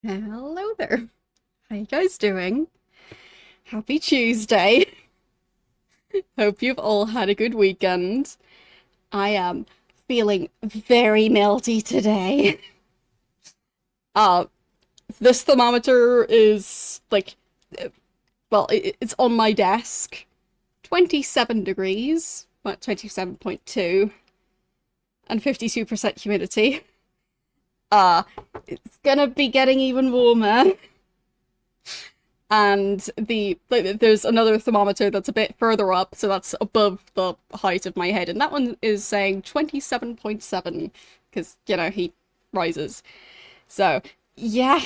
Hello there. How you guys doing? Happy Tuesday. Hope you've all had a good weekend. I am feeling very melty today. Uh, this thermometer is well, it's on my desk. 27 degrees, well, 27.2, and 52% humidity. Uh, it's gonna be getting even warmer. And there's another thermometer that's a bit further up, so that's above the height of my head, and that one is saying 27.7 because he rises. So yeah,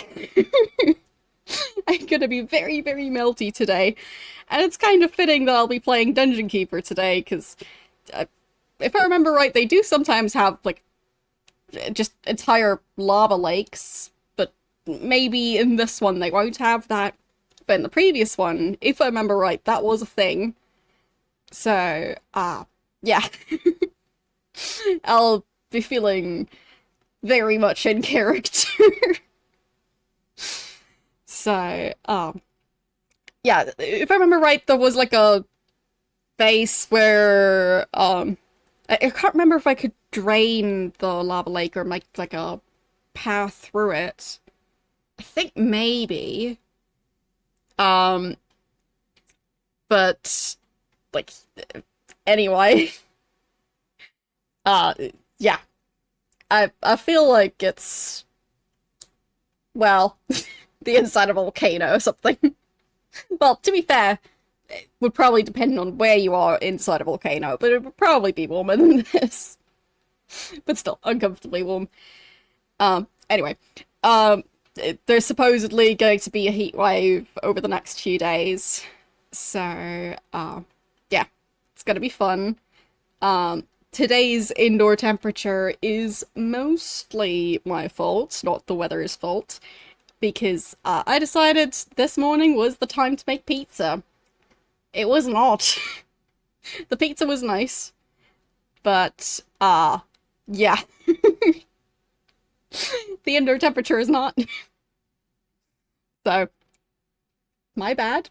I'm gonna be very, very melty today, and it's kind of fitting that I'll be playing Dungeon Keeper today because if I remember right, they do sometimes have like just entire lava lakes, but maybe in this one they won't have that. But in the previous one, if I remember right, that was a thing. So, yeah. I'll be feeling very much in character. So, yeah, if I remember right, there was like a base where, I can't remember if I could drain the lava lake or make like a path through it. I think maybe. Um, but like anyway, uh yeah. I feel like it's well, the inside of a volcano or something. Well, to be fair, it would probably depend on where you are inside a volcano, but it would probably be warmer than this. But still, uncomfortably warm. Anyway. Um there's supposedly going to be a heat wave over the next few days. So, yeah, it's gonna be fun. Today's indoor temperature is mostly my fault, not the weather's fault, because I decided this morning was the time to make pizza. It was not. The pizza was nice, but, yeah, the indoor temperature is not. So, my bad.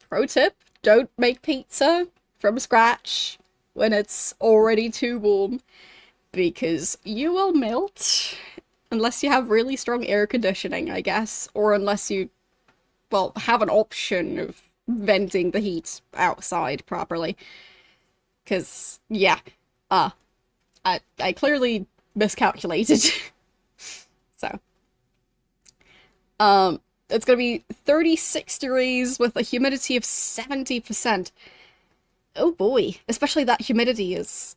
Pro tip, don't make pizza from scratch when it's already too warm, because you will melt unless you have really strong air conditioning, I guess, or unless you, well, have an option of venting the heat outside properly. Because, yeah, uh, I clearly miscalculated. So, um, it's gonna be 36 degrees with a humidity of 70%. Oh boy, especially that humidity is.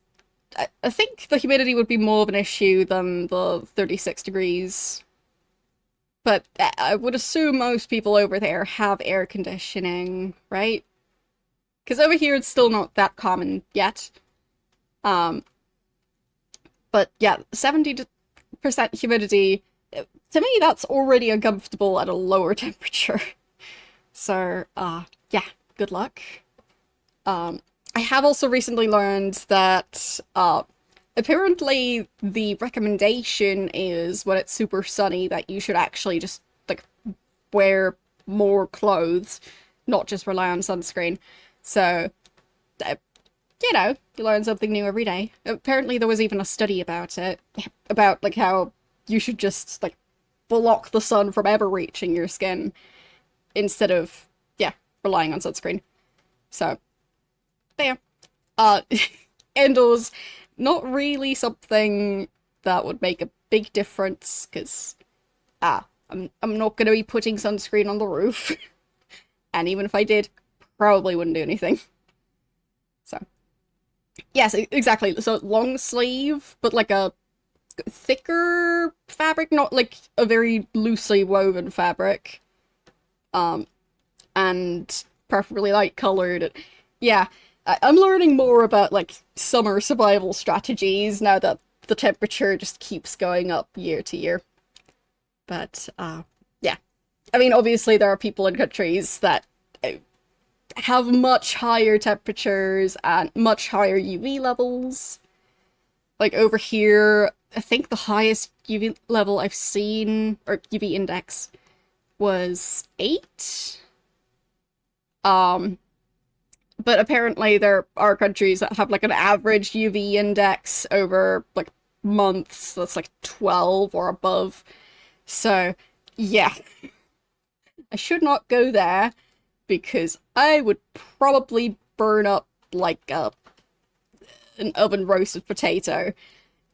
I think the humidity would be more of an issue than the 36 degrees. But I would assume most people over there have air conditioning, right? Because over here it's still not that common yet. Um, but yeah, 70% humidity, to me that's already uncomfortable at a lower temperature. So, yeah, good luck. I have also recently learned that apparently the recommendation is when it's super sunny that you should actually just like wear more clothes, not just rely on sunscreen. So, uh, you learn something new every day. Apparently there was even a study about it, about like how you should just like block the sun from ever reaching your skin instead of, yeah, relying on sunscreen. So, there. Uh, indoors, not really something that would make a big difference because I'm not gonna be putting sunscreen on the roof, and even if I did, probably wouldn't do anything. So yes, exactly. So long sleeve, but like a thicker fabric, not like a very loosely woven fabric. Um, and preferably light colored. Yeah, I'm learning more about like summer survival strategies now that the temperature just keeps going up year to year. But yeah, I mean, obviously there are people in countries that uh, have much higher temperatures and much higher UV levels. Like over here, I think the highest UV level I've seen, or UV index, was 8. Um, but apparently there are countries that have like an average UV index over like months that's like 12 or above. So, yeah, I should not go there because I would probably burn up like an oven roasted potato.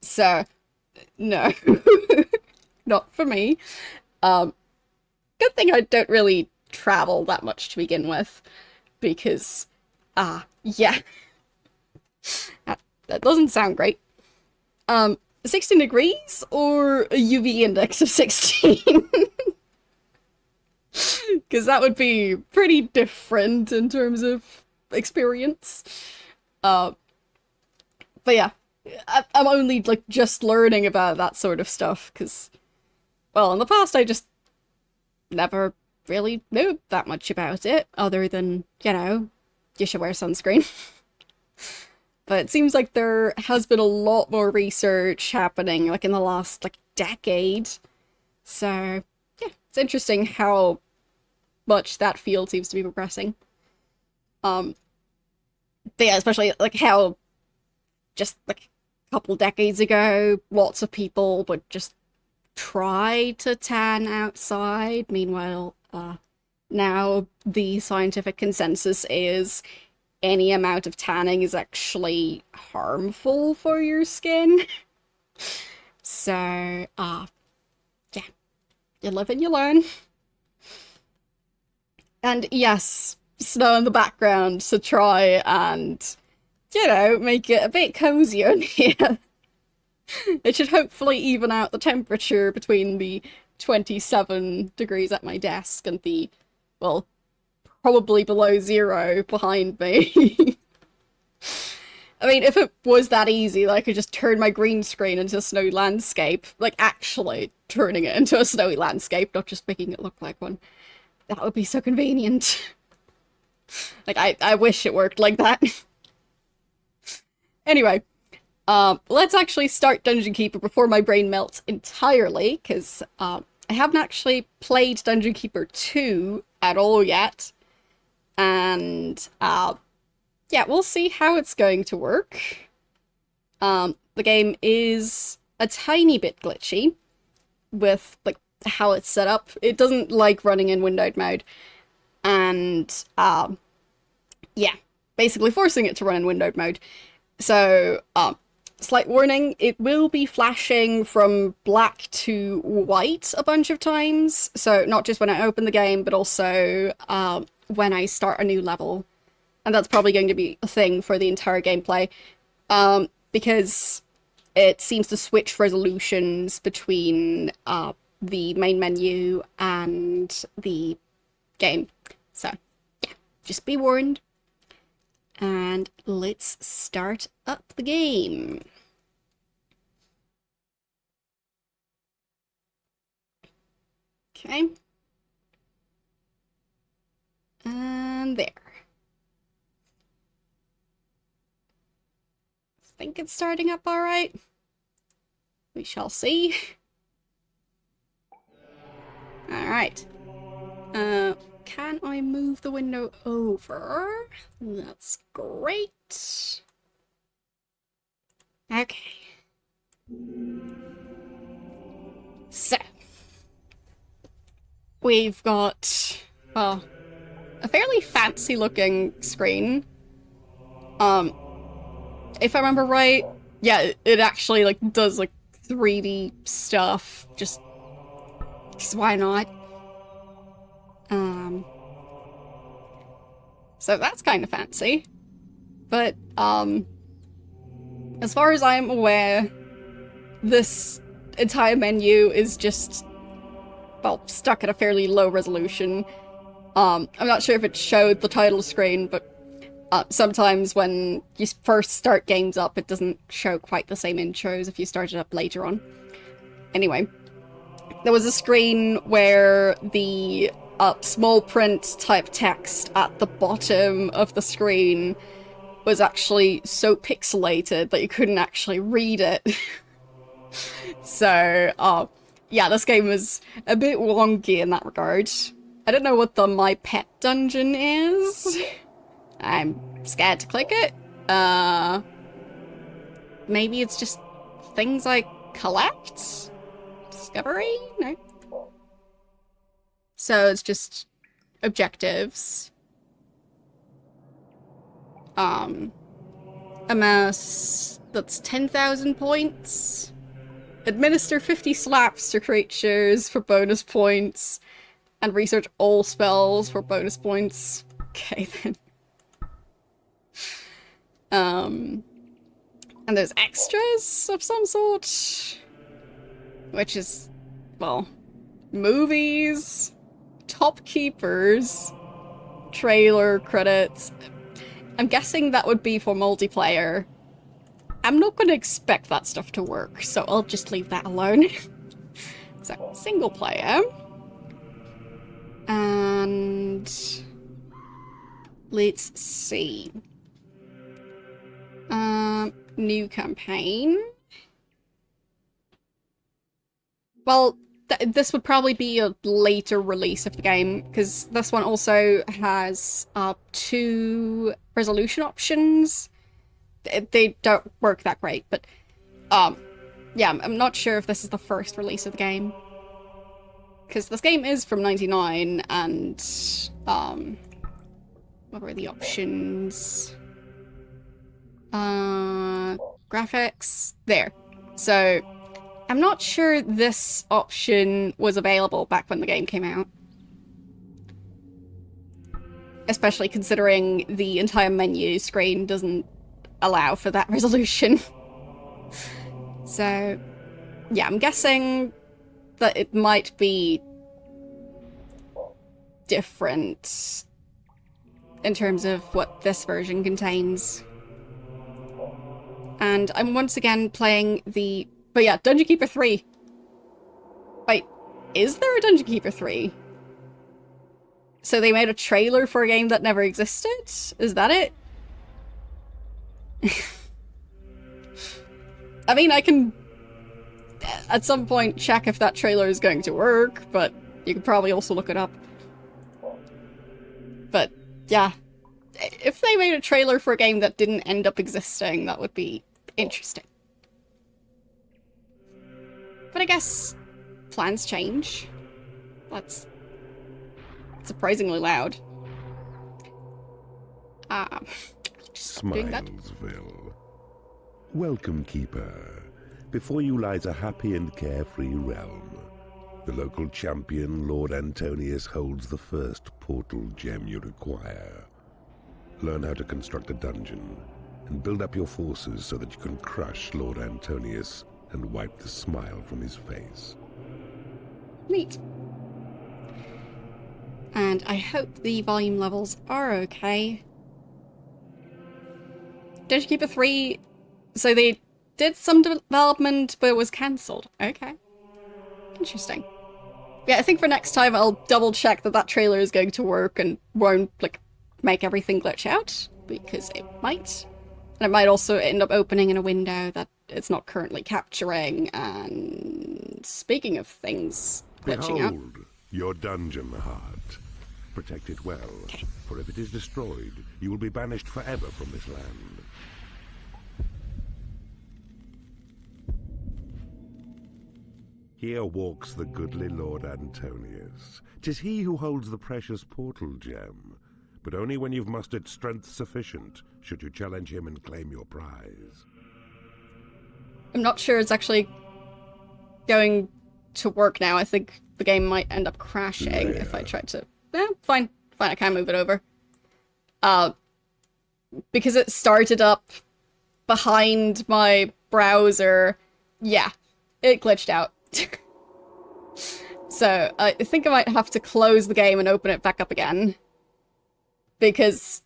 So, no, not for me. Um, Good thing I don't really travel that much to begin with because, yeah, that doesn't sound great. 16 degrees or a UV index of 16? Because that would be pretty different in terms of experience. Uh, but yeah, I'm only like just learning about that sort of stuff because, well, in the past I just never really knew that much about it, other than, you should wear sunscreen. But it seems like there has been a lot more research happening, like in the last like decade. So yeah, it's interesting how much that field seems to be progressing. Um, but yeah, especially like how just like a couple decades ago, lots of people would just try to tan outside. Meanwhile, now the scientific consensus is any amount of tanning is actually harmful for your skin. So, yeah, you live and you learn. And yes, snow in the background to try and, make it a bit cozier in here. It should hopefully even out the temperature between the 27 degrees at my desk and the, well, probably below 0 behind me. I mean, if it was that easy, that I could just turn my green screen into a snowy landscape, like actually turning it into a snowy landscape, not just making it look like one, that would be so convenient. Like, I wish it worked like that. Anyway, let's actually start Dungeon Keeper before my brain melts entirely, because I haven't actually played Dungeon Keeper 2 at all yet. And yeah, we'll see how it's going to work. The game is a tiny bit glitchy with like how it's set up. It doesn't like running in windowed mode, and yeah, basically forcing it to run in windowed mode. So, slight warning, it will be flashing from black to white a bunch of times. So not just when I open the game, but also when I start a new level. And that's probably going to be a thing for the entire gameplay. Because it seems to switch resolutions between the main menu and the game. So, yeah, just be warned. And let's start up the game. Okay. And there. Think it's starting up all right. We shall see. All right. Can I move the window over? That's great. Okay. So, we've got, well, a fairly fancy looking screen. If I remember right, yeah, it actually like does like 3D stuff. Just, 'cause why not? So that's kind of fancy. But as far as I'm aware, this entire menu is just, well, stuck at a fairly low resolution. I'm not sure if it showed the title screen, but sometimes when you first start games up, it doesn't show quite the same intros if you start it up later on. Anyway, there was a screen where the small print type text at the bottom of the screen was actually so pixelated that you couldn't actually read it. So, yeah, this game is a bit wonky in that regard. I don't know what the My Pet dungeon is. I'm scared to click it. Maybe it's just things I collect? Discovery? No. So it's just objectives. Amass, that's 10,000 points. Administer 50 slaps to creatures for bonus points. And research all spells for bonus points. Okay, then. And there's extras of some sort. Which is, well, movies, top keepers, trailer credits. I'm guessing that would be for multiplayer. I'm not going to expect that stuff to work, so I'll just leave that alone. So, single player. And let's see. New campaign. Well, this would probably be a later release of the game, because this one also has 2 resolution options. They don't work that great, but yeah, I'm not sure if this is the first release of the game. Because this game is from 99, and what were the options? Graphics. There. So, I'm not sure this option was available back when the game came out. Especially considering the entire menu screen doesn't allow for that resolution. So, yeah, I'm guessing that it might be different in terms of what this version contains. And I'm once again playing the... But yeah, Dungeon Keeper 3. Wait, is there a Dungeon Keeper 3? So they made a trailer for a game that never existed? Is that it? I mean, I can at some point check if that trailer is going to work, but you could probably also look it up. But yeah, if they made a trailer for a game that didn't end up existing, that would be interesting. But I guess plans change. That's surprisingly loud. Smilesville. Welcome, Keeper. Before you lies a happy and carefree realm. The local champion, Lord Antonius, holds the first portal gem you require. Learn how to construct a dungeon, and build up your forces so that you can crush Lord Antonius and wipe the smile from his face. Neat. And I hope the volume levels are okay. Dungeon Keeper 3, so they did some development, but it was cancelled. Okay. Interesting. Yeah, I think for next time I'll double check that that trailer is going to work and won't, like, make everything glitch out, because it might. And it might also end up opening in a window that it's not currently capturing, and speaking of things glitching out... Behold, your dungeon heart. Protect it well, for if it is destroyed, you will be banished forever from this land. Here walks the goodly Lord Antonius. 'Tis he who holds the precious portal gem, but only when you've mustered strength sufficient should you challenge him and claim your prize. I'm not sure it's actually going to work now. I think the game might end up crashing if I try to... fine, I can move it over. Because it started up behind my browser, yeah, it glitched out. So, I think I might have to close the game and open it back up again. Because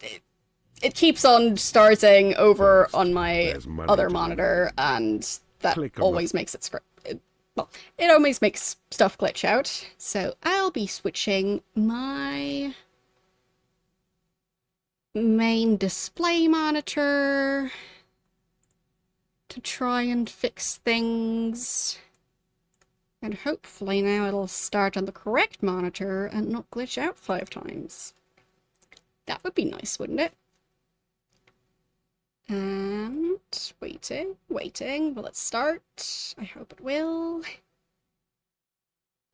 it keeps on starting over on my other monitor, and that always makes it well, it always makes stuff glitch out. So I'll be switching my main display monitor to try and fix things. And hopefully now it'll start on the correct monitor and not glitch out 5 times. That would be nice, wouldn't it? And waiting. Will it start? I hope it will.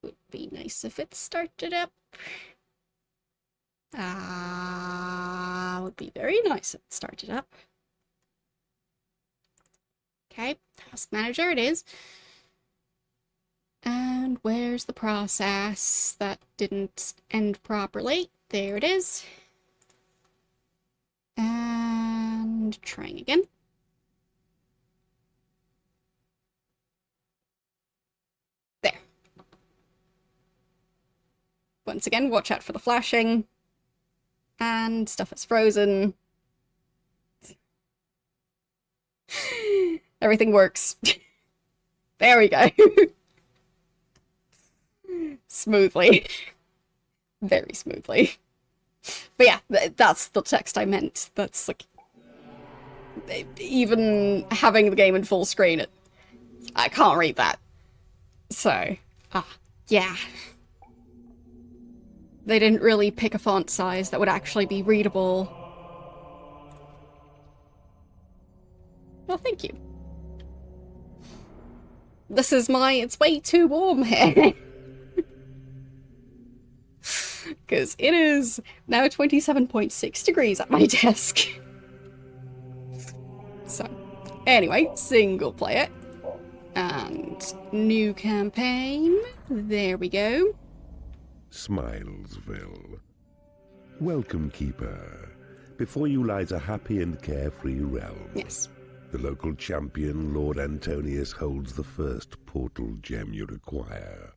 Would be nice if it started up. Would be very nice if it started up. Okay, task manager it is. And where's the process? That didn't end properly. There it is. And trying again. There. Once again, watch out for the flashing. And stuff is frozen. Everything works. There we go. Smoothly. Very smoothly. But yeah, that's the text I meant. That's like... even having the game in full screen, I can't read that. So, yeah. They didn't really pick a font size that would actually be readable. Well, thank you. This is my it's way too warm here. Because it is now 27.6 degrees at my desk. So, anyway, single player. And new campaign. There we go. Smilesville. Welcome, Keeper. Before you lies a happy and carefree realm. Yes. The local champion, Lord Antonius, holds the first portal gem you require.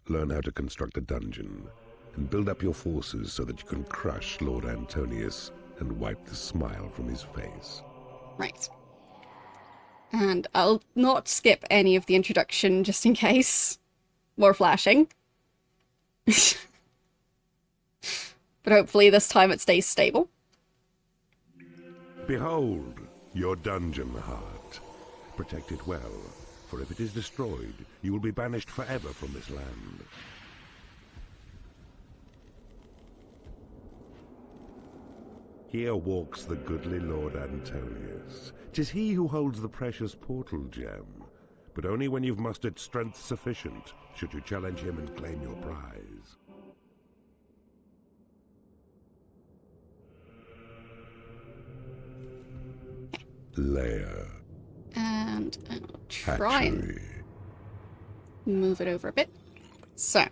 Learn how to construct a dungeon, and build up your forces so that you can crush Lord Antonius and wipe the smile from his face. Right. And I'll not skip any of the introduction just in case. More flashing. But hopefully this time it stays stable. Behold, your dungeon heart. Protect it well, for if it is destroyed, you will be banished forever from this land. Here walks the goodly Lord Antonius. 'Tis he who holds the precious portal gem, but only when you've mustered strength sufficient should you challenge him and claim your prize. Lair. And I'll try and Hatchery. move it over a bit. So,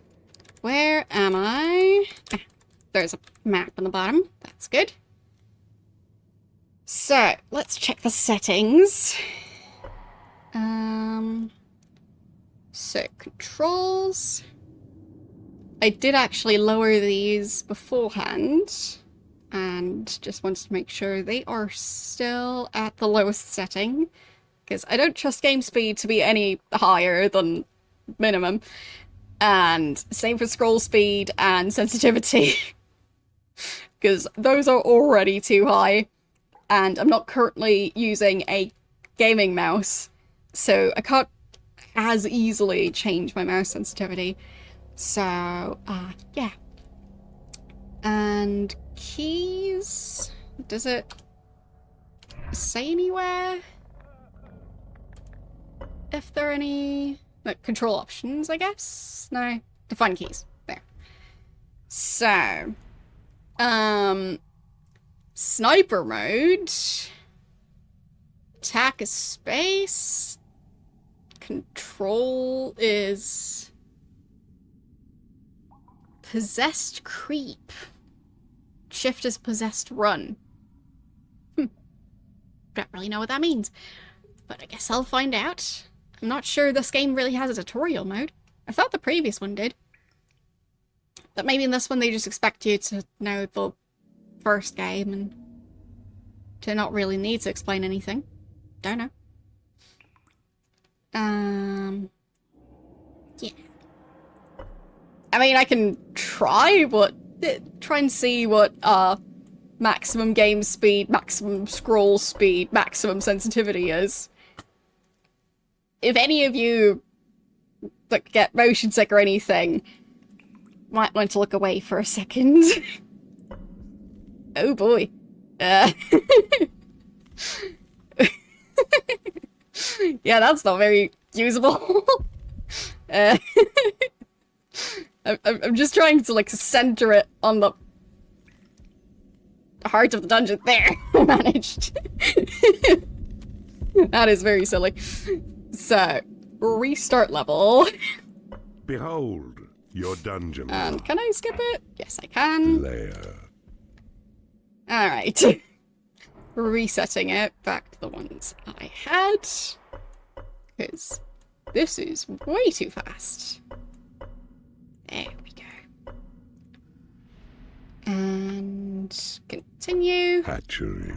where am I? There's a map on the bottom. That's good. So, let's check the settings. So controls. I did actually lower these beforehand, and just wanted to make sure they are still at the lowest setting, because I don't trust game speed to be any higher than minimum. And same for scroll speed and sensitivity, because those are already too high. And I'm not currently using a gaming mouse, so I can't as easily change my mouse sensitivity. So, yeah. And keys? Does it say anywhere if there are any like control options, I guess? No. Define keys. There. So, sniper mode. Attack is space. Control is possessed creep. Shift is possessed run. Don't really know what that means, but I guess I'll find out. I'm not sure this game really has a tutorial mode. I thought the previous one did. But maybe in this one they just expect you to know the first game and to not really need to explain anything. Don't know. Yeah. I mean, I can try and see what maximum game speed, maximum scroll speed, maximum sensitivity is. if any of you like get motion sick or anything, might want to look away for a second. Oh boy. Yeah, that's not very usable. uh, I'm just trying to like center it on the heart of the dungeon. There, I managed. That is very silly. So, restart level. Behold, your dungeon. And can I skip it? Yes, I can. Lair. Alright. Resetting it back to the ones I had. Because this is way too fast. There we go. And continue. Hatchery.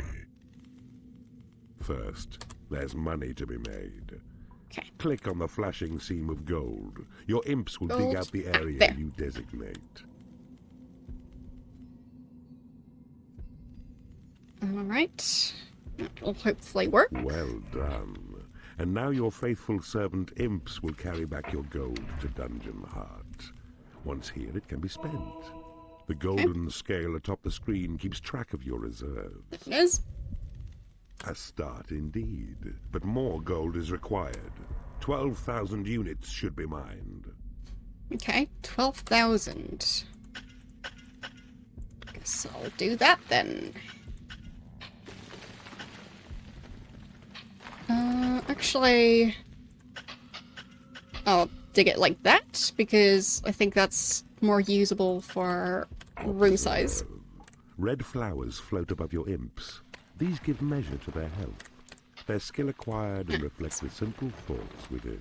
First, there's money to be made. Okay. Click on the flashing seam of gold. Your imps will dig Gold. out the area There. you designate. Alright. That will hopefully work. Well done. And now your faithful servant imps will carry back your gold to Dungeon Heart. Once here, it can be spent. The golden scale atop the screen keeps track of your reserves. It is. A start indeed, but more gold is required. 12,000 units should be mined. Okay, 12,000. Guess I'll do that then. Actually, I'll dig it like that because I think that's more usable for room size. Red flowers float above your imps. These give measure to their health. Their skill acquired and reflect the simple thoughts within.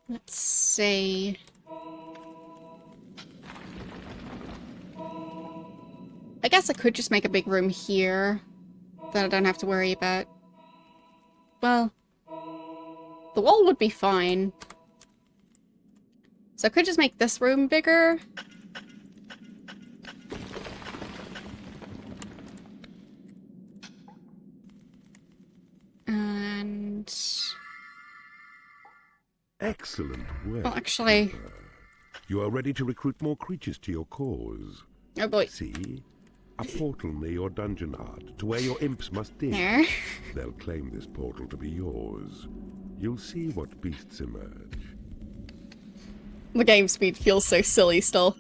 Let's see. I guess I could just make a big room here that I don't have to worry about. Well, the wall would be fine. So I could just make this room bigger. And... Excellent work. well, actually... You are ready to recruit more creatures to your cause. oh boy. See? A portal near your dungeon heart to where your imps must dig. There. They'll claim this portal to be yours. You'll see what beasts emerge. The game speed feels so silly still.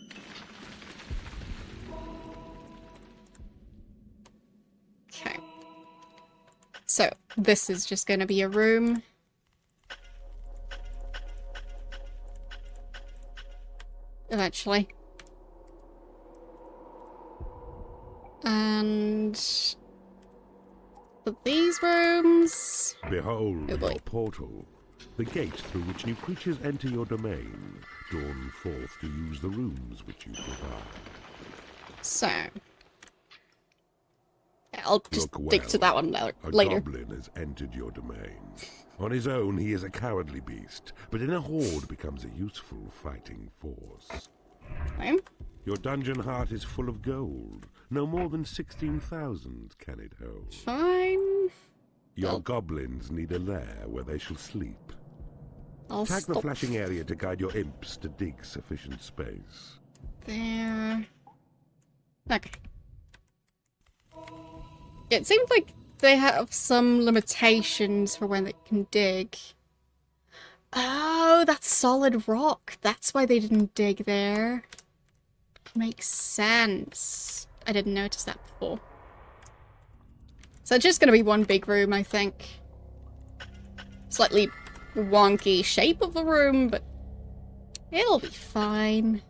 Okay. So, this is just gonna be a room. Eventually. And... for these rooms... Behold oh boy. your portal. The gate through which new creatures enter your domain, drawn forth to use the rooms which you provide. So... yeah, I'll just Look dig well. to that one A later. goblin has entered your domain. On his own, he is a cowardly beast, but in a horde becomes a useful fighting force. Okay. Your dungeon heart is full of gold. No more than 16,000 can it hold. Fine. Your Well- goblins need a lair where they shall sleep. I'll Tag the stop flashing area to guide your imps to dig sufficient space. there. Okay. It seems like they have some limitations for when they can dig. Oh, that's solid rock. That's why they didn't dig there. Makes sense. I didn't notice that before. So it's just gonna be one big room, I think. Slightly wonky shape of the room, but it'll be fine.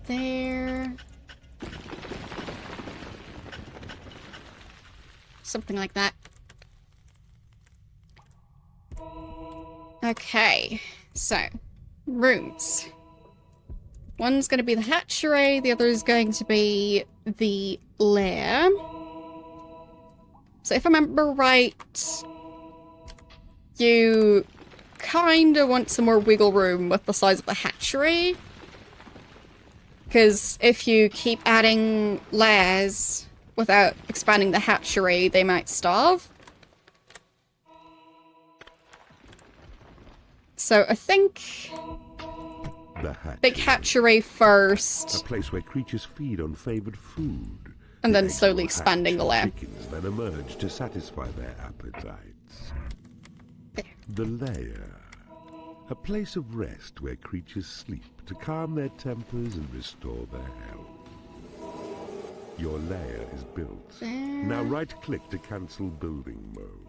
There. Something like that. Okay, so rooms. One's going to be the hatchery, the other is going to be the lair. So if I remember right, you kinda want some more wiggle room with the size of the hatchery. Because if you keep adding layers without expanding the hatchery, they might starve. So I think big hatchery first. A place where creatures feed on favored food. And then slowly expanding the lair. Chickens then emerge to satisfy their appetites. The lair. A place of rest where creatures sleep to calm their tempers and restore their health. Your lair is built. Now right-click to cancel building mode.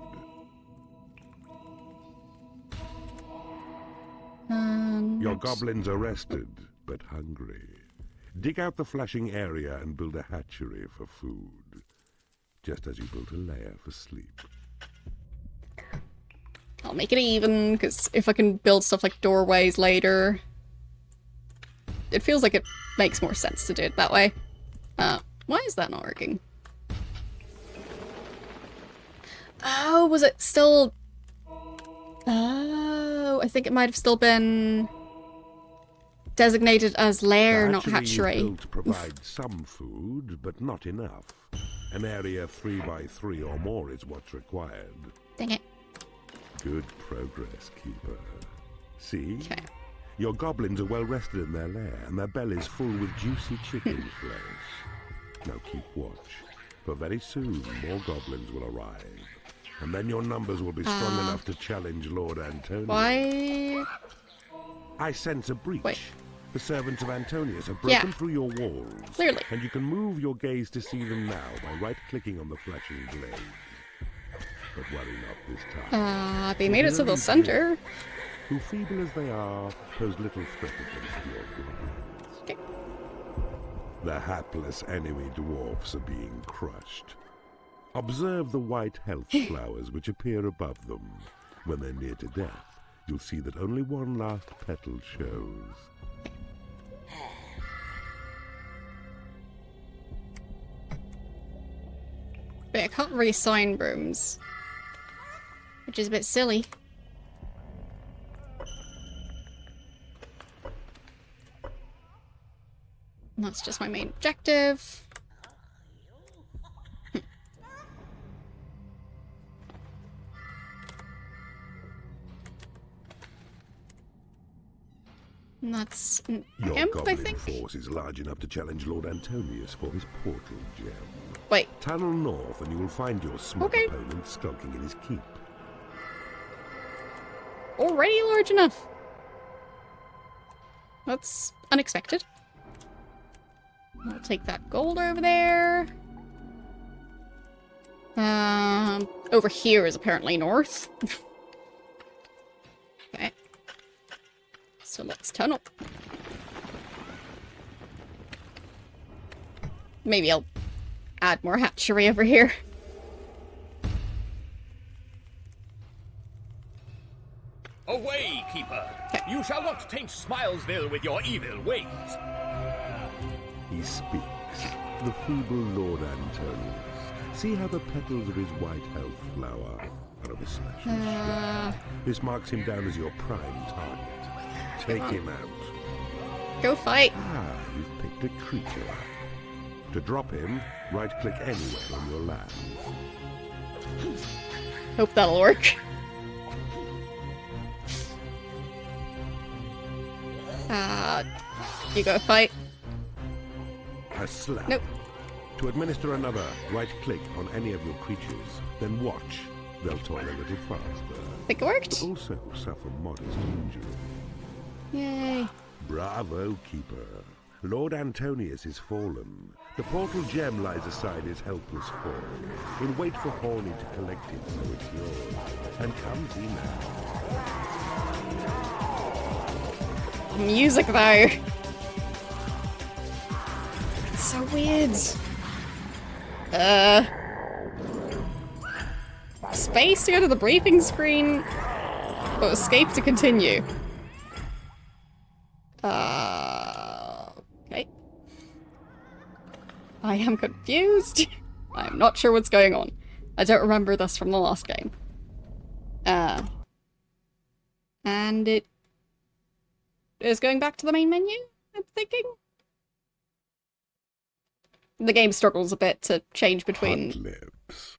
Your goblins are rested, but hungry. Dig out the flashing area and build a hatchery for food, just as you built a lair for sleep. I'll make it even, because if I can build stuff like doorways later, it feels like it makes more sense to do it that way. Why is that not working? Oh, was it still... Oh, I think it might have still been designated as lair, not hatchery. Built provides some food, but not enough. An area 3 by 3 or more is what's required. Dang it. Good progress, Keeper. See? Okay. Your goblins are well rested in their lair, and their bellies full with juicy chicken flesh. Now keep watch, for very soon more goblins will arrive. And then your numbers will be strong enough to challenge Lord Antonius. Why? I sense a breach. Wait. The servants of Antonius have broken through your walls. Clearly. And you can move your gaze to see them now by right-clicking on the flashing blade. But worry not this time. They made it to the center. Who, feeble as they are, pose little threat against your goblins. Okay. The hapless enemy dwarfs are being crushed. Observe the white health flowers which appear above them. When they're near to death, you'll see that only one last petal shows. But I can't reassign rooms, which is a bit silly. And that's just my main objective. And that's an Your imp, I goblin think. force is large enough to challenge Lord Antonius for his portal gem. Wait. Tunnel north and you will find your small opponent skulking in his keep. Already large enough. That's unexpected. I'll take that gold over there. Over here is apparently north. Okay. So let's tunnel. Maybe I'll add more hatchery over here. Away, Keeper! Okay. You shall not taint Smilesville with your evil ways! He speaks, the feeble Lord Antonius. See how the petals of his white health flower are of a special shade. This marks him down as your prime target. Take him out. Go fight. You've picked a creature. To drop him, right-click anywhere on your land. Hope that'll work. You go fight. A slap. Nope. To administer another, right-click on any of your creatures, then watch. They'll toil a little faster. Think it worked? But also suffer modest injury. Yay. Bravo, Keeper. Lord Antonius is fallen. The portal gem lies aside his helpless form. We'll wait for Horny to collect it so it's yours. And come see now. Music though. It's so weird. Space to go to the briefing screen. Or escape to continue. Okay. I am confused. I'm not sure what's going on. I don't remember this from the last game. And it is going back to the main menu, I'm thinking. The game struggles a bit to change between Hot lips.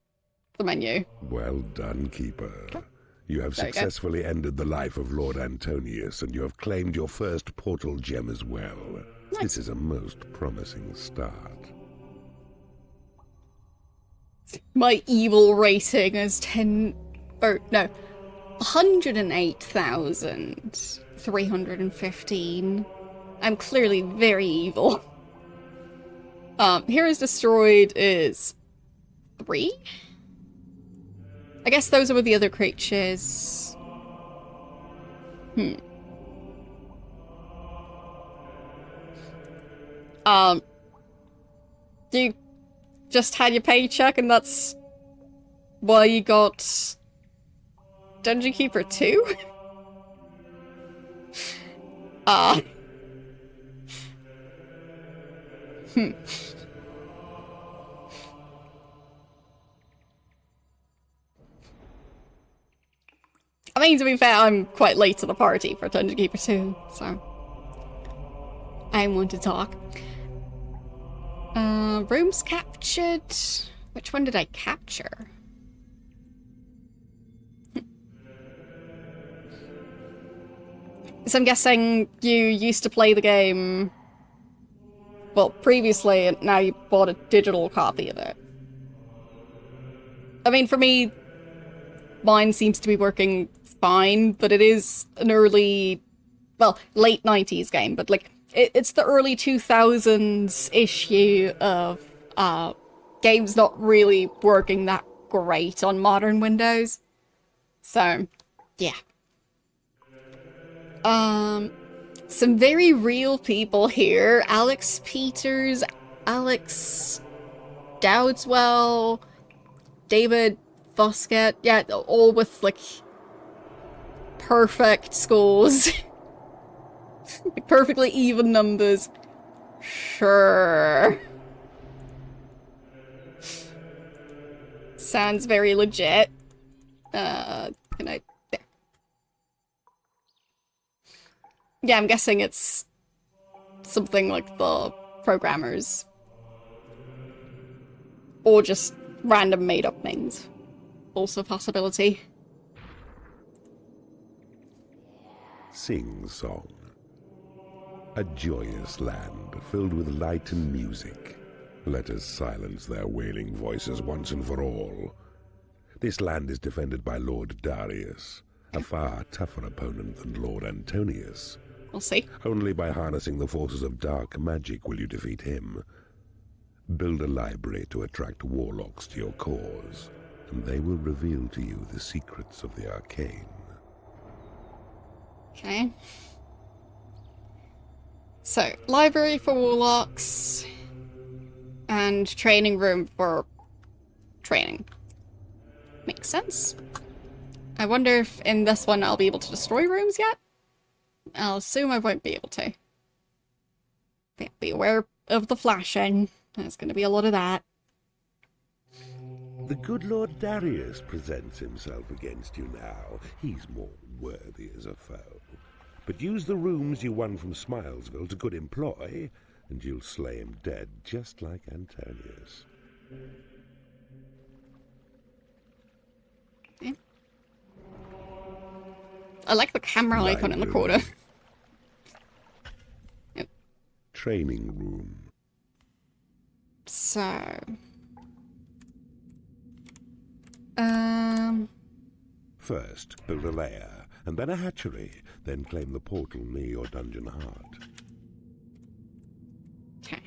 the menu. Well done, Keeper. You have There you go. successfully ended the life of Lord Antonius, and you have claimed your first portal gem as well. Nice. This is a most promising start. My evil rating is 108,315. I'm clearly very evil. Heroes Destroyed is 3? I guess those are with the other creatures. You just had your paycheck and that's why you got Dungeon Keeper 2? I mean, to be fair, I'm quite late to the party for Dungeon Keeper 2, so I want to talk. Rooms captured. Which one did I capture? So I'm guessing you used to play the game, well, previously, and now you bought a digital copy of it. I mean, for me, mine seems to be working fine, but it is an early, well, late 90s game, but like, it's the early 2000s issue of games not really working that great on modern Windows. So, yeah. Some very real people here. Alex Peters, Alex Dowdswell, David Fosket. Yeah, all with, like, perfect scores. Like, perfectly even numbers. Sure. Sounds very legit. Can I... There. Yeah, I'm guessing it's something like the programmers. Or just random made-up names. Also a possibility. Sing Song. A joyous land filled with light and music. Let us silence their wailing voices once and for all. This land is defended by Lord Darius, a far tougher opponent than Lord Antonius. We'll see. Only by harnessing the forces of dark magic will you defeat him. Build a library to attract warlocks to your cause, and they will reveal to you the secrets of the arcane. Okay. So, library for warlocks, and training room for training. Makes sense. I wonder if in this one I'll be able to destroy rooms yet? I'll assume I won't be able to. But be aware of the flashing. There's going to be a lot of that. The good Lord Darius presents himself against you now. He's more worthy as a foe. But use the rooms you won from Smilesville to good employ, and you'll slay him dead just like Antonius. Okay. I like the camera icon in the corner. Yep. Training room. So... First, build a lair, and then a hatchery, then claim the portal near your dungeon heart. Okay.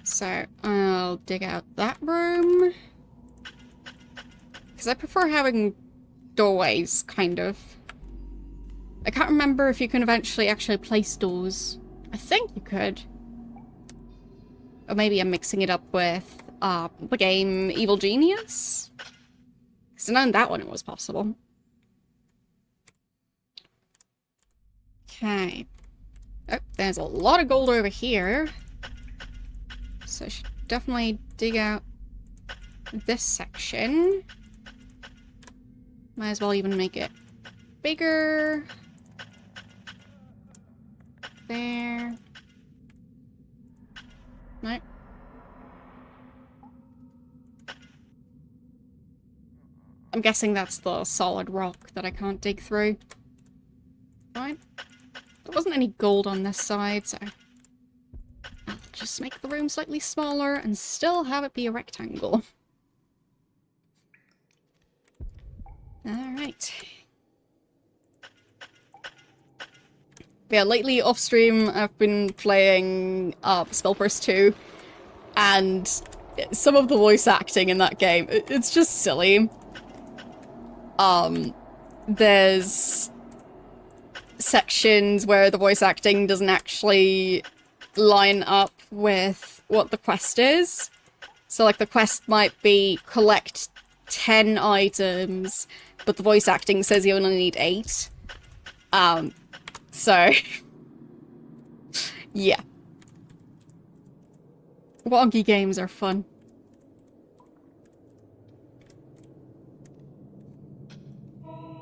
So, I'll dig out that room. Because I prefer having doorways, kind of. I can't remember if you can eventually actually place doors. I think you could. Or maybe I'm mixing it up with the game Evil Genius? Because I know in that one it was possible. Okay. Oh, there's a lot of gold over here. So I should definitely dig out this section. Might as well even make it bigger. There. No. I'm guessing that's the solid rock that I can't dig through. Fine. There wasn't any gold on this side, so I'll just make the room slightly smaller and still have it be a rectangle. Alright. Yeah, lately off stream I've been playing Spellburst 2, and some of the voice acting in that game, it's just silly. There's sections where the voice acting doesn't actually line up with what the quest is. So like the quest might be collect 10 items, but the voice acting says you only need 8. So yeah. Wonky games are fun.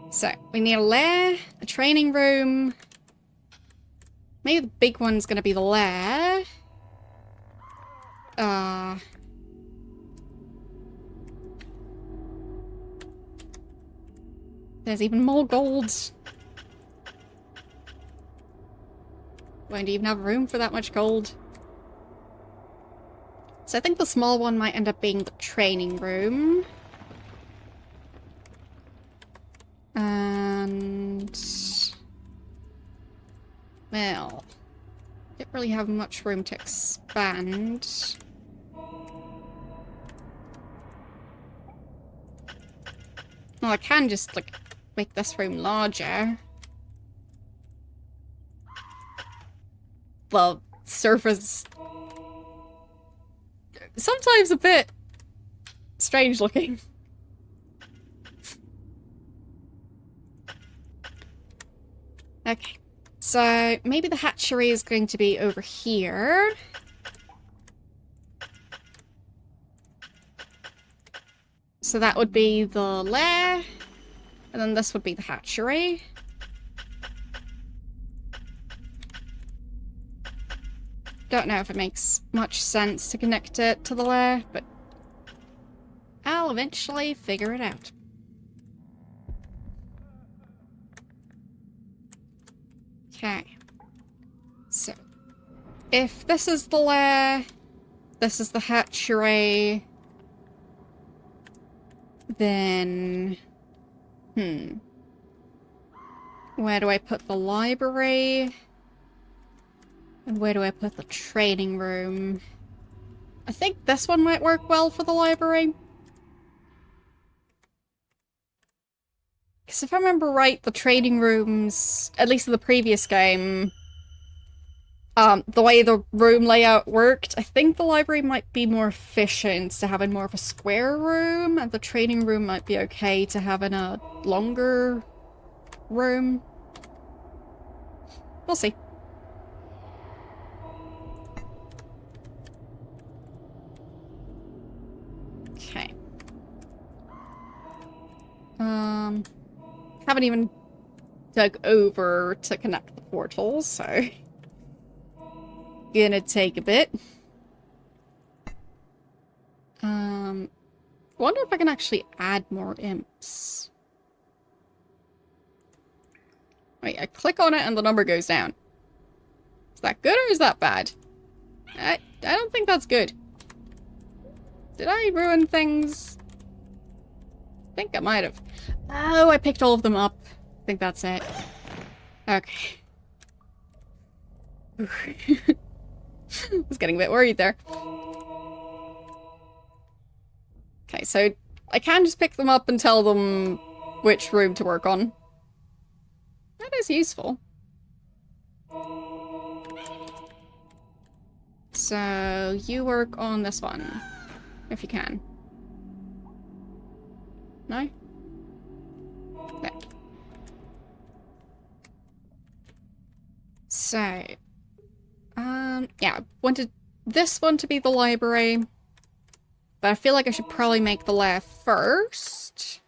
So, we need a lair, a training room. Maybe the big one's gonna be the lair. There's even more gold. Won't even have room for that much gold. So I think the small one might end up being the training room. And... well... didn't really have much room to expand. Well, I can just, like, make this room larger. The surface... sometimes a bit strange looking. Okay, so maybe the hatchery is going to be over here. So that would be the lair, and then this would be the hatchery. Don't know if it makes much sense to connect it to the lair, but I'll eventually figure it out. Okay. So, if this is the lair, this is the hatchery, then... where do I put the library? And where do I put the training room? I think this one might work well for the library. Because if I remember right, the training rooms, at least in the previous game, the way the room layout worked, I think the library might be more efficient to having more of a square room, and the training room might be okay to having a longer room. We'll see. Okay. Haven't even dug over to connect the portals, so gonna take a bit. Wonder if I can actually add more imps. Wait, I click on it and the number goes down. Is that good or is that bad? I don't think that's good. Did I ruin things? I think I might have. Oh, I picked all of them up. I think that's it. Okay. I was getting a bit worried there. Okay, so I can just pick them up and tell them which room to work on. That is useful. So, you work on this one, if you can. No? Okay. So, yeah, I wanted this one to be the library, but I feel like I should probably make the lair first.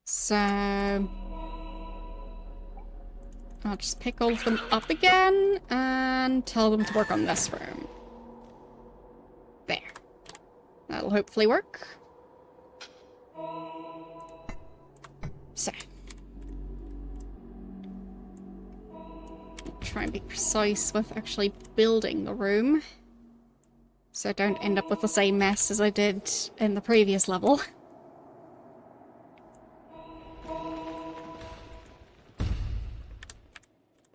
So, I'll just pick all of them up again and tell them to work on this room. There. That'll hopefully work. So. Try and be precise with actually building the room, so I don't end up with the same mess as I did in the previous level.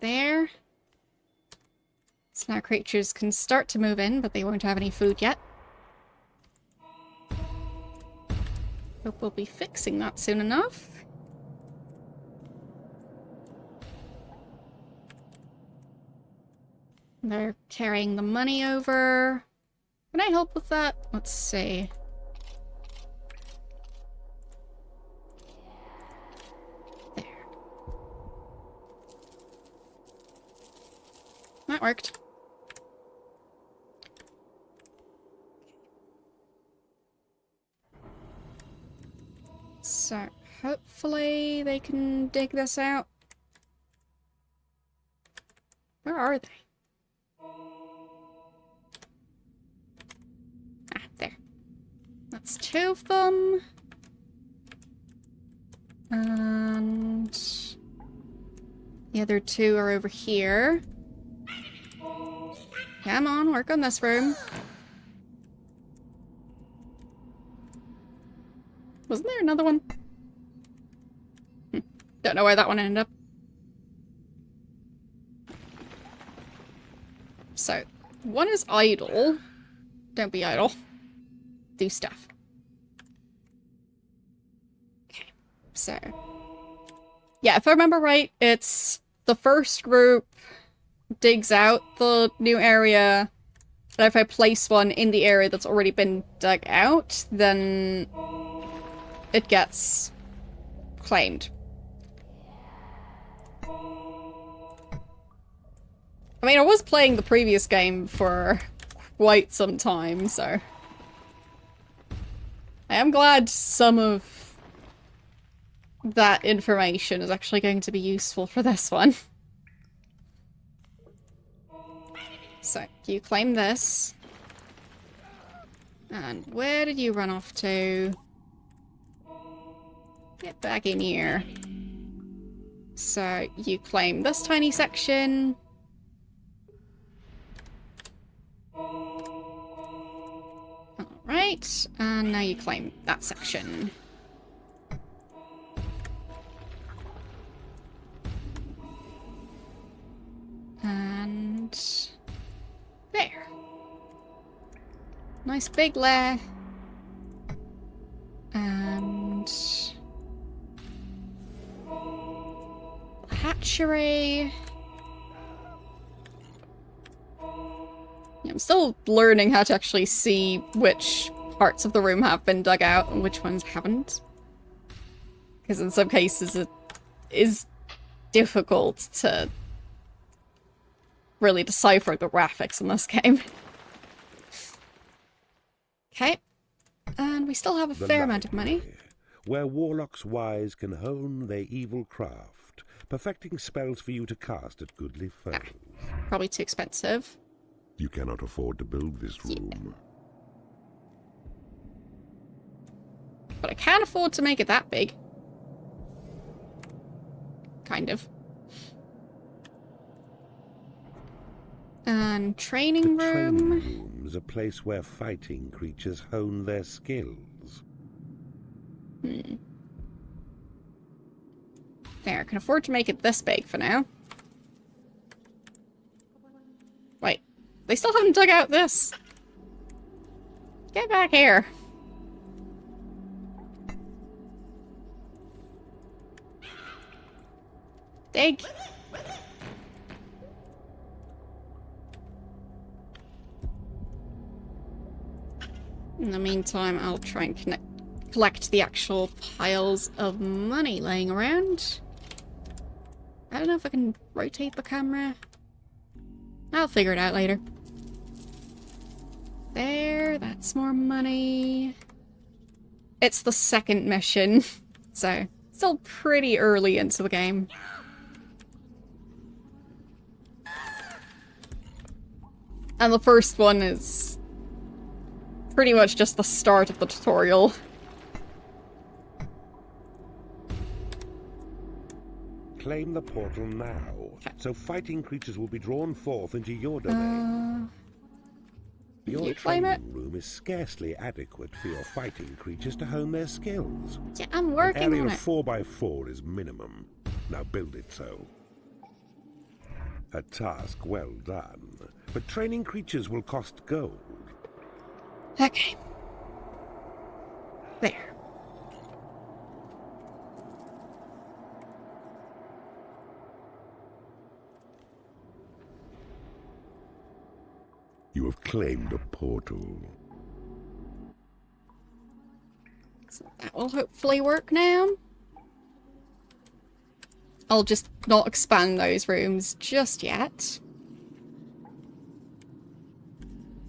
There. So now creatures can start to move in, but they won't have any food yet. Hope we'll be fixing that soon enough. They're carrying the money over. Can I help with that? Let's see. There. That worked. So, hopefully they can dig this out. Where are they? Ah, there. That's 2 of them. And the other 2 are over here. Come on, work on this room. Wasn't there another one? Don't know where that one ended up. So, one is idle. Don't be idle. Do stuff. Okay, so... yeah, if I remember right, it's the first group digs out the new area, and if I place one in the area that's already been dug out, then it gets claimed. I mean, I was playing the previous game for quite some time, so... I am glad some of that information is actually going to be useful for this one. So, you claim this. And where did you run off to? Get back in here. So, you claim this tiny section. Alright, and now you claim that section. And... there. Nice big lair. And... hatchery. I'm still learning how to actually see which parts of the room have been dug out and which ones haven't. Because in some cases it is difficult to really decipher the graphics in this game. Okay. And we still have a fair amount of money. Where warlocks wise can hone their evil craft, perfecting spells for you to cast at goodly foes. Probably too expensive. You cannot afford to build this room. Yeah. But I can afford to make it that big. Kind of. And training the room. Training room is a place where fighting creatures hone their skills. There, I can afford to make it this big for now. Wait, they still haven't dug out this. Get back here. Dig. In the meantime, I'll try and collect the actual piles of money laying around. I don't know if I can rotate the camera. I'll figure it out later. There, that's more money. It's the second mission, so still pretty early into the game. And the first one is pretty much just the start of the tutorial. Claim the portal now, so fighting creatures will be drawn forth into your domain. Your you claim it? training room is scarcely adequate for your fighting creatures to hone their skills. Yeah, I'm An working area on of it. 4x4 is minimum. Now build it so. A task well done. But training creatures will cost gold. Okay. There. You have claimed a portal. So that will hopefully work now. I'll just not expand those rooms just yet.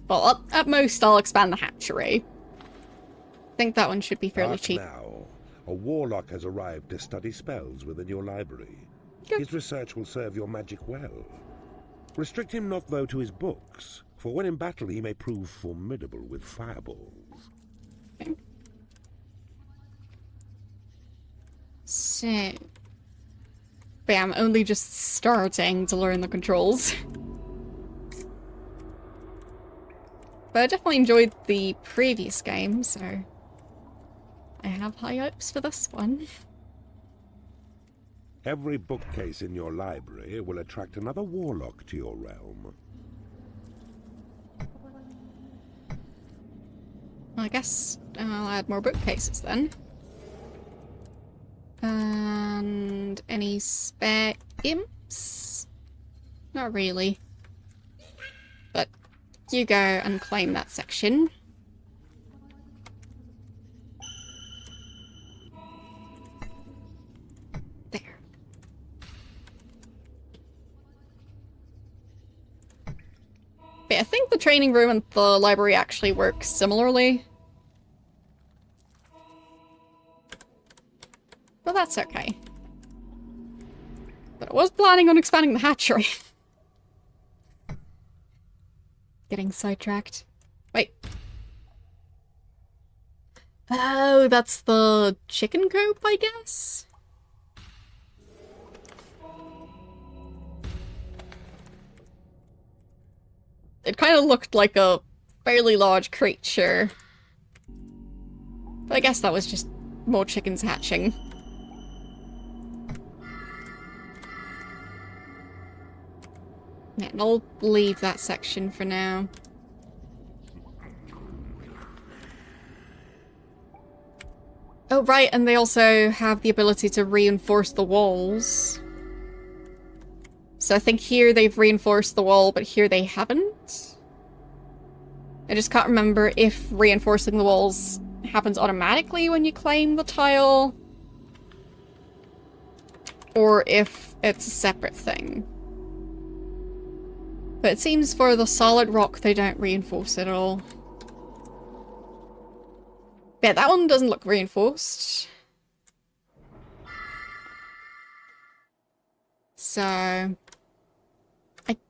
Well, at most I'll expand the hatchery. I think that one should be fairly cheap. Now, a warlock has arrived to study spells within your library. Good. His research will serve your magic well. Restrict him not, though, to his books, for when in battle he may prove formidable with fireballs. Okay. So... But yeah, I'm only just starting to learn the controls. But I definitely enjoyed the previous game, so I have high hopes for this one. Every bookcase in your library will attract another warlock to your realm. Well, I guess I'll add more bookcases then. And any spare imps? Not really. But you go and claim that section. There. But I think the training room and the library actually work similarly. But that's okay. But I was planning on expanding the hatchery. Getting sidetracked. Wait. Oh, that's the chicken coop, I guess? It kind of looked like a fairly large creature. But I guess that was just more chickens hatching. Yeah, and I'll leave that section for now. Oh, right, and they also have the ability to reinforce the walls. So I think here they've reinforced the wall, but here they haven't. I just can't remember if reinforcing the walls happens automatically when you claim the tile, or if it's a separate thing. But it seems for the solid rock they don't reinforce it at all. Yeah, that one doesn't look reinforced. So I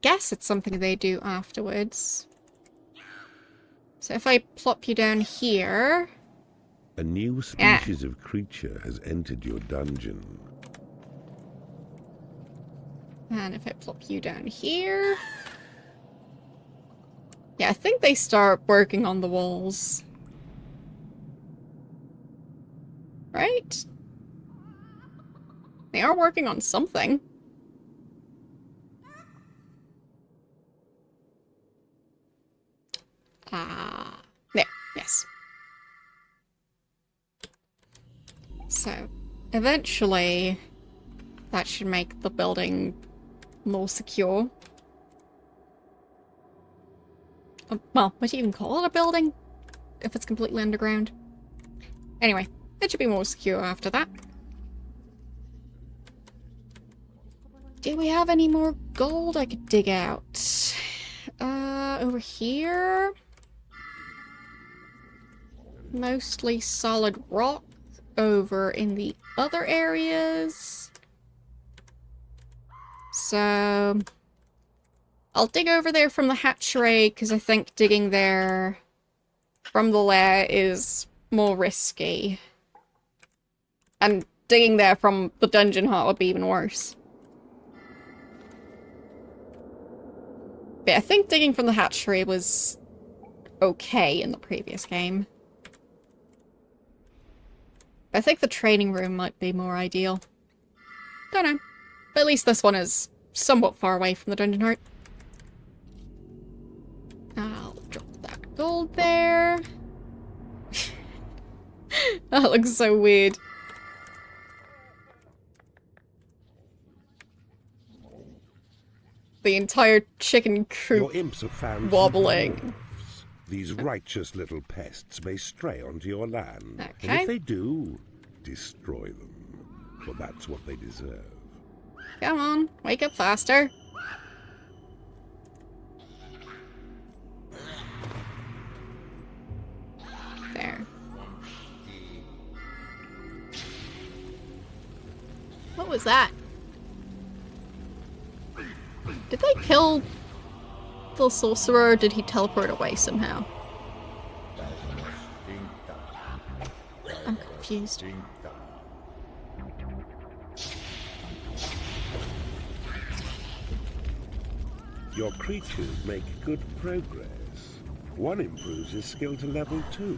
guess it's something they do afterwards. So if I plop you down here... A new species of creature has entered your dungeon. And if I plop you down here... Yeah, I think they start working on the walls. Right? They are working on something. There, yes. So, eventually, that should make the building more secure. Well, would you even call it a building? If it's completely underground? Anyway, it should be more secure after that. Do we have any more gold I could dig out? Over here? Mostly solid rock over in the other areas. So I'll dig over there from the hatchery, because I think digging there from the lair is more risky. And digging there from the dungeon heart would be even worse. But I think digging from the hatchery was okay in the previous game. But I think the training room might be more ideal. Don't know. But at least this one is somewhat far away from the dungeon heart. I'll drop that gold there. That looks so weird. The entire chicken coop Your imps have found wobbling. some wolves. These righteous little pests may stray onto your land. Okay. And if they do, destroy them. For that's what they deserve. Come on, wake up faster. There. What was that? Did they kill the sorcerer, or did he teleport away somehow? I'm confused. Your creatures make good progress. One improves his skill to level 2.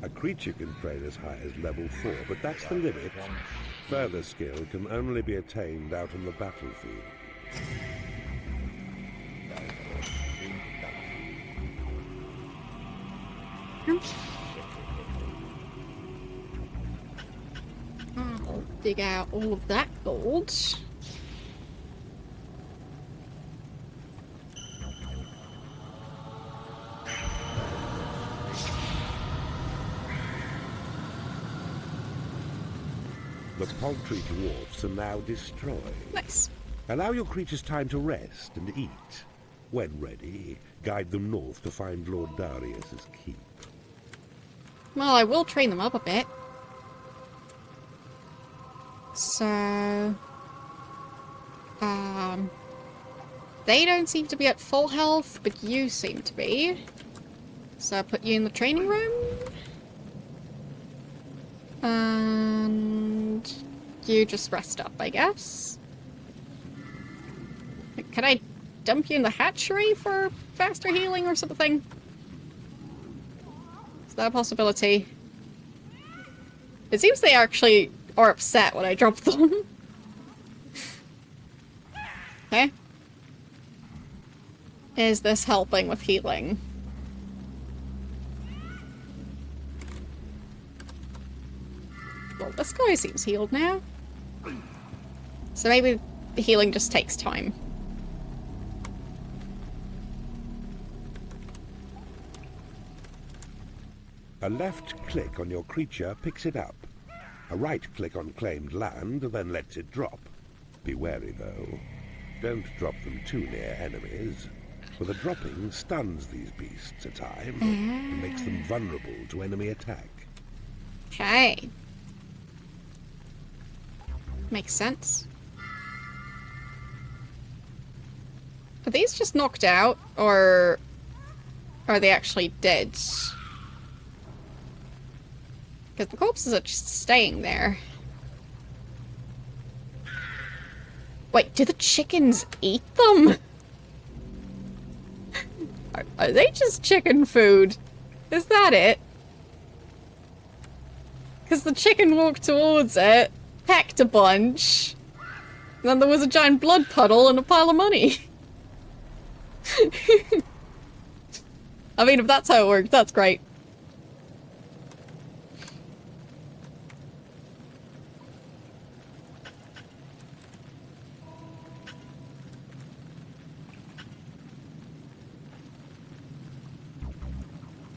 A creature can train as high as level 4, but that's the limit. Further skill can only be attained out on the battlefield. I'll dig out all of that gold. The poultry dwarfs are now destroyed. Nice. Allow your creatures time to rest and eat. When ready, guide them north to find Lord Darius's keep. Well, I will train them up a bit. So... they don't seem to be at full health, but you seem to be. So I'll put you in the training room. And... you just rest up, I guess. Can I dump you in the hatchery for faster healing or something? Is that a possibility? It seems they actually are upset when I drop them. Okay. Is this helping with healing? Well, this guy seems healed now. So maybe the healing just takes time. A left click on your creature picks it up. A right click on claimed land then lets it drop. Be wary though. Don't drop them too near enemies, for the dropping stuns these beasts a time and makes them vulnerable to enemy attack. Okay. Makes sense. Are these just knocked out, or are they actually dead? Because the corpses are just staying there. Wait, do the chickens eat them? Are they just chicken food? Is that it? Because the chicken walked towards it, pecked a bunch, and then there was a giant blood puddle and a pile of money. I mean, if that's how it worked, that's great.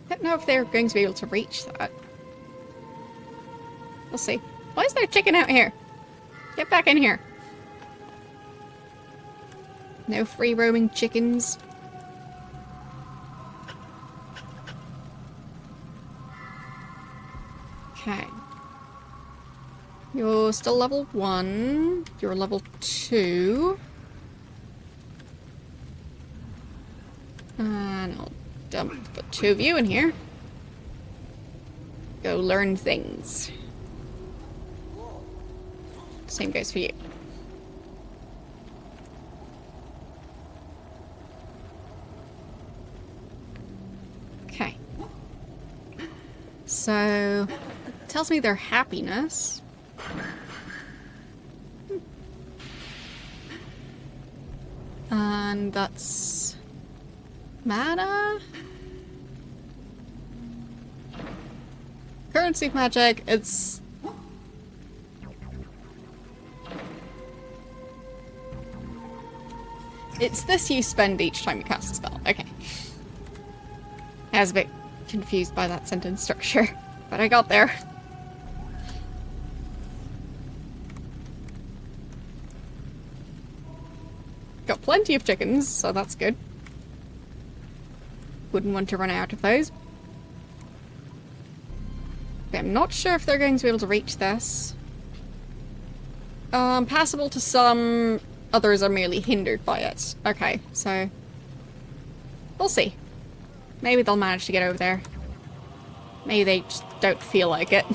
I don't know if they're going to be able to reach that. We'll see. Why is there a chicken out here? Get back in here. No free roaming chickens. Okay. You're still level 1. You're level 2. And I'll dump the two of you in here. Go learn things. Same goes for you. Okay. So, it tells me their happiness. And that's mana? Currency of magic, it's... It's this you spend each time you cast a spell. Okay. I was a bit confused by that sentence structure, but I got there. Got plenty of chickens, so that's good. Wouldn't want to run out of those. Okay, I'm not sure if they're going to be able to reach this. Passable to some, others are merely hindered by it. Okay, so... we'll see. Maybe they'll manage to get over there. Maybe they just don't feel like it.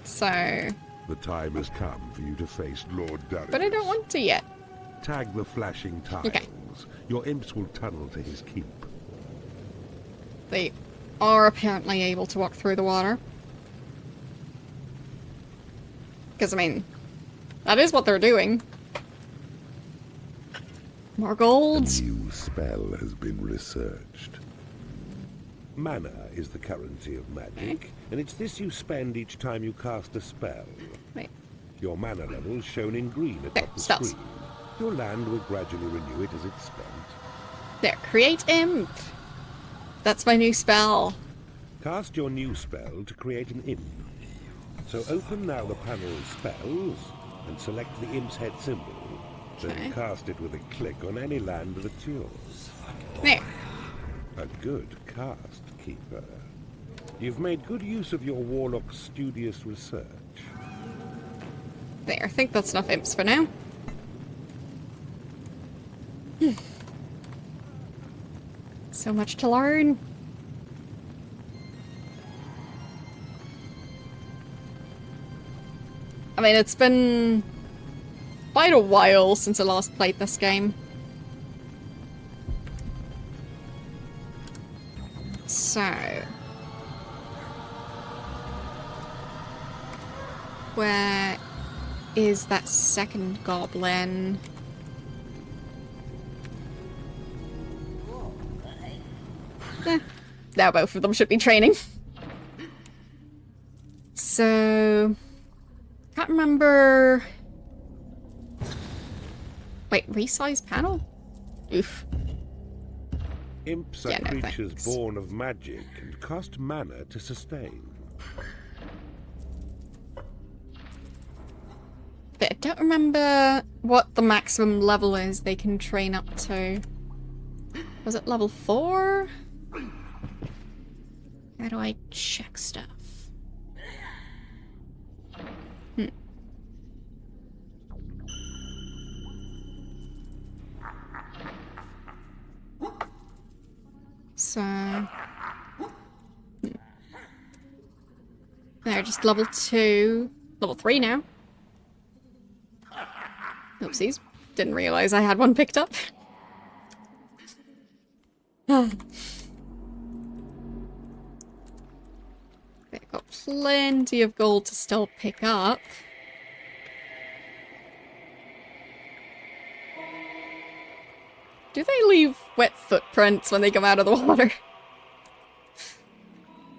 So... The time has come for you to face Lord Darius. but I don't want to yet. Tag the flashing tiles. Okay. Your imps will tunnel to his keep. They are apparently able to walk through the water. Because, I mean, that is what they're doing. More gold. A new spell has been researched. Mana is the currency of magic, and it's this you spend each time you cast a spell. Wait. Your mana level is shown in green There, atop the spells. screen. Your land will gradually renew it as it's spent. There, create imp. That's my new spell. Cast your new spell to create an imp. So open now the panel of spells and select the imp's head symbol. Okay. Then cast it with a click on any land that's yours. There. A good cast, Keeper. You've made good use of your warlock's studious research. There, I think that's enough imps for now. So much to learn. I mean, it's been quite a while since I last played this game. So... where is that second goblin? Now both of them should be training. So... can't remember... wait, resize panel? Oof. Imps are Yeah, no creatures thanks. born of magic and cost mana to sustain. But I don't remember what the maximum level is they can train up to. Was it level 4? How do I check stuff? So... they're just level 2. Level 3 now. Oopsies. Didn't realize I had one picked up. They've got plenty of gold to still pick up. Do they leave wet footprints when they come out of the water?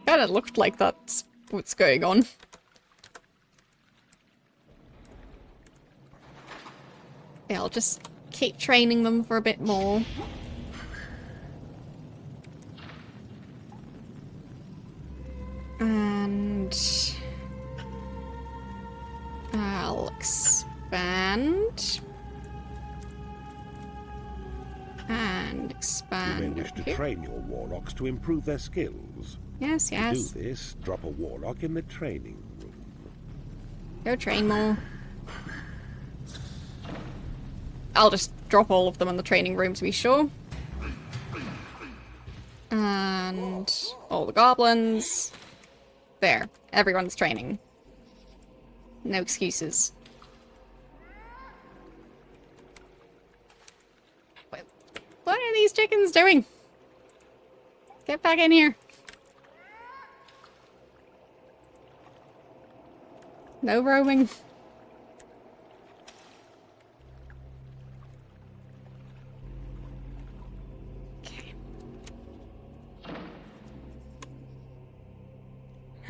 Kinda looked like that's what's going on. Yeah, I'll just keep training them for a bit more. And... I'll expand. And You expand may wish to here. train your warlocks to improve their skills. Yes, yes. To do this, drop a warlock in the training room. Go train more. I'll just drop all of them in the training room to be sure. And all the goblins. There. Everyone's training. No excuses. What are these chickens doing? Get back in here. No roaming. Okay.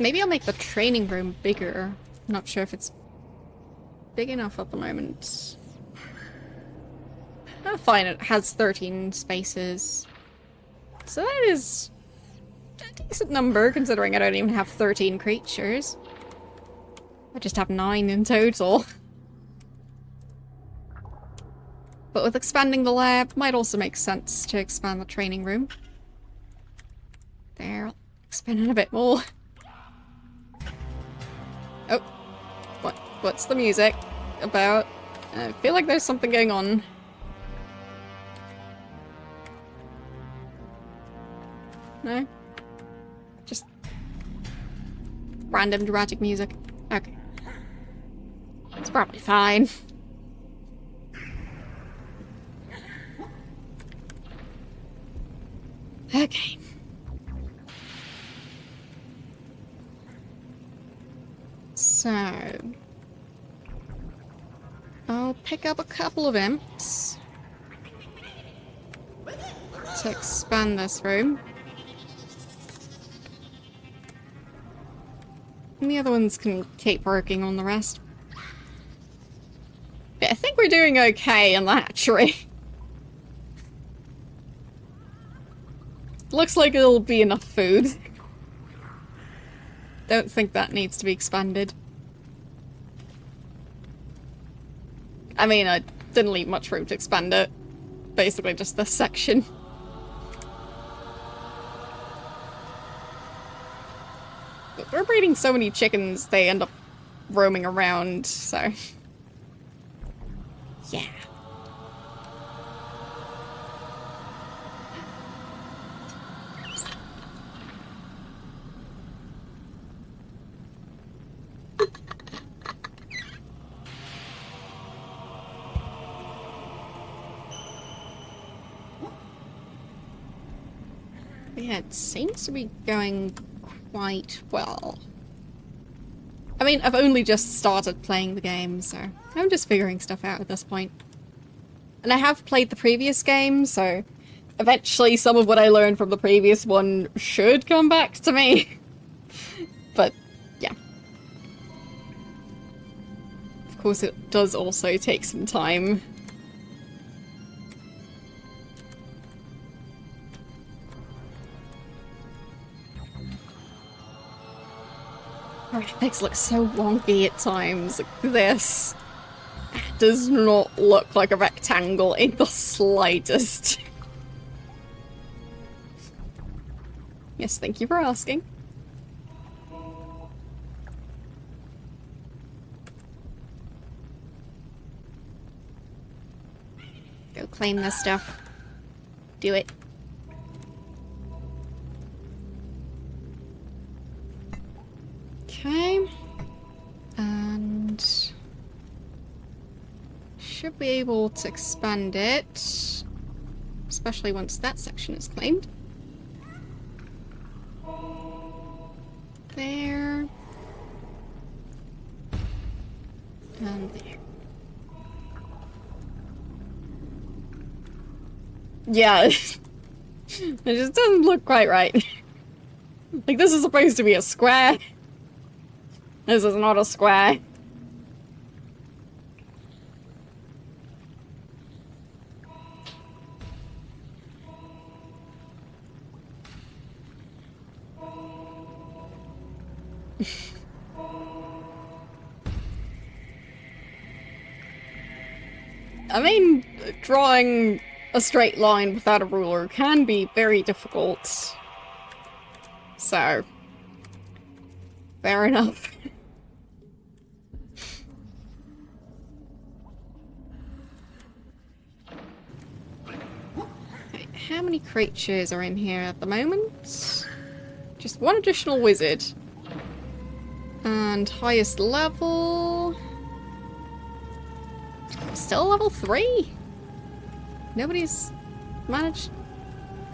Maybe I'll make the training room bigger. Not sure if it's big enough at the moment. Oh, fine, it has 13 spaces. So that is a decent number, considering I don't even have 13 creatures. I just have 9 in total. But with expanding the lab, might also make sense to expand the training room. There, I'll expand it a bit more. Oh, what's the music about? I feel like there's something going on. No? Just random dramatic music. Okay. It's probably fine. Okay. So... I'll pick up a couple of imps to expand this room. And the other ones can keep working on the rest. But I think we're doing okay in the hatchery. Looks like it'll be enough food. Don't think that needs to be expanded. I mean, I didn't leave much room to expand it. Basically just this section. But we're breeding so many chickens, they end up roaming around, so... yeah. Yeah, it seems to be going quite well. I mean, I've only just started playing the game, so I'm just figuring stuff out at this point. And I have played the previous game, so eventually some of what I learned from the previous one should come back to me. But, yeah. Of course, it does also take some time. Graphics look so wonky at times. Like this does not look like a rectangle in the slightest. Yes, thank you for asking. Go claim this stuff. Do it. Okay, and should be able to expand it, especially once that section is claimed. There. And there. Yeah, it just doesn't look quite right. Like, this is supposed to be a square. This is not a square. I mean, drawing a straight line without a ruler can be very difficult. So, fair enough. how many creatures are in here at the moment? Just one additional wizard. And highest level... Still level 3? Nobody's managed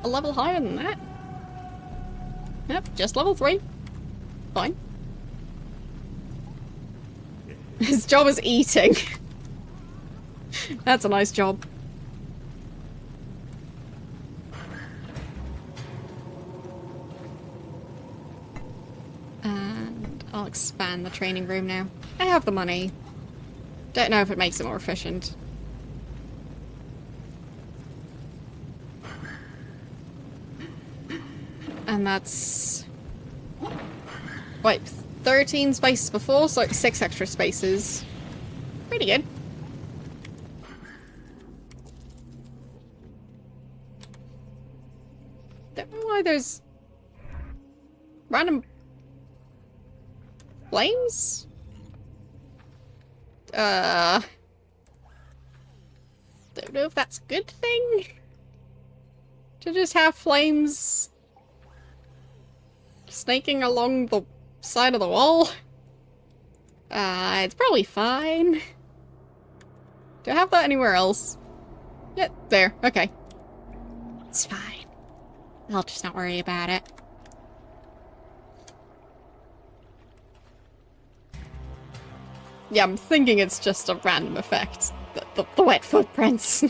a level higher than that. Yep, just level 3. Fine. His job is eating. That's a nice job. And I'll expand the training room now. I have the money. Don't know if it makes it more efficient. And that's... Wait, 13 spaces before, so 6 extra spaces. Pretty good. Don't know why there's... random... flames? Don't know if that's a good thing. To just have flames... snaking along the side of the wall. It's probably fine. Do I have that anywhere else? Yeah, there. Okay. It's fine. I'll just not worry about it. Yeah, I'm thinking it's just a random effect. The wet footprints.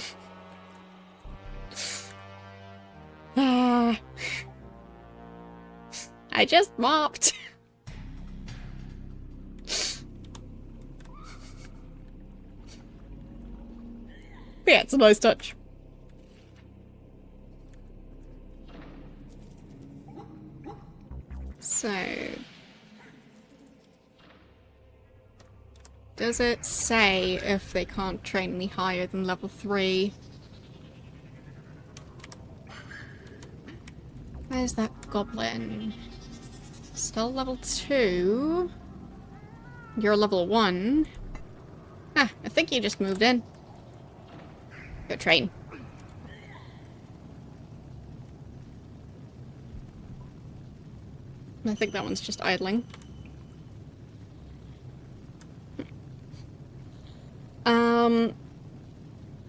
I just mopped. Yeah, it's a nice touch. So... does it say if they can't train any higher than level 3? Where's that goblin? Still level 2? You're level 1. Ah, I think you just moved in. Go train. I think that one's just idling.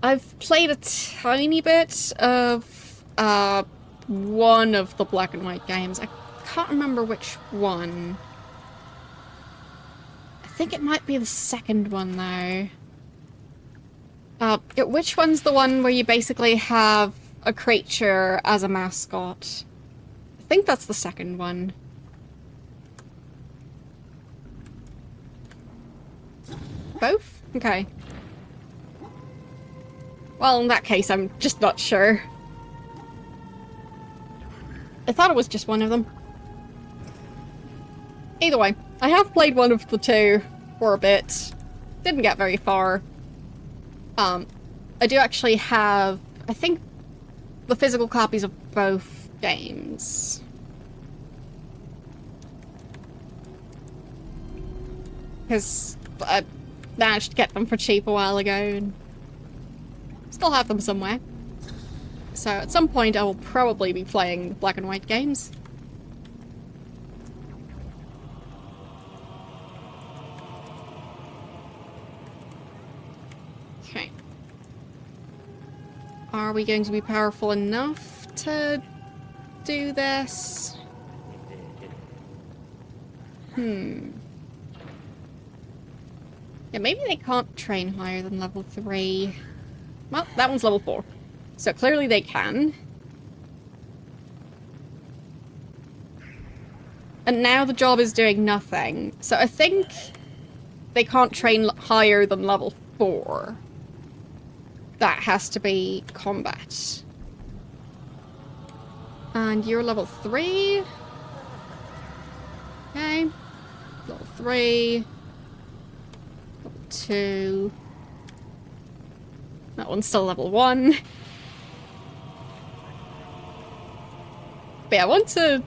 I've played a tiny bit of one of the black and white games. I can't remember which one. I think it might be the second one though. Which one's the one where you basically have a creature as a mascot? I think that's the second one. Both? Okay. Well, in that case, I'm just not sure. I thought it was just one of them. Either way, I have played one of the two for a bit. Didn't get very far. I do actually have, I think, the physical copies of both games. Because I managed to get them for cheap a while ago, and still have them somewhere. So at some point I will probably be playing black and white games. Okay. Are we going to be powerful enough to do this? Yeah, maybe they can't train higher than level 3. Well, that one's level 4. So clearly they can. And now the job is doing nothing. So I think they can't train higher than level 4. That has to be combat. And you're level 3? Okay. Level 3. Level 2. That one's still level 1. But yeah, I want to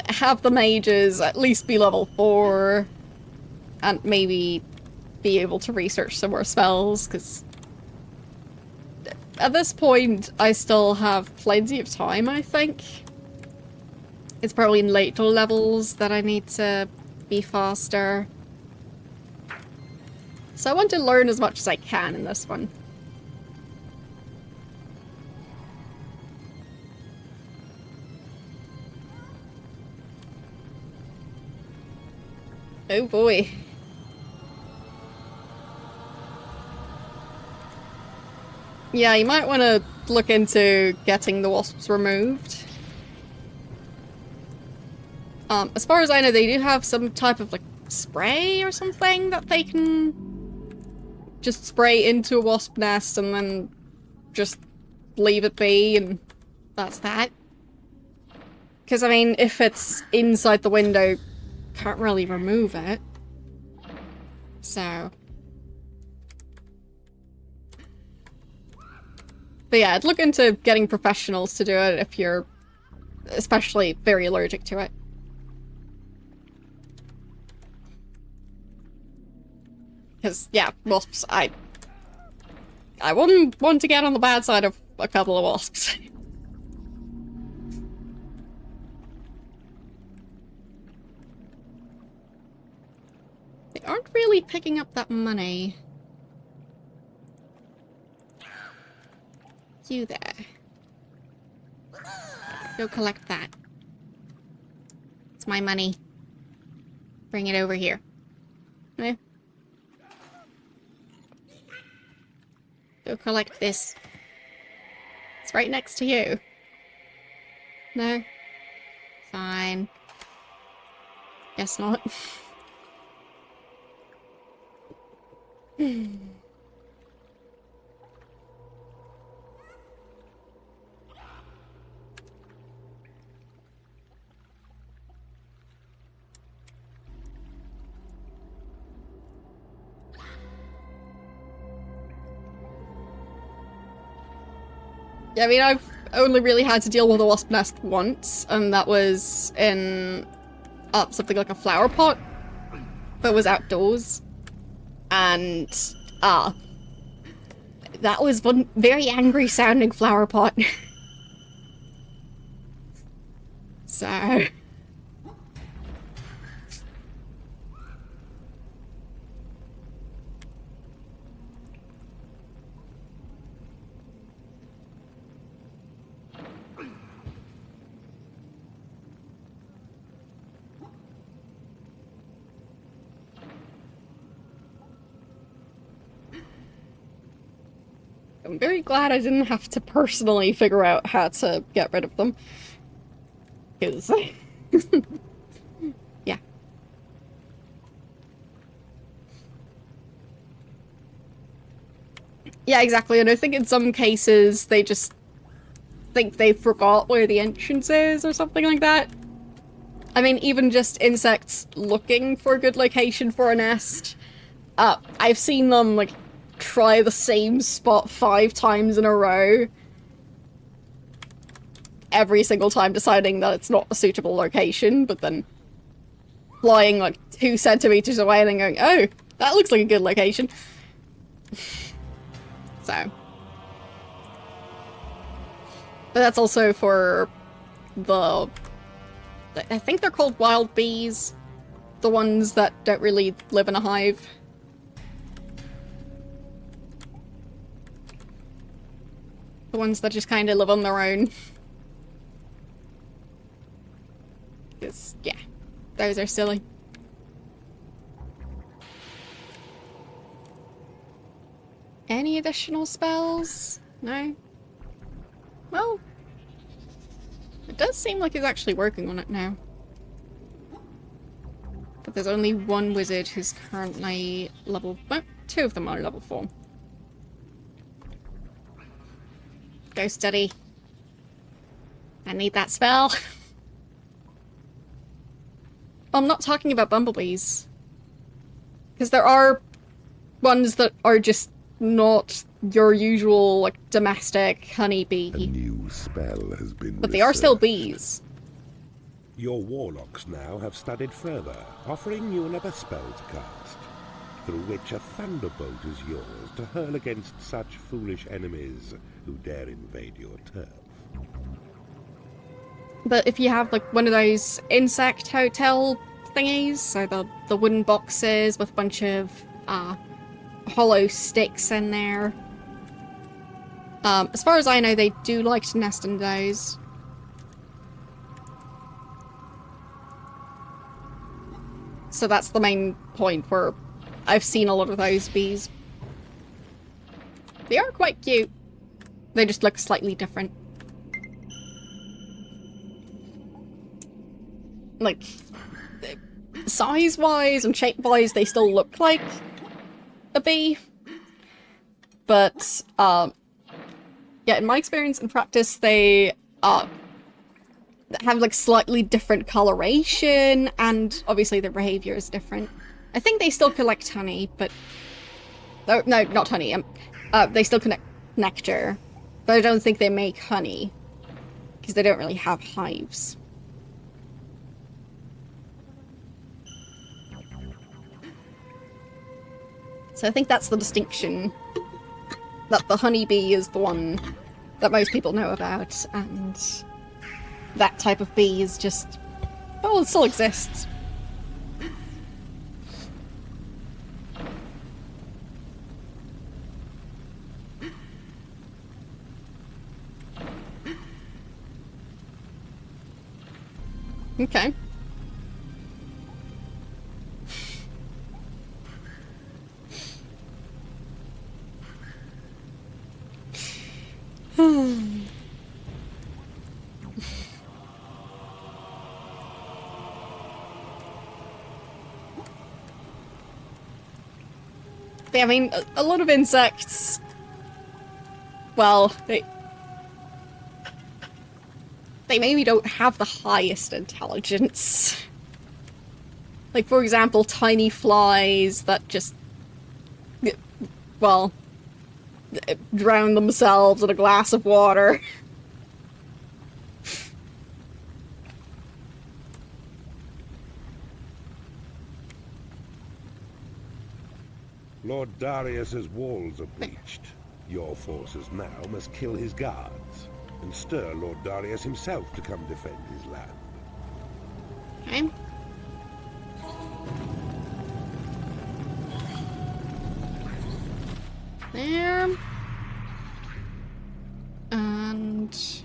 have the mages at least be level 4. And maybe be able to research some more spells, because at this point, I still have plenty of time, I think. It's probably in later levels that I need to be faster. So I want to learn as much as I can in this one. Oh boy. Yeah, you might want to look into getting the wasps removed. As far as I know, they do have some type of, like, spray or something that they can just spray into a wasp nest and then just leave it be, and that's that. Because, I mean, if it's inside the window, can't really remove it. So... But yeah, I'd look into getting professionals to do it if you're especially very allergic to it. Because, yeah, wasps, I wouldn't want to get on the bad side of a couple of wasps. They aren't really picking up that money. You there. Go collect that. It's my money. Bring it over here. Eh. Go collect this. It's right next to you. No? Fine. Guess not. Yeah, I mean, I've only really had to deal with a wasp nest once, and that was in something like a flower pot, but it was outdoors. And, that was one very angry sounding flower pot. So... I'm very glad I didn't have to personally figure out how to get rid of them. Because... yeah. Yeah, exactly, and I think in some cases they just think they forgot where the entrance is or something like that. I mean, even just insects looking for a good location for a nest. I've seen them, like, try the same spot 5 times in a row. Every single time deciding that it's not a suitable location, but then flying like 2 centimeters away and then going, oh, that looks like a good location. So. But that's also for the... I think they're called wild bees. The ones that don't really live in a hive. The ones that just kind of live on their own. Because, yeah, those are silly. Any additional spells? No? Well, it does seem like he's actually working on it now. But there's only one wizard who's currently level... well, 2 of them are level 4. Go study. I need that spell. I'm not talking about bumblebees. Because there are ones that are just not your usual, like, domestic honeybee. A new spell has been But they are still researched. bees. Your warlocks now have studied further, offering you another spell to cast, through which a thunderbolt is yours to hurl against such foolish enemies who dare invade your turf. But if you have like one of those insect hotel thingies, so the wooden boxes with a bunch of hollow sticks in there. As far as I know, they do like to nest in those. So that's the main point where I've seen a lot of those bees. They are quite cute. They just look slightly different. Like, size-wise and shape-wise, they still look like a bee. But, yeah, in my experience and practice, they have like slightly different coloration, and obviously their behavior is different. I think they still collect honey, but oh, no, not honey. They still collect nectar, but I don't think they make honey because they don't really have hives. So I think that's the distinction. That the honeybee is the one that most people know about, and that type of bee is just... well, it still exists. Okay. I mean, a lot of insects, well, they maybe don't have the highest intelligence. Like, for example, tiny flies that just, well, drown themselves in a glass of water. Lord Darius's walls are breached. Your forces now must kill his guards, and stir Lord Darius himself to come defend his land. Okay. There. And...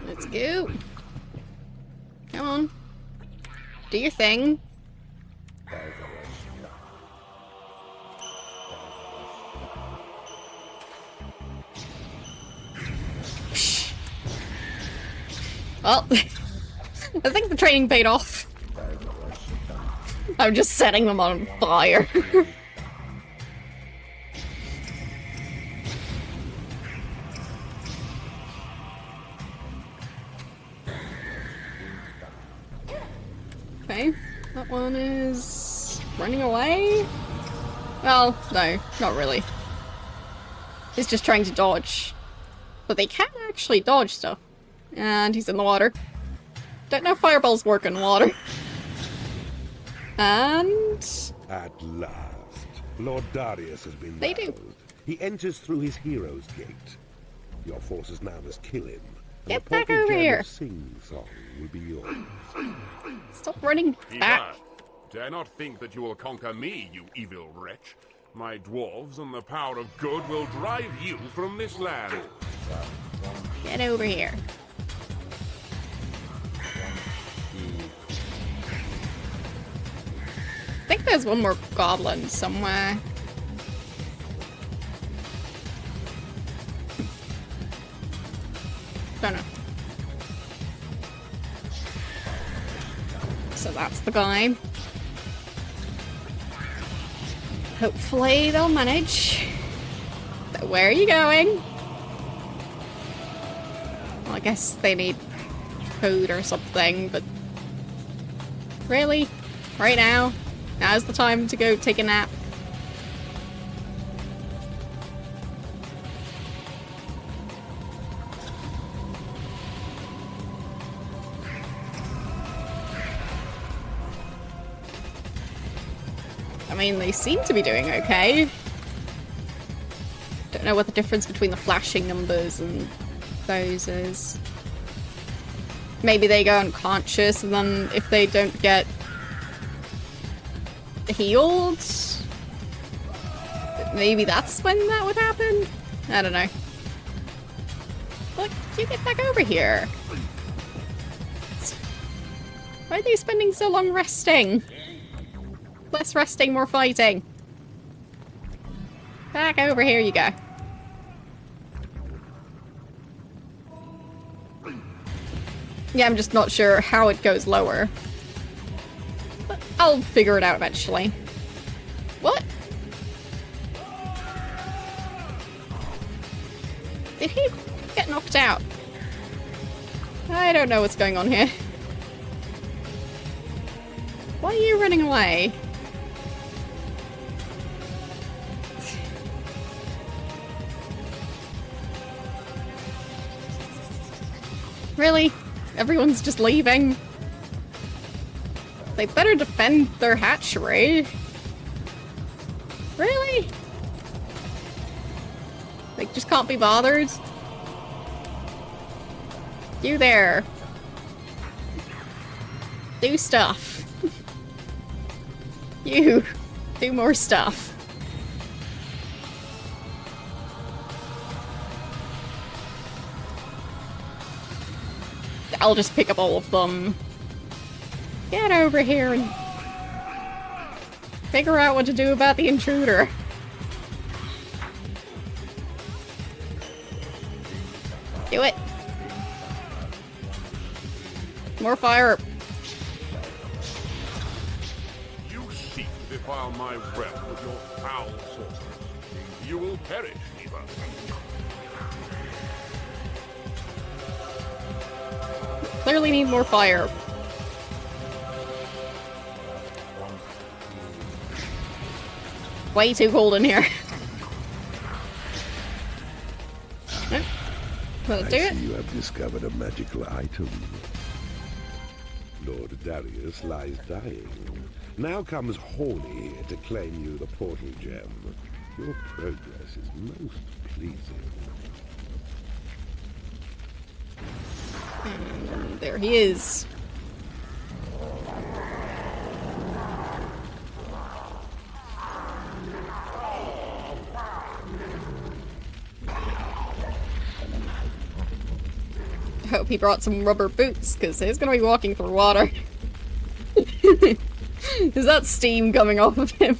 let's go. Come on. Do your thing. Well, I think the training paid off. I'm just setting them on fire. Okay, that one is running away? Well, no, not really. He's just trying to dodge. But they can actually dodge stuff. And he's in the water. Don't know if fireballs work in water. And... at last, Lord Darius has been They do. routed. He enters through his hero's gate. Your forces now must kill him. And Get the back portal over gem here. of Sing-Song will be yours. stop running back. Dare not think that you will conquer me, you evil wretch. My dwarves and the power of good will drive you from this land. Get over here. I think there's one more goblin somewhere. Don't know. So that's the guy. Hopefully they'll manage. But where are you going? Well, I guess they need food or something, but... really? Right now? Now's the time to go take a nap. I mean, they seem to be doing okay. don't know what the difference between the flashing numbers and those is. Maybe they go unconscious, and then if they don't get healed, maybe that's when that would happen? I don't know. Look, you get back over here. Why are they spending so long resting? Less resting, more fighting. Back over here you go. Yeah, I'm just not sure how it goes lower. But I'll figure it out eventually. What? Did he get knocked out? I don't know what's going on here. Why are you running away? Really? Everyone's just leaving? They better defend their hatchery. Really? They just can't be bothered? You there. Do stuff. You. Do more stuff. I'll just pick up all of them. Get over here and figure out what to do about the intruder. Do it. More fire. You seek to defile my realm with your foul sorcery. You will perish, Eva. Clearly need more fire. Way too cold in here. Will it do I it? see you have discovered a magical item. Lord Darius lies dying. Now comes Horny to claim you the portal gem. Your progress is most pleasing. And there he is. I hope he brought some rubber boots, because he's gonna be walking through water. Is that steam coming off of him?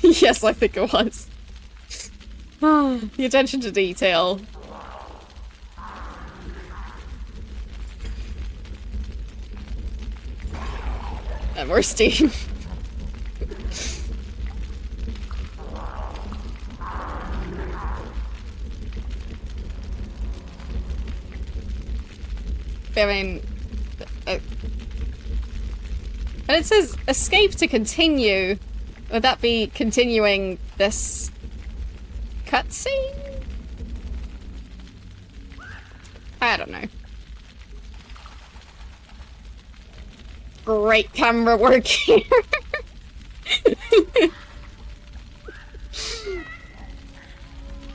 Yes, I think it was. The attention to detail. And more steam. I mean, and it says escape to continue. Would that be continuing this cutscene? I don't know. Great camera work here. It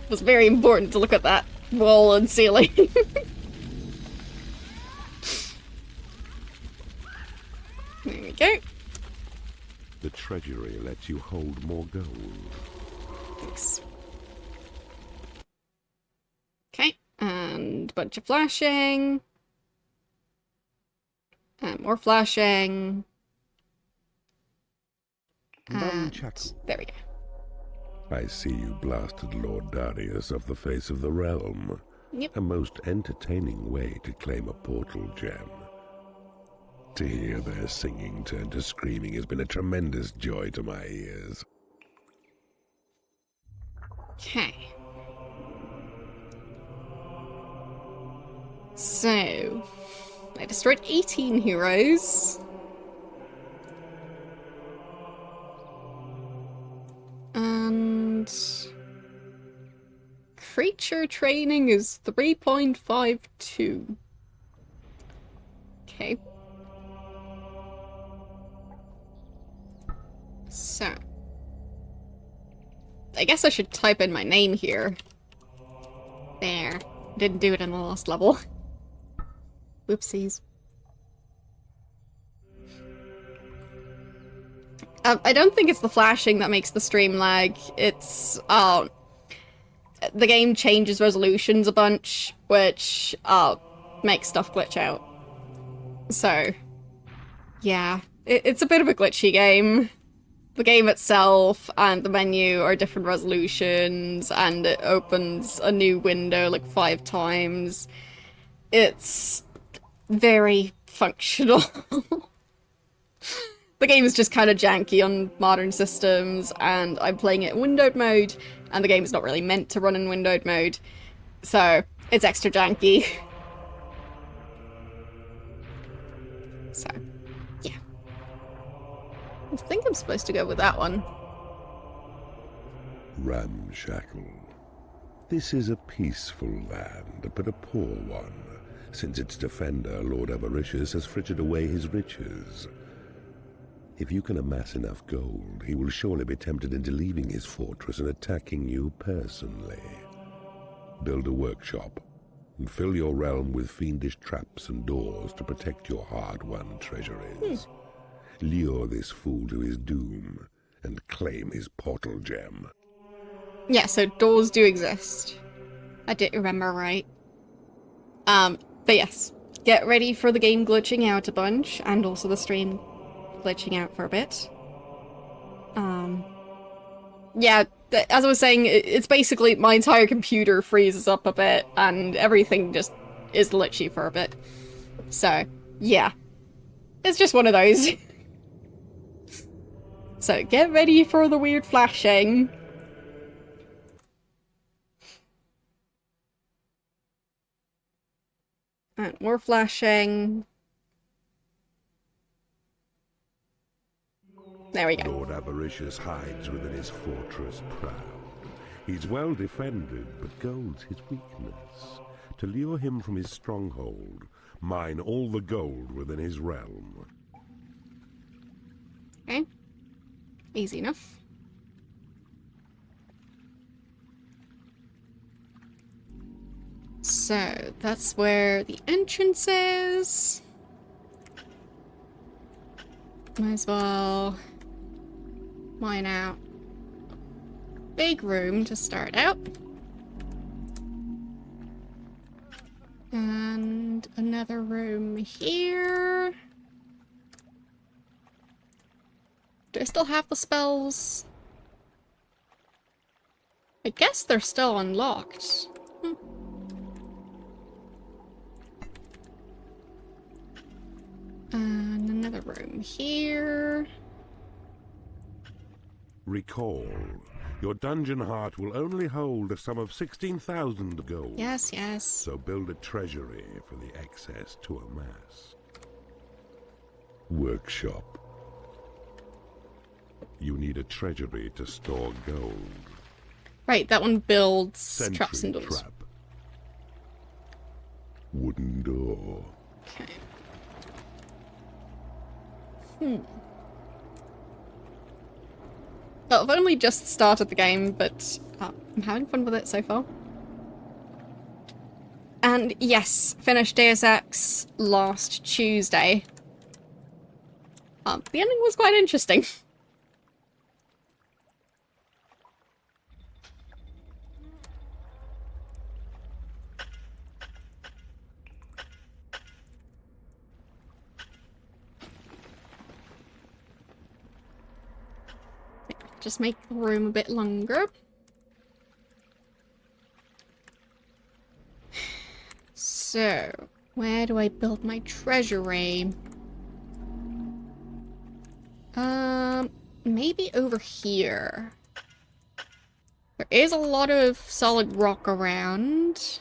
was very important to look at that wall and ceiling. There we go. The treasury lets you hold more gold. Thanks. Okay, and bunch of flashing. And more flashing. And there we go. I see you blasted Lord Darius off the face of the realm. Yep. A most entertaining way to claim a portal gem. To hear their singing turn to screaming has been a tremendous joy to my ears. Okay. So, I destroyed 18 heroes. And creature training is 3.52. Okay. So. I guess I should type in my name here. There. Didn't do it in the last level. Whoopsies. I don't think it's the flashing that makes the stream lag. It's, the game changes resolutions a bunch, which, makes stuff glitch out. So, yeah. It's a bit of a glitchy game. The game itself and the menu are different resolutions, and it opens a new window like 5 times. It's very functional. The game is just kind of janky on modern systems, and I'm playing it in windowed mode, and the game is not really meant to run in windowed mode, so it's extra janky. So, yeah. I think I'm supposed to go with that one. Ramshackle. This is a peaceful land, but a poor one, since its defender, Lord Avaricious, has frittered away his riches. If you can amass enough gold, he will surely be tempted into leaving his fortress and attacking you personally. Build a workshop, and fill your realm with fiendish traps and doors to protect your hard-won treasuries. Lure this fool to his doom, and claim his portal gem. Yeah, so doors do exist. I did remember right. But yes. Get ready for the game glitching out a bunch, and also the stream glitching out for a bit. Yeah, as I was saying, it's basically my entire computer freezes up a bit, and everything just is glitchy for a bit. So, yeah. It's just one of those. So, get ready for the weird flashing. And more flashing. There we go. Lord Avaricious hides within his fortress proud. He's well defended, but gold's his weakness. To lure him from his stronghold, mine all the gold within his realm. Okay. Easy enough. So, that's where the entrance is. Might as well mine out. Big room to start out. And another room here. Do I still have the spells? I guess they're still unlocked. And another room here. Recall, your dungeon heart will only hold a sum of 16,000 gold. Yes, yes. So build a treasury for the excess to amass. Workshop. You need a treasury to store gold. Right, that one builds Sentry traps and doors. trap. Wooden door. Okay. Well, I've only just started the game, but I'm having fun with it so far. And yes, finished Deus Ex last Tuesday. The ending was quite interesting. Just make the room a bit longer. So, where do I build my treasury? Maybe over here. There is a lot of solid rock around.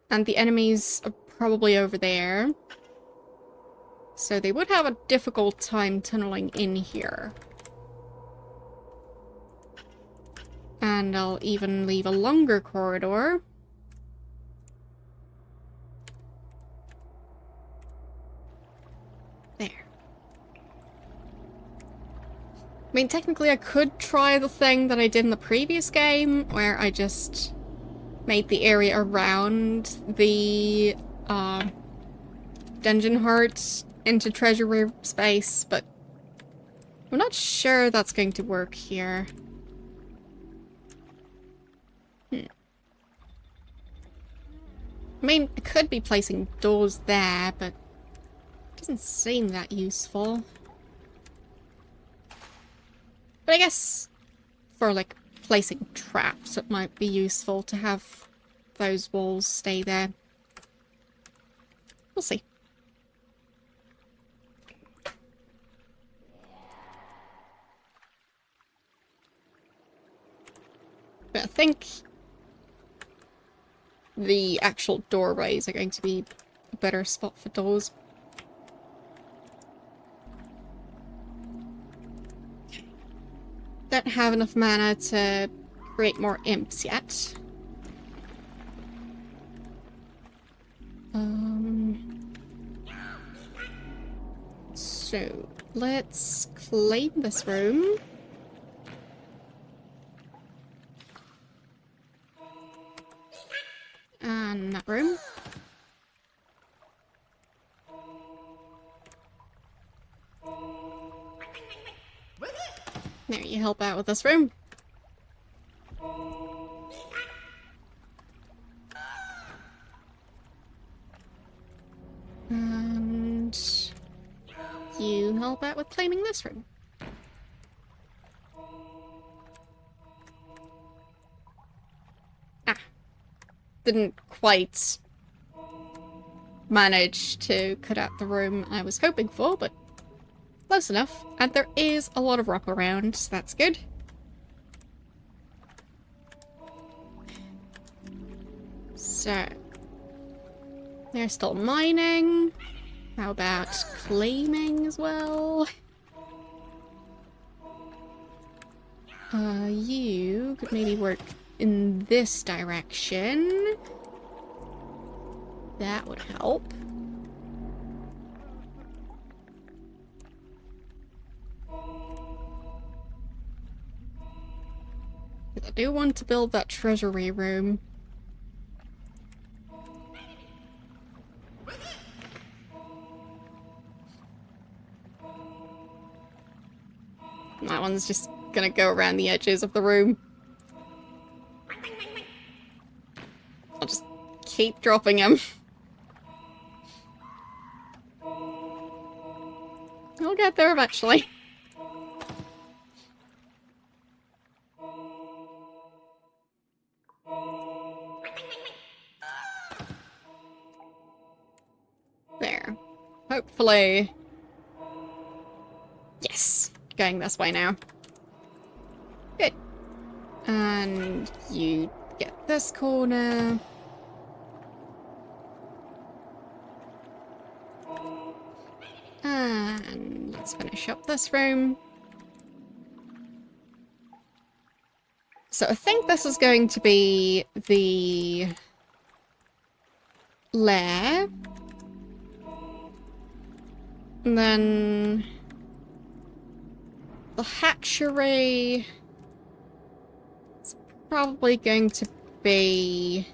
And the enemies are probably over there. So they would have a difficult time tunneling in here. And I'll even leave a longer corridor. There. I mean, technically I could try the thing that I did in the previous game, where I just made the area around the dungeon heart into treasure room space, but I'm not sure that's going to work here. I mean, I could be placing doors there, but it doesn't seem that useful. But I guess for, like, placing traps, it might be useful to have those walls stay there. We'll see. But I think the actual doorways are going to be a better spot for doors. Don't have enough mana to create more imps yet. So let's claim this room. And that room. There, you help out with this room. And you help out with claiming this room. Ah. Didn't quite manage to cut out the room I was hoping for, but close enough. And there is a lot of rock around, so that's good. So, they're still mining. How about claiming as well? You could maybe work in this direction. That would help. I do want to build that treasury room. That one's just gonna go around the edges of the room. I'll just keep dropping him. I'll get there eventually. There. Hopefully. Yes! Going this way now. Good. And you get this corner. And let's finish up this room. So I think this is going to be the lair. And then the hatchery is probably going to be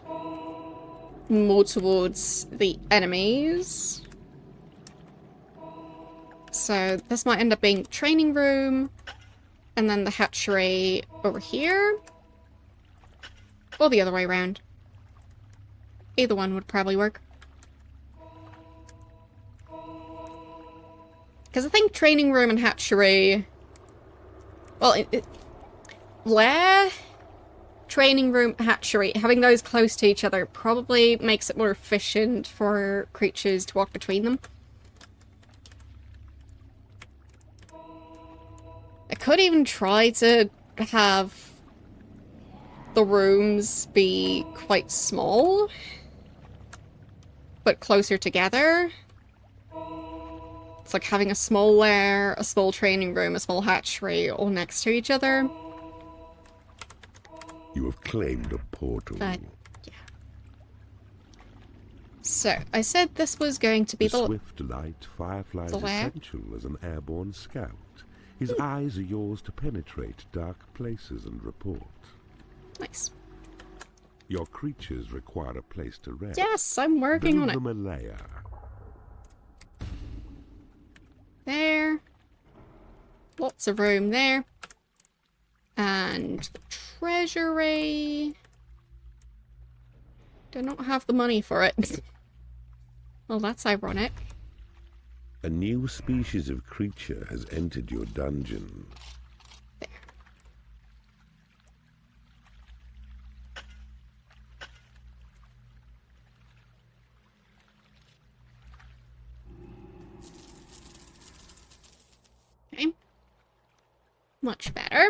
more towards the enemies. So this might end up being training room, and then the hatchery over here. Or the other way around. Either one would probably work. Because I think training room and hatchery... Well, lair, training room, hatchery, having those close to each other probably makes it more efficient for creatures to walk between them. I could even try to have the rooms be quite small, but closer together. It's like having a small lair, a small training room, a small hatchery, all next to each other. You have claimed a portal. But, yeah. So, I said this was going to be the swift light Firefly is lair. essential as an airborne scout. His eyes are yours to penetrate dark places and report. Nice. Your creatures require a place to rest. Yes, I'm working on it. Build them a lair. There. Lots of room there. And the treasury. Do not have the money for it. Well, that's ironic. A new species of creature has entered your dungeon. There. Okay. Much better.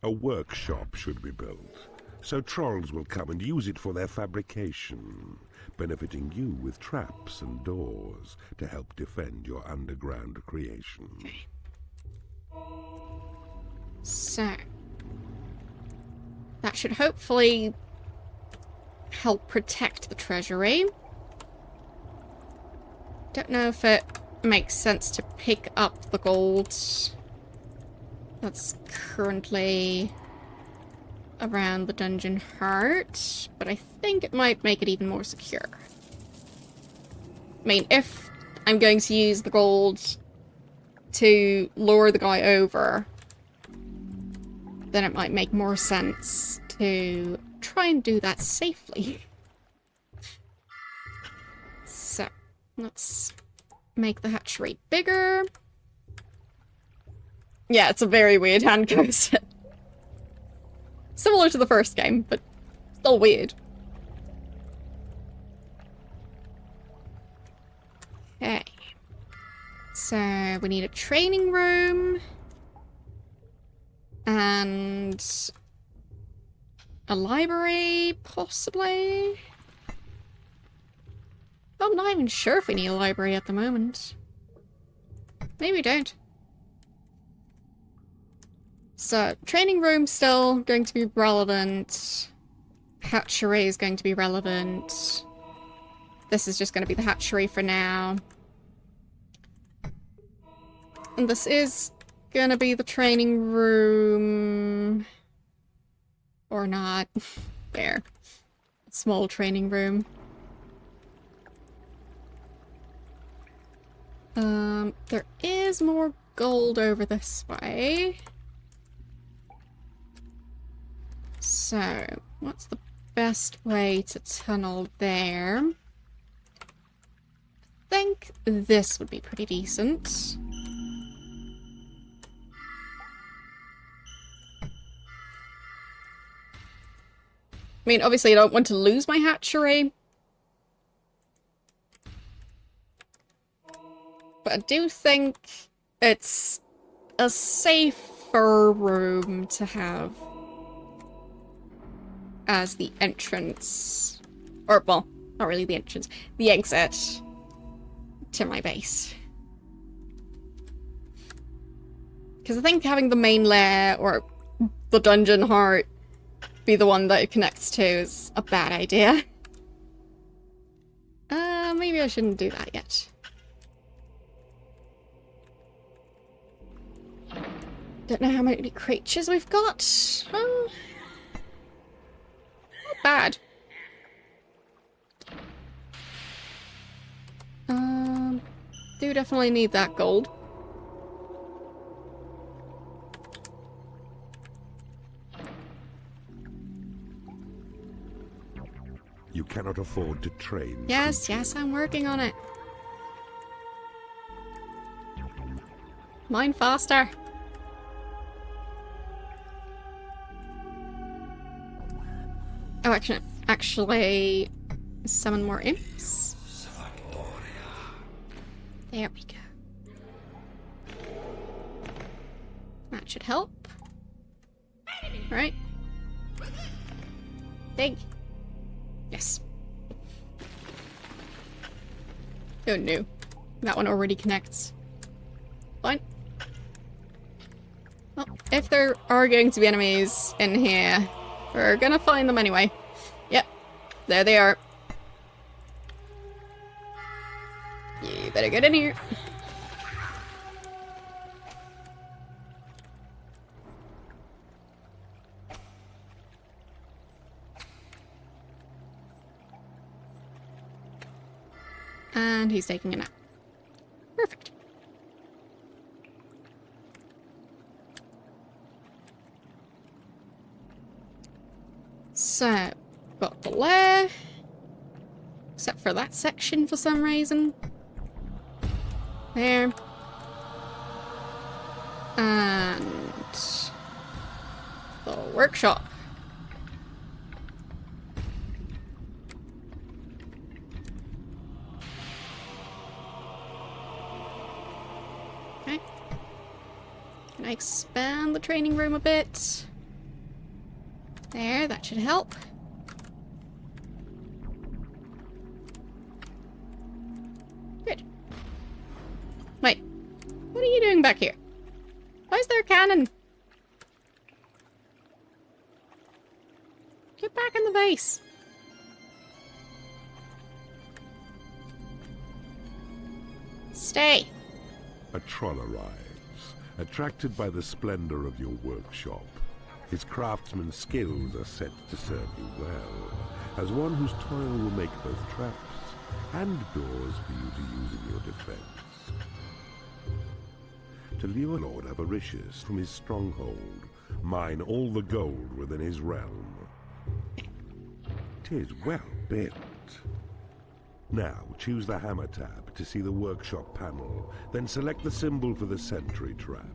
A workshop should be built, so trolls will come and use it for their fabrication, benefiting you with traps and doors to help defend your underground creation. Okay. So, that should hopefully help protect the treasury. Don't know if it makes sense to pick up the gold that's currently around the dungeon heart, but I think it might make it even more secure. I mean, if I'm going to use the gold to lure the guy over, then it might make more sense to try and do that safely. So, let's make the hatchery bigger. Yeah, it's a very weird hand coaster. Similar to the first game, but still weird. Okay. So, we need a training room. And a library, possibly? I'm not even sure if we need a library at the moment. Maybe we don't. So, training room still going to be relevant. Hatchery is going to be relevant. This is just going to be the hatchery for now. And this is going to be the training room. Or not. There. Small training room. There is more gold over this way. So, what's the best way to tunnel there? I think this would be pretty decent. I mean, obviously I don't want to lose my hatchery. But I do think it's a safer room to have as the entrance. Or, well, not really the entrance. The exit to my base. Because I think having the main lair, or the dungeon heart, be the one that it connects to is a bad idea. Maybe I shouldn't do that yet. Don't know how many creatures we've got. Not bad. Do definitely need that gold. You cannot afford to train. Yes, creatures. yes, I'm working on it. Mine faster. Oh, actually, summon more imps. There we go. That should help. Right? Dig. Yes. Oh no. That one already connects. Fine. Well, if there are going to be enemies in here, we're gonna find them anyway. Yep. There they are. You better get in here. And he's taking a nap. Perfect. So, got the lair. Except for that section for some reason. There. And the workshop. Okay. Can I expand the training room a bit? There, that should help. Good. Wait, what are you doing back here? Why is there a cannon? Get back in the base. Stay. A troll arrives, attracted by the splendor of your workshop. His craftsman's skills are set to serve you well, as one whose toil will make both traps and doors for you to use in your defense. To lure Lord Avaricious from his stronghold, mine all the gold within his realm. 'Tis well built. Now, choose the hammer tab to see the workshop panel, then select the symbol for the sentry trap.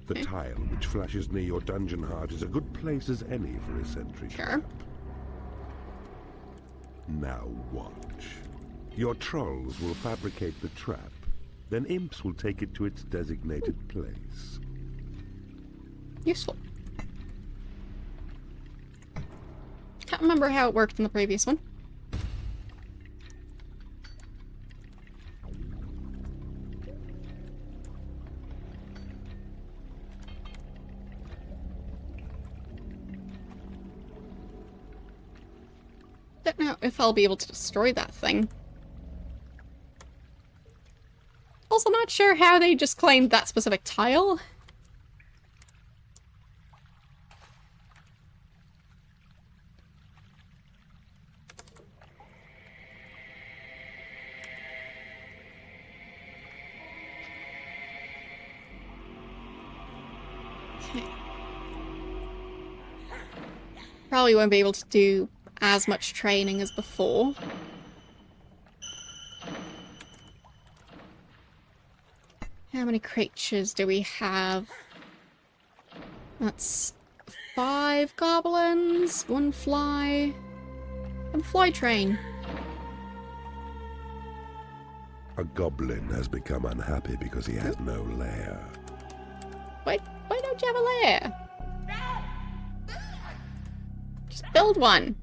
The tile which flashes near your dungeon heart is a good place as any for a sentry trap. Now watch. Your trolls will fabricate the trap, then imps will take it to its designated place. Useful. Can't remember how it worked in the previous one. Don't know if I'll be able to destroy that thing. Also not sure how they just claimed that specific tile. Okay. Probably won't be able to do as much training as before. How many creatures do we have? That's 5 goblins, 1 fly, and fly train. A goblin has become unhappy because he has no lair. Why don't you have a lair? Just build one.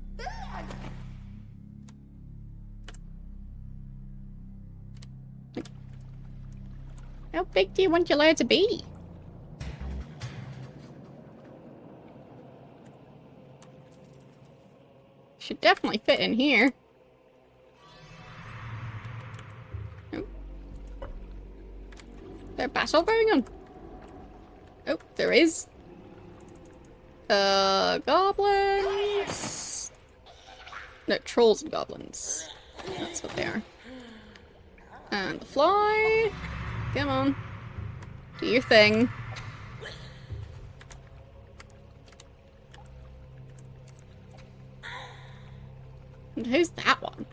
How big do you want your lair to be? Should definitely fit in here. Oh. Is there a battle going on? Oh, there is. Goblins. No, trolls and goblins. That's what they are. And the fly. Come on. Do your thing. And who's that one?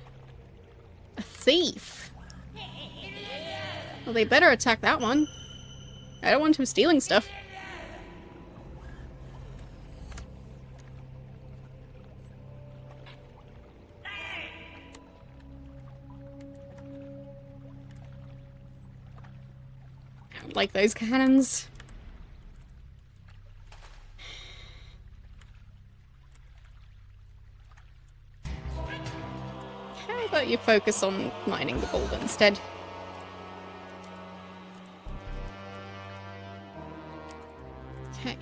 A thief. Well, they better attack that one. I don't want him stealing stuff. I don't like those cannons. How about you focus on mining the gold instead? Okay.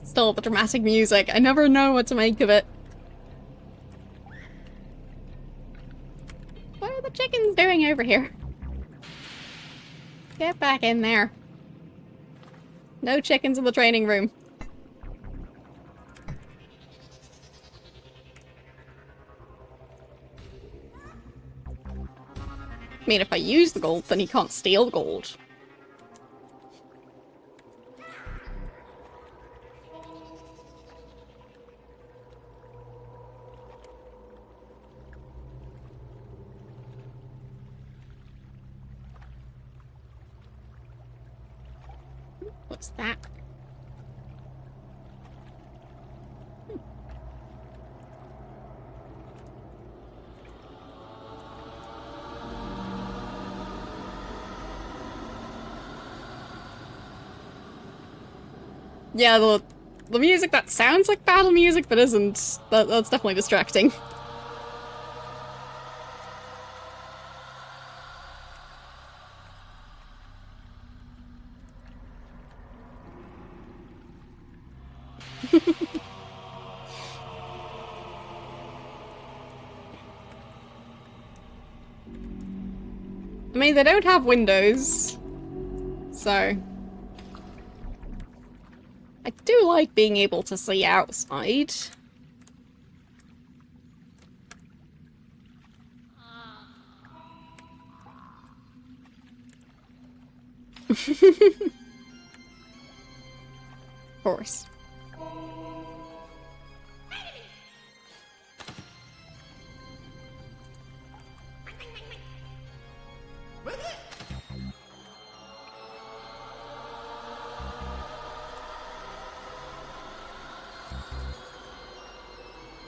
Still the dramatic music. I never know what to make of it. What are the chickens doing over here? Get back in there. No chickens in the training room. mean, if I use the gold, then he can't steal the gold. What's that? Yeah, the music that sounds like battle music but isn't, that's definitely distracting. I mean, they don't have windows, so... I do like being able to see outside. Of course.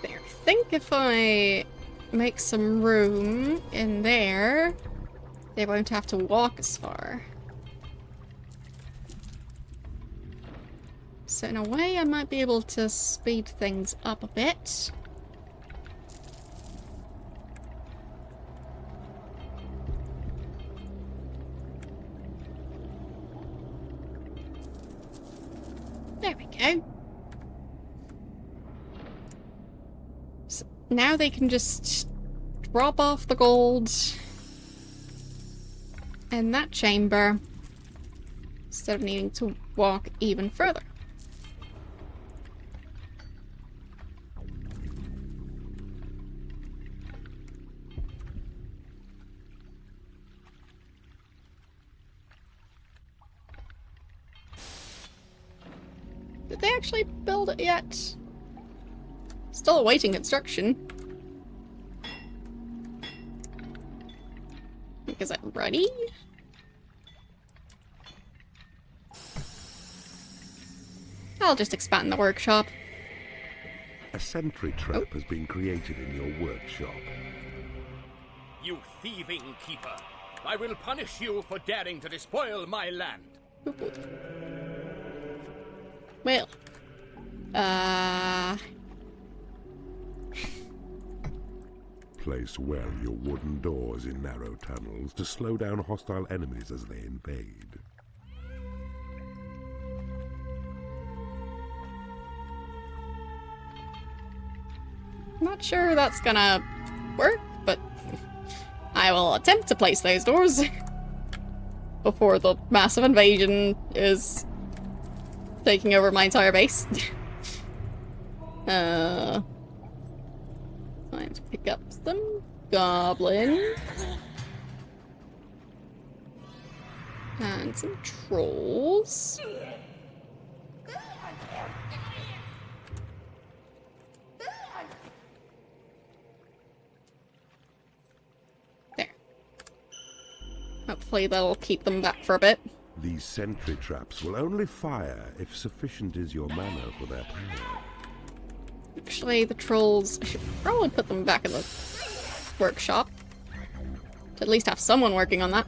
There. I think if I make some room in there, they won't have to walk as far. So in a way, I might be able to speed things up a bit. There we go. So now they can just drop off the gold in that chamber instead of needing to walk even further. Did they actually build it yet? Still awaiting construction. Is it ready? I'll just expand the workshop. A sentry trap has been created in your workshop. You thieving keeper! I will punish you for daring to despoil my land! Well, Place well your wooden doors in narrow tunnels to slow down hostile enemies as they invade. not sure that's gonna work, but I will attempt to place those doors before the massive invasion is taking over my entire base. Time to pick up some goblins. And some trolls. There. Hopefully that'll keep them back for a bit. These sentry traps will only fire if sufficient is your mana for their power. Actually, the trolls, I should probably put them back in the workshop. To at least have someone working on that.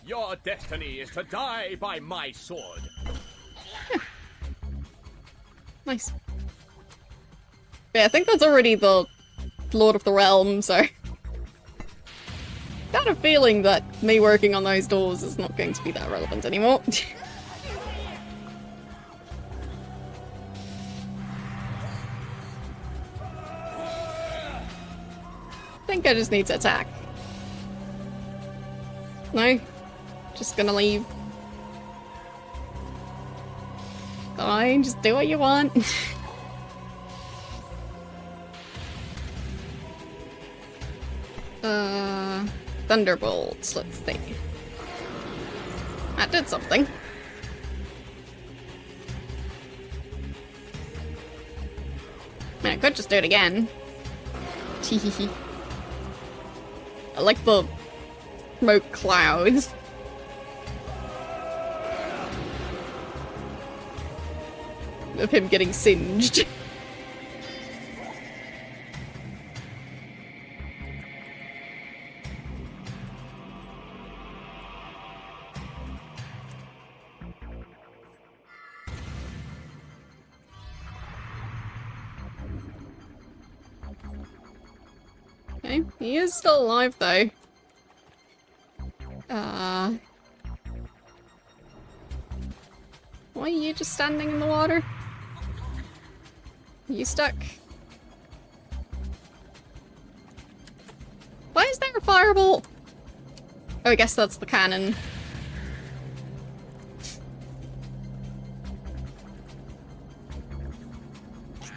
Your destiny is to die by my sword. Nice. Yeah, I think that's already the Lord of the Realm, so... Got a feeling that me working on those doors is not going to be that relevant anymore. I think I just need to attack. No? Just gonna leave. Fine, just do what you want. Thunderbolts, let's see. That did something. I mean, I could just do it again. Teehee. I like the smoke clouds. Of him getting singed. Okay, he is still alive though. Why are you just standing in the water? Are you stuck? Why is there a fireball? Oh, I guess that's the cannon.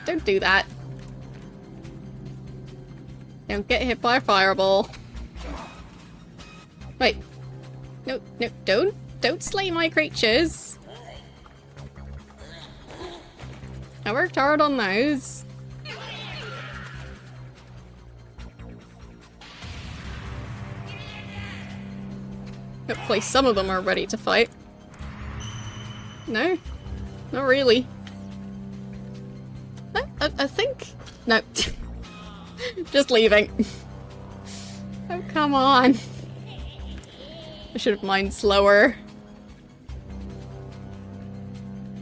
Don't do that. Don't get hit by a fireball. Wait. No, no, don't slay my creatures. I worked hard on those. Hopefully some of them are ready to fight. No? Not really. I think... No. Just leaving. Oh, come on. I should have mined slower.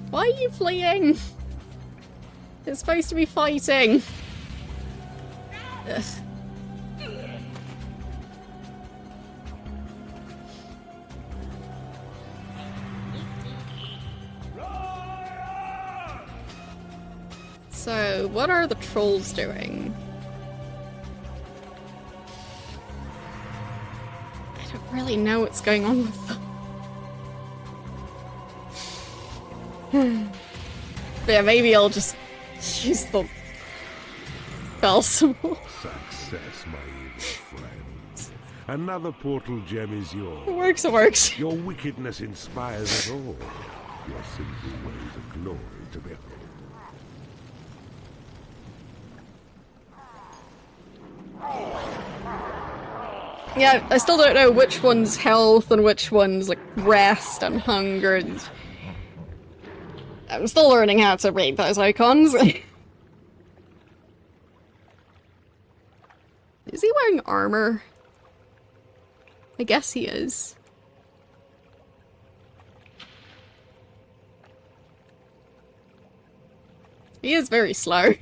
Why are you fleeing? It's supposed to be fighting. Ugh. So, what are the trolls doing? I don't really know what's going on with them. But yeah, maybe I'll just use the bell symbol. Success, my evil friends. Another portal gem is yours. It works, it works. Your wickedness inspires us all. Your simple ways of glory to behold. Yeah, I still don't know which one's health and which one's like rest and hunger and... I'm still learning how to read those icons. Is he wearing armor? I guess he is. He is very slow.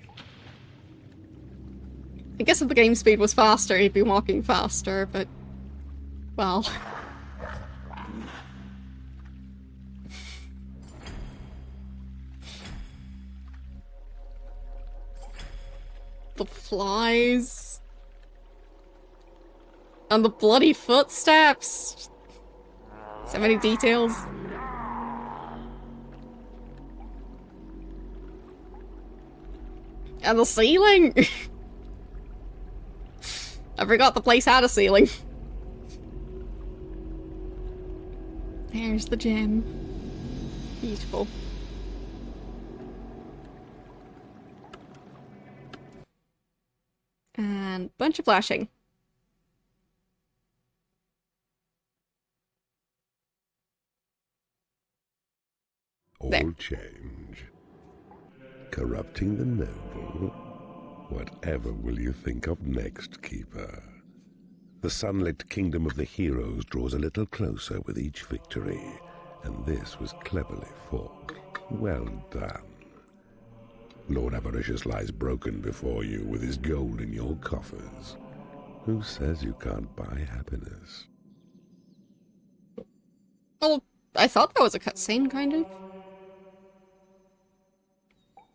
I guess if the game speed was faster, he'd be walking faster, but... well... the flies... and the bloody footsteps! So many details. And the ceiling! I forgot the place had a ceiling. There's the gem. Beautiful. And bunch of flashing. All There. change. Corrupting the noble. Whatever will you think of next, Keeper? The sunlit kingdom of the heroes draws a little closer with each victory, and this was cleverly fought. Well done. Lord Avaricious lies broken before you with his gold in your coffers. Who says you can't buy happiness? Well, I thought that was a cutscene, kind of.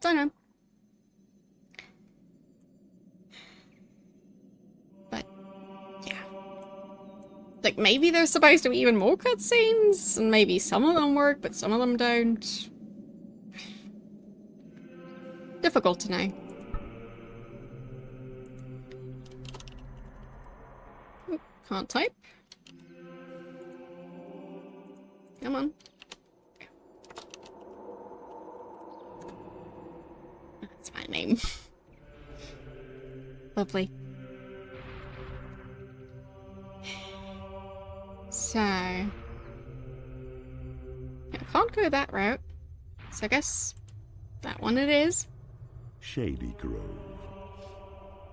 Don't know. But, yeah. Like, maybe there's supposed to be even more cutscenes, and maybe some of them work, but some of them don't. difficult to know. Oh, can't type. Come on. That's my name. Lovely. So... I can't go that route. So I guess that one it is. Shady Grove.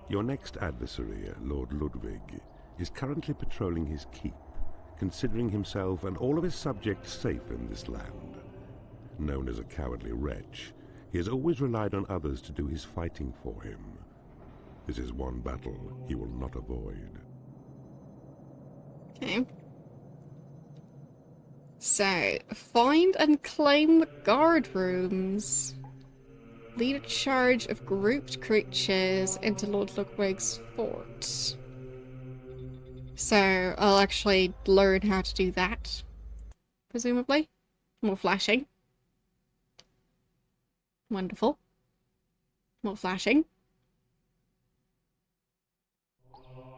Your next adversary, Lord Ludwig, is currently patrolling his keep, considering himself and all of his subjects safe in this land. Known as a cowardly wretch, he has always relied on others to do his fighting for him. This is one battle he will not avoid. Okay. So, find and claim the guard rooms. Lead a charge of grouped creatures into Lord Ludwig's fort. So, I'll actually learn how to do that. Presumably. More flashing. Wonderful. More flashing.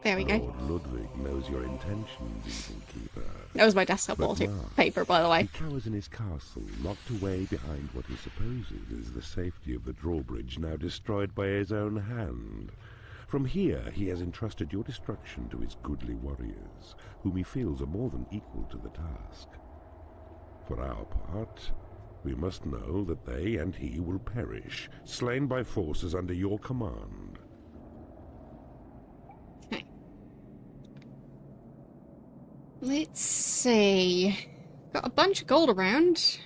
There we go. Lord Ludwig knows your intentions, Evil Keeper. That was my desktop But wallpaper, by the way. he cowers in his castle, locked away behind what he supposes is the safety of the drawbridge now destroyed by his own hand. From here, he has entrusted your destruction to his goodly warriors, whom he feels are more than equal to the task. For our part, we must know that they and he will perish, slain by forces under your command. Okay. Let's see. Got a bunch of gold around.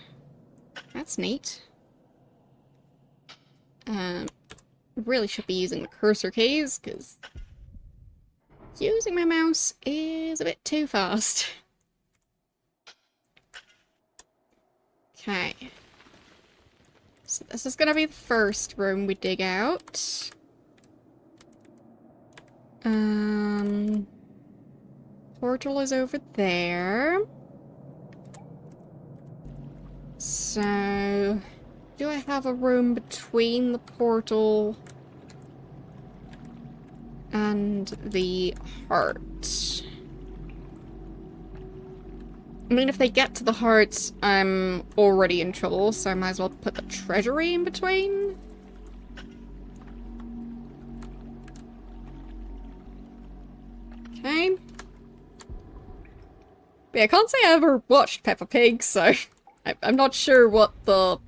That's neat. Really should be using the cursor keys, because using my mouse is a bit too fast. Okay. So this is gonna be the first room we dig out. Portal is over there. So, do I have a room between the portal and the heart? I mean, if they get to the heart, I'm already in trouble, so I might as well put the treasury in between. Okay. But yeah, I can't say I ever watched Peppa Pig, so I'm not sure what the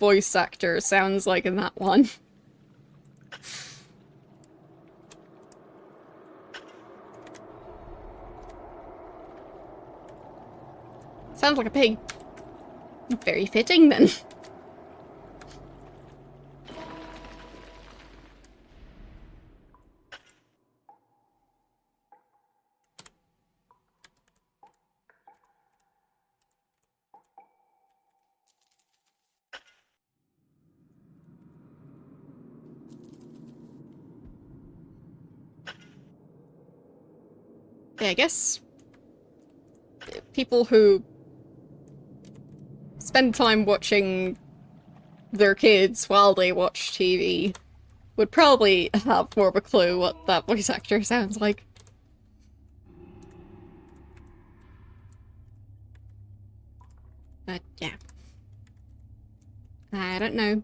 voice actor sounds like in that one. Sounds like a pig. Very fitting, then. Yeah, I guess people who spend time watching their kids while they watch TV would probably have more of a clue what that voice actor sounds like. But yeah. I don't know.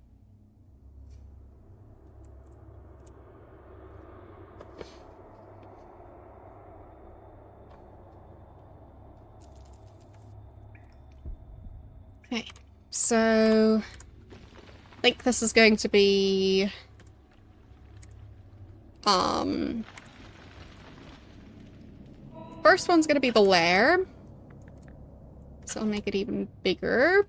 Okay, so I think this is going to be first one's gonna be the lair. So I'll make it even bigger.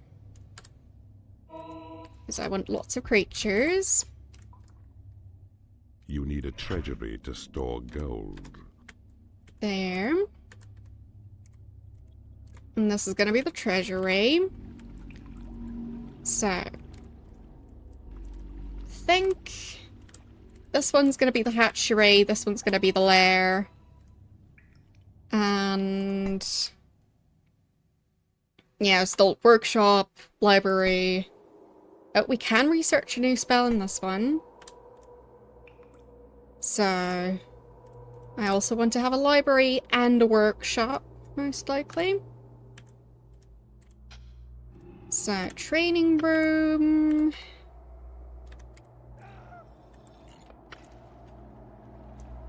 Because I want lots of creatures. You need a treasury to store gold. There. And this is gonna be the treasury. So, think this one's gonna be the hatchery, this one's gonna be the lair. And yeah, still workshop, library, Oh, we can research a new spell in this one. So... I also want to have a library and a workshop, most likely. So, training room...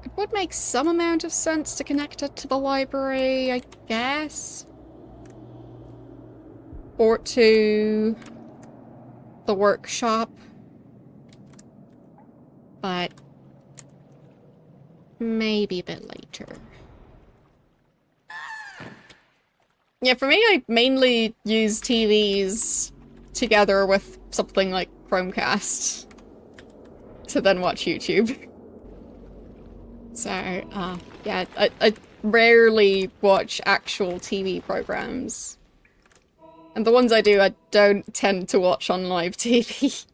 It would make some amount of sense to connect it to the library, I guess. Or to the workshop. But maybe a bit later. Yeah, for me, I mainly use TVs together with something like Chromecast to then watch YouTube. So, yeah, I rarely watch actual TV programs. And the ones I do, I don't tend to watch on live TV.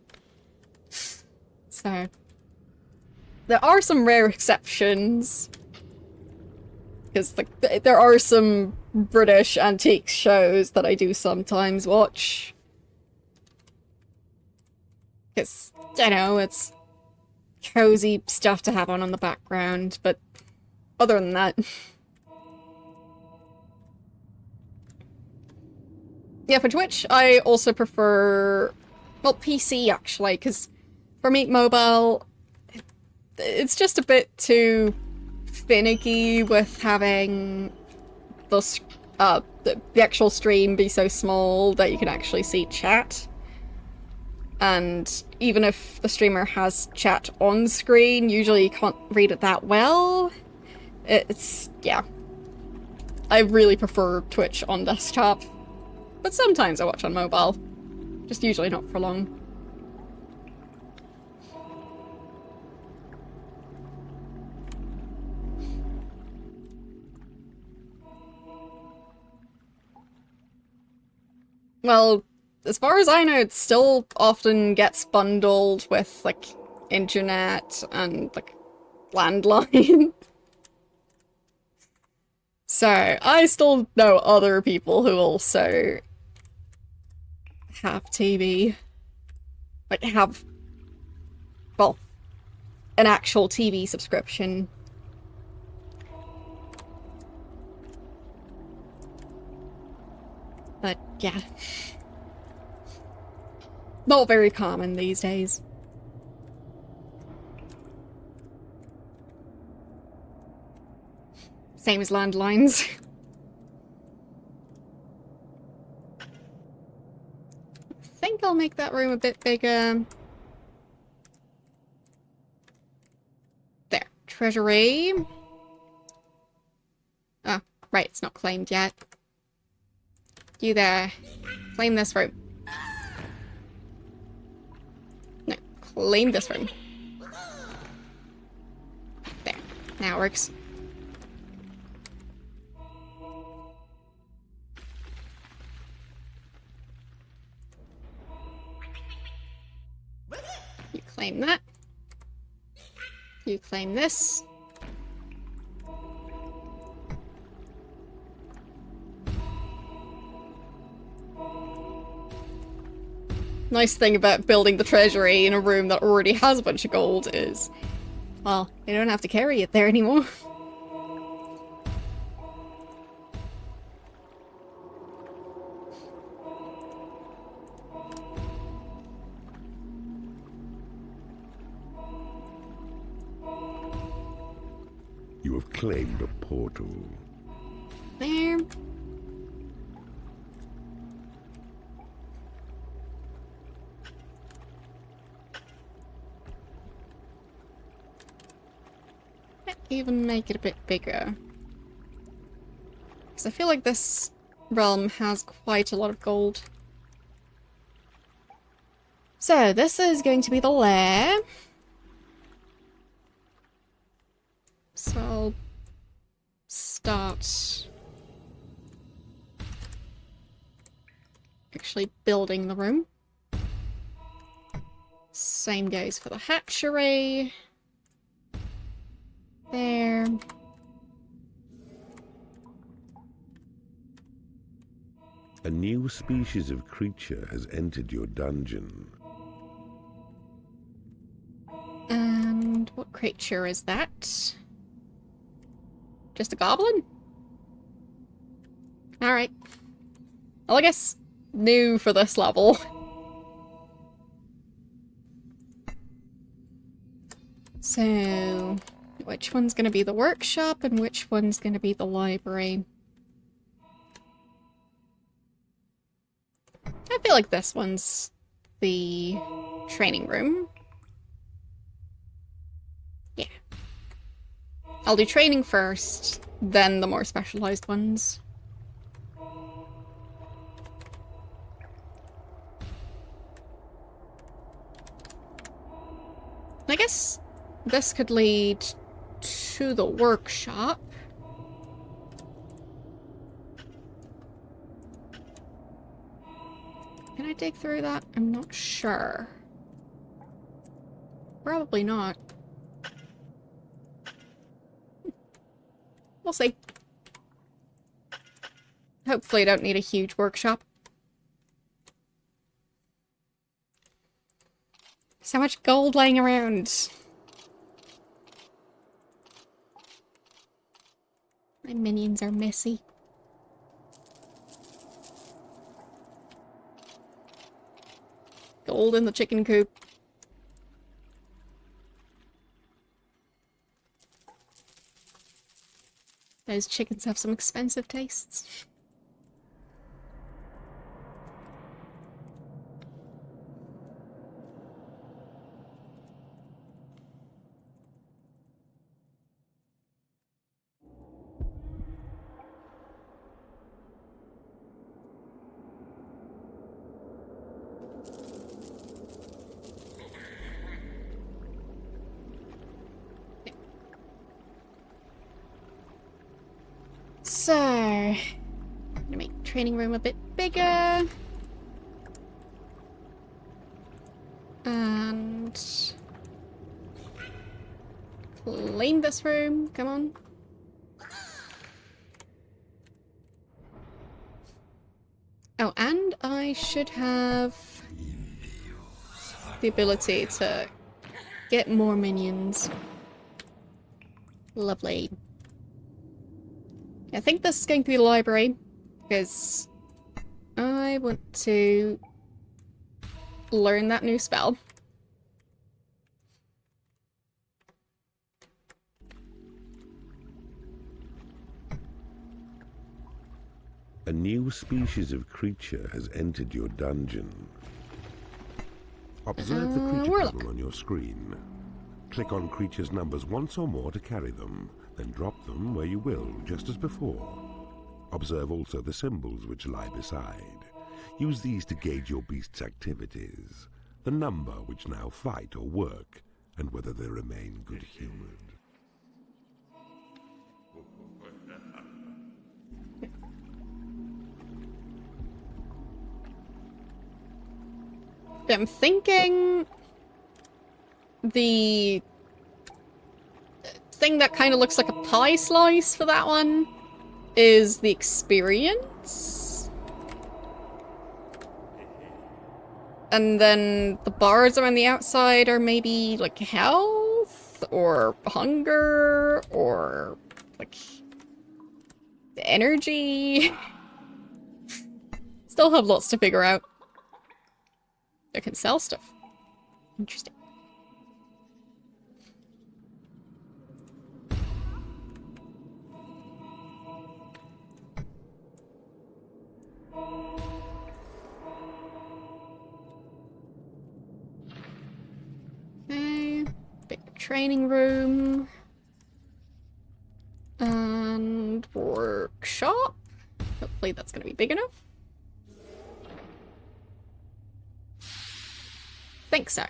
So, there are some rare exceptions. Because like, there are some British antique shows that I do sometimes watch. Because, you know, it's cozy stuff to have on the background, but other than that... Yeah, for Twitch, I also prefer... well, PC, actually, because for me, mobile... it's just a bit too finicky with having the actual stream be so small that you can actually see chat. And even if the streamer has chat on screen, usually you can't read it that well. It's... yeah. I really prefer Twitch on desktop. But sometimes I watch on mobile. Just usually not for long. Well, as far as I know, it still often gets bundled with, like, internet and, like, landline. So, I still know other people who also have TV. Like, have, well, an actual TV subscription. But, yeah. Not very common these days. Same as landlines. I think I'll make that room a bit bigger. There. Treasury. Oh, right, it's not claimed yet. You there. Claim this room. No, claim this room. There. Now it works. You claim that. You claim this. Nice thing about building the treasury in a room that already has a bunch of gold is, well, you don't have to carry it there anymore. You have claimed a portal. There. Even make it a bit bigger. Because I feel like this realm has quite a lot of gold. So, this is going to be the lair. So, I'll start actually building the room. Same goes for the hatchery. There. A new species of creature has entered your dungeon. What creature is that? Just a goblin? Alright. Well, I guess new for this level. So, which one's gonna be the workshop and which one's gonna be the library? I feel like this one's the training room. Yeah. I'll do training first, then the more specialized ones. I guess this could lead to the workshop. Can I dig through that? I'm not sure. Probably not. We'll see. Hopefully I don't need a huge workshop. So much gold laying around. My minions are messy. Gold in the chicken coop. Those chickens have some expensive tastes. So, I'm gonna make the training room a bit bigger. And clean this room, come on. Oh, and I should have the ability to get more minions. Lovely. I think this is going to be the library, because I want to learn that new spell. A new species of creature has entered your dungeon. Observe the creature Warlock. table on your screen. Click on creatures' numbers once or more to carry them, then drop them where you will, just as before. Observe also the symbols which lie beside. Use these to gauge your beast's activities, the number which now fight or work, and whether they remain good-humored. I'm thinking the thing that kind of looks like a pie slice for that one is the experience. And then the bars around the outside are maybe like health or hunger or like energy. Still have lots to figure out. I can sell stuff. Interesting. Okay, big training room. And workshop. Hopefully that's gonna be big enough. Think so. I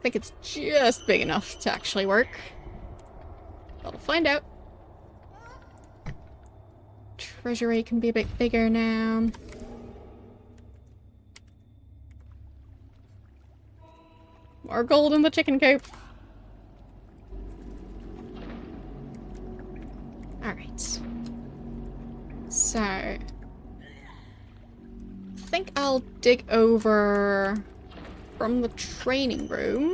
think it's just big enough to actually work. But we'll find out. Treasury can be a bit bigger now. More gold in the chicken coop. Alright. So... I think I'll dig over from the training room.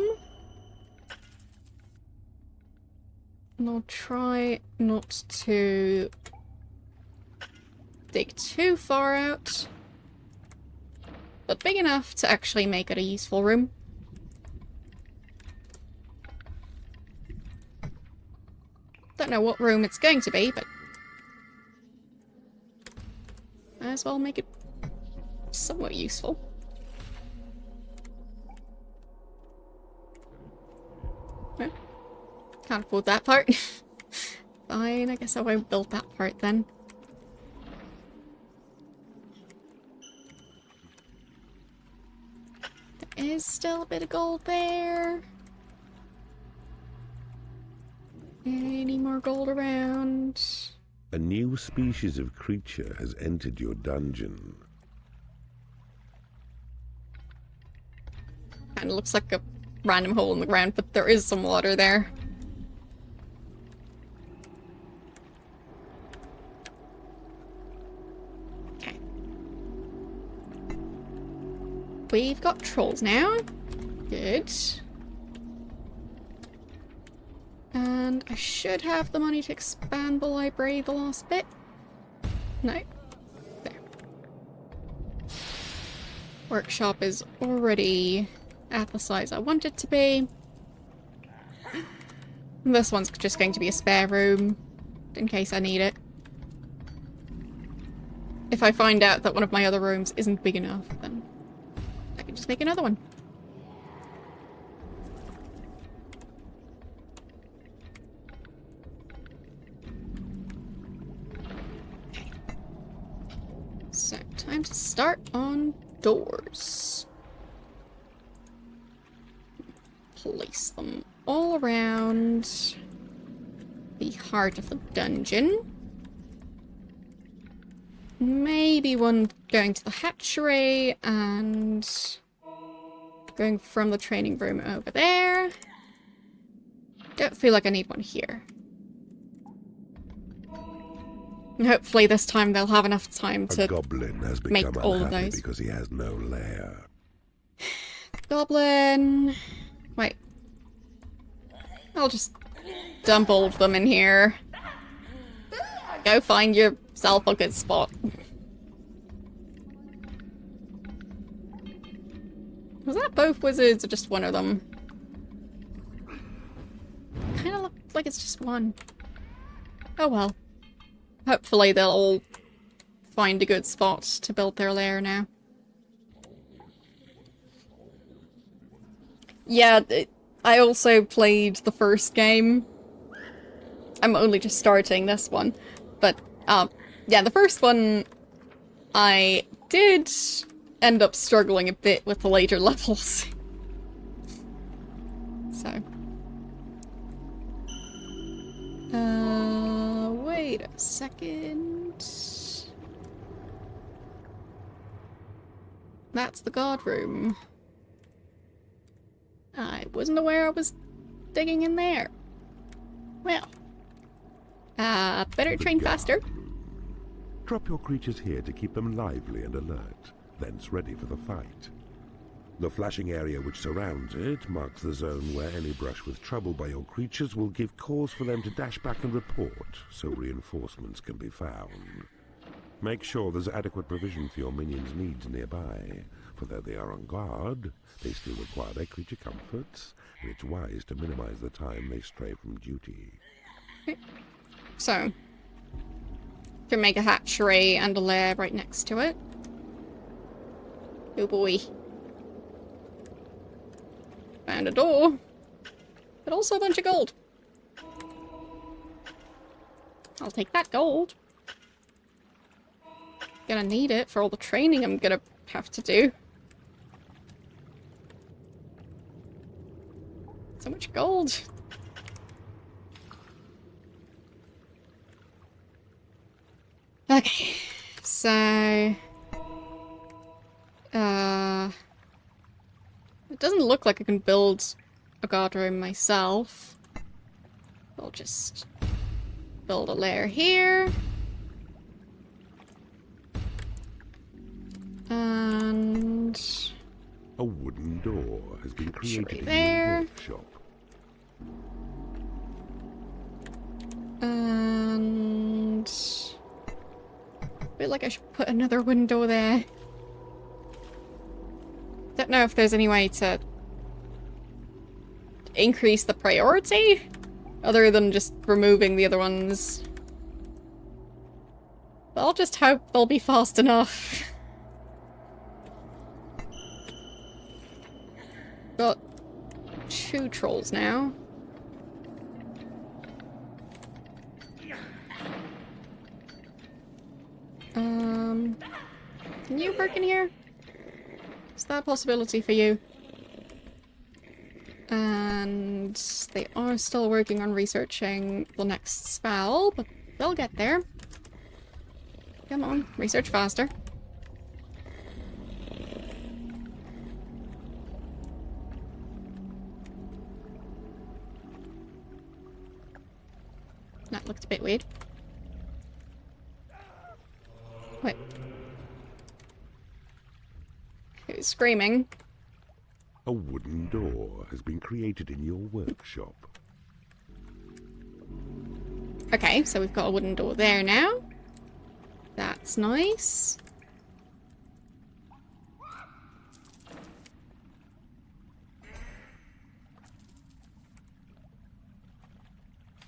And I'll try not to dig too far out, but big enough to actually make it a useful room. Don't know what room it's going to be, but might as well make it somewhat useful. No, can't afford that part. Fine, I guess I won't build that part then. There is still a bit of gold there. Any more gold around? A new species of creature has entered your dungeon. Kind of looks like a random hole in the ground, but there is some water there. Okay. We've got trolls now. Good. And I should have the money to expand the library the last bit. No. There. Workshop is already at the size I want it to be. This one's just going to be a spare room, in case I need it. If I find out that one of my other rooms isn't big enough, then I can just make another one. So, time to start on doors. Place them all around the heart of the dungeon. Maybe one going to the hatchery and going from the training room over there. Don't feel like I need one here. And hopefully this time they'll have enough time to A goblin has make become all of unhappy those. because he has no lair. Goblin. Wait. I'll just dump all of them in here. Go find yourself a good spot. Was that both wizards or just one of them? Kinda look like it's just one. Oh well. Hopefully they'll all find a good spot to build their lair now. Yeah, I also played the first game. I'm only just starting this one. But, yeah, the first one, I did end up struggling a bit with the later levels. So. Wait a second. That's the guard room. I wasn't aware I was digging in there. Well. Better train faster. Drop your creatures here to keep them lively and alert, thence ready for the fight. The flashing area which surrounds it marks the zone where any brush with trouble by your creatures will give cause for them to dash back and report, so reinforcements can be found. Make sure there's adequate provision for your minions' needs nearby, for though they are on guard, they still require their creature comforts, and it's wise to minimize the time they stray from duty. So, can make a hatchery and a lair right next to it. Oh boy. Found a door. But also a bunch of gold. I'll take that gold. Gonna need it for all the training I'm gonna have to do. So much gold. Okay, so... it doesn't look like I can build a guard room myself. I'll just build a lair here. And... A wooden door has been created in there. your workshop. And... I feel like I should put another window there. Don't know if there's any way to increase the priority other than just removing the other ones. But I'll just hope they'll be fast enough. Got 2 trolls now. Can you work in here? Is that a possibility for you? And they are still working on researching the next spell, but they'll get there. Come on, research faster. That looked a bit weird. Wait. Who's screaming? A wooden door has been created in your workshop. Okay, so we've got a wooden door there now. That's nice.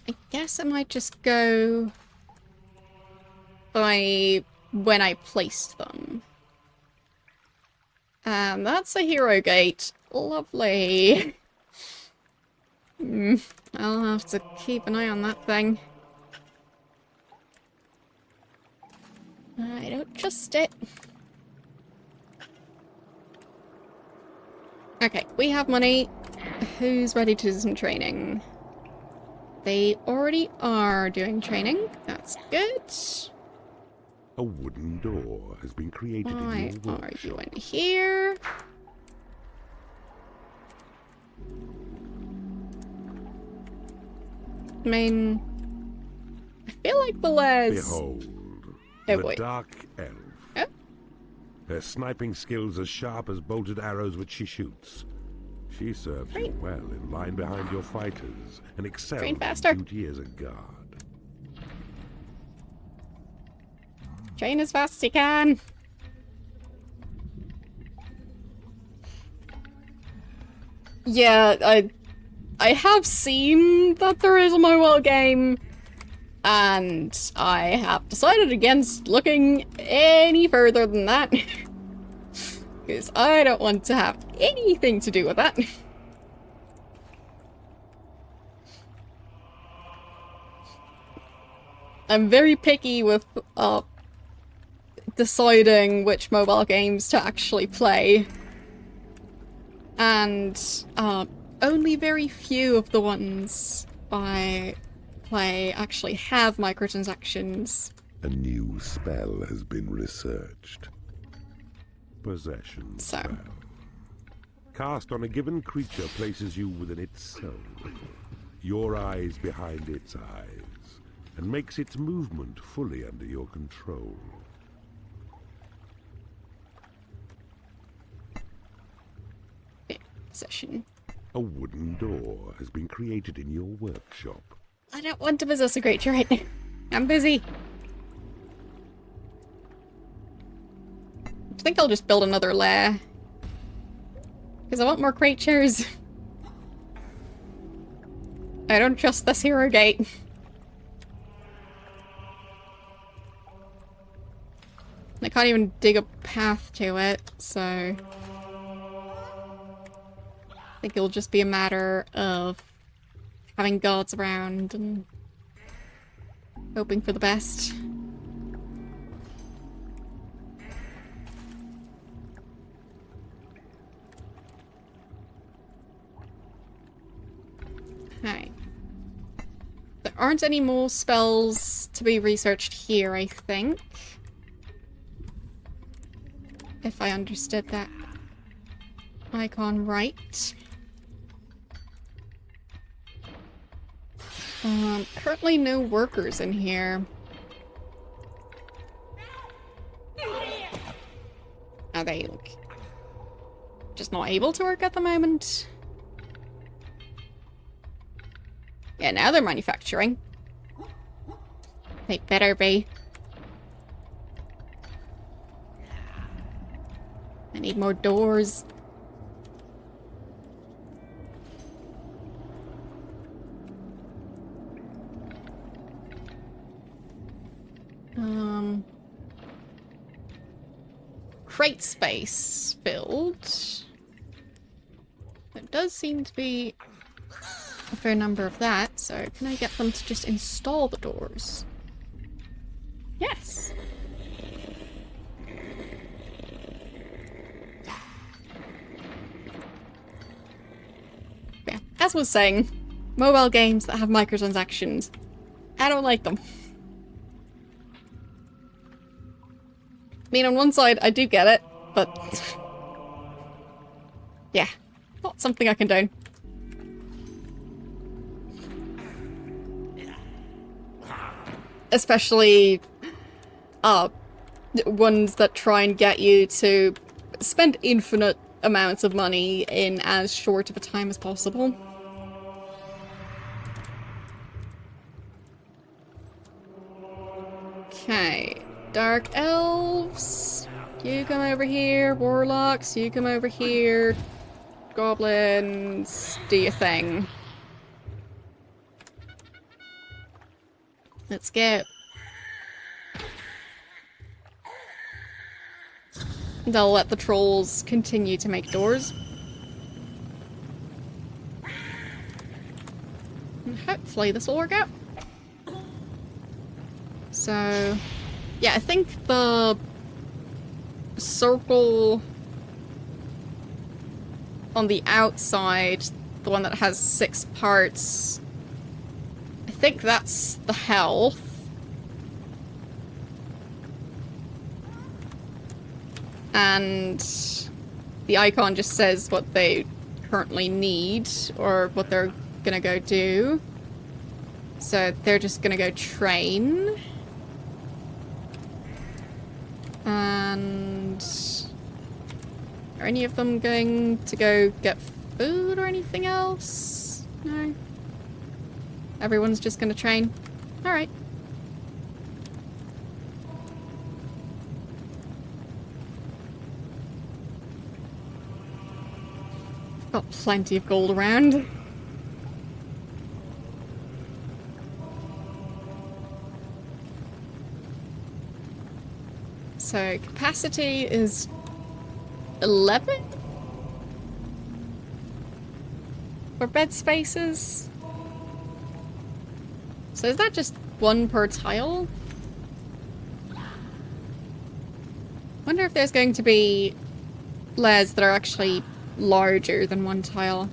I guess I might just go by when I placed them. And that's a hero gate. Lovely. I'll have to keep an eye on that thing. I don't trust it. Okay, we have money. Who's ready to do some training? They already are doing training. That's good. A wooden door has been created in Why your are workshop. you in here? I mean, I feel like Belez. Behold, Oh the boy. Dark Elf. Oh. Her sniping skills as sharp as bolted arrows which she shoots. She serves you well in line behind your fighters and excels Train in faster. duty as a guard. Train as fast as you can. Yeah, I have seen that there is a mobile game, and I have decided against looking any further than that. Because I don't want to have anything to do with that. I'm very picky with deciding which mobile games to actually play. And only very few of the ones I play actually have microtransactions. A new spell has been researched. Possession So. spell. Cast on a given creature places you within its soul, your eyes behind its eyes, and makes its movement fully under your control. Possession. A wooden door has been created in your workshop. I don't want to possess a creature right now. I'm busy. I think I'll just build another lair. Because I want more creatures. I don't trust this hero gate. I can't even dig a path to it, so... I think it'll just be a matter of having guards around and hoping for the best. Okay. There aren't any more spells to be researched here, I think. If I understood that icon right. Currently no workers in here. are they, like, just not able to work at the moment? Yeah, now they're manufacturing. They better be. I need more doors. Crate space filled. There does seem to be a fair number of that, so can I get them to just install the doors? Yes. Yeah, as I was saying, mobile games that have microtransactions, I don't like them. I mean, on one side, I do get it, but yeah, not something I condone. Especially, ones that try and get you to spend infinite amounts of money in as short of a time as possible. Okay, Dark Elves, you come over here. Warlocks, you come over here. Goblins, do your thing. Let's go. They'll let the trolls continue to make doors. And hopefully this will work out. So, yeah, I think the circle on the outside, the one that has 6 parts, I think that's the health. And the icon just says what they currently need, or what they're gonna go do. So they're just gonna go train. And are any of them going to go get food or anything else? No. Everyone's just gonna train. Alright. Got plenty of gold around. So capacity is 11 for bed spaces. So is that just 1 per tile? Wonder if there's going to be layers that are actually larger than 1 tile.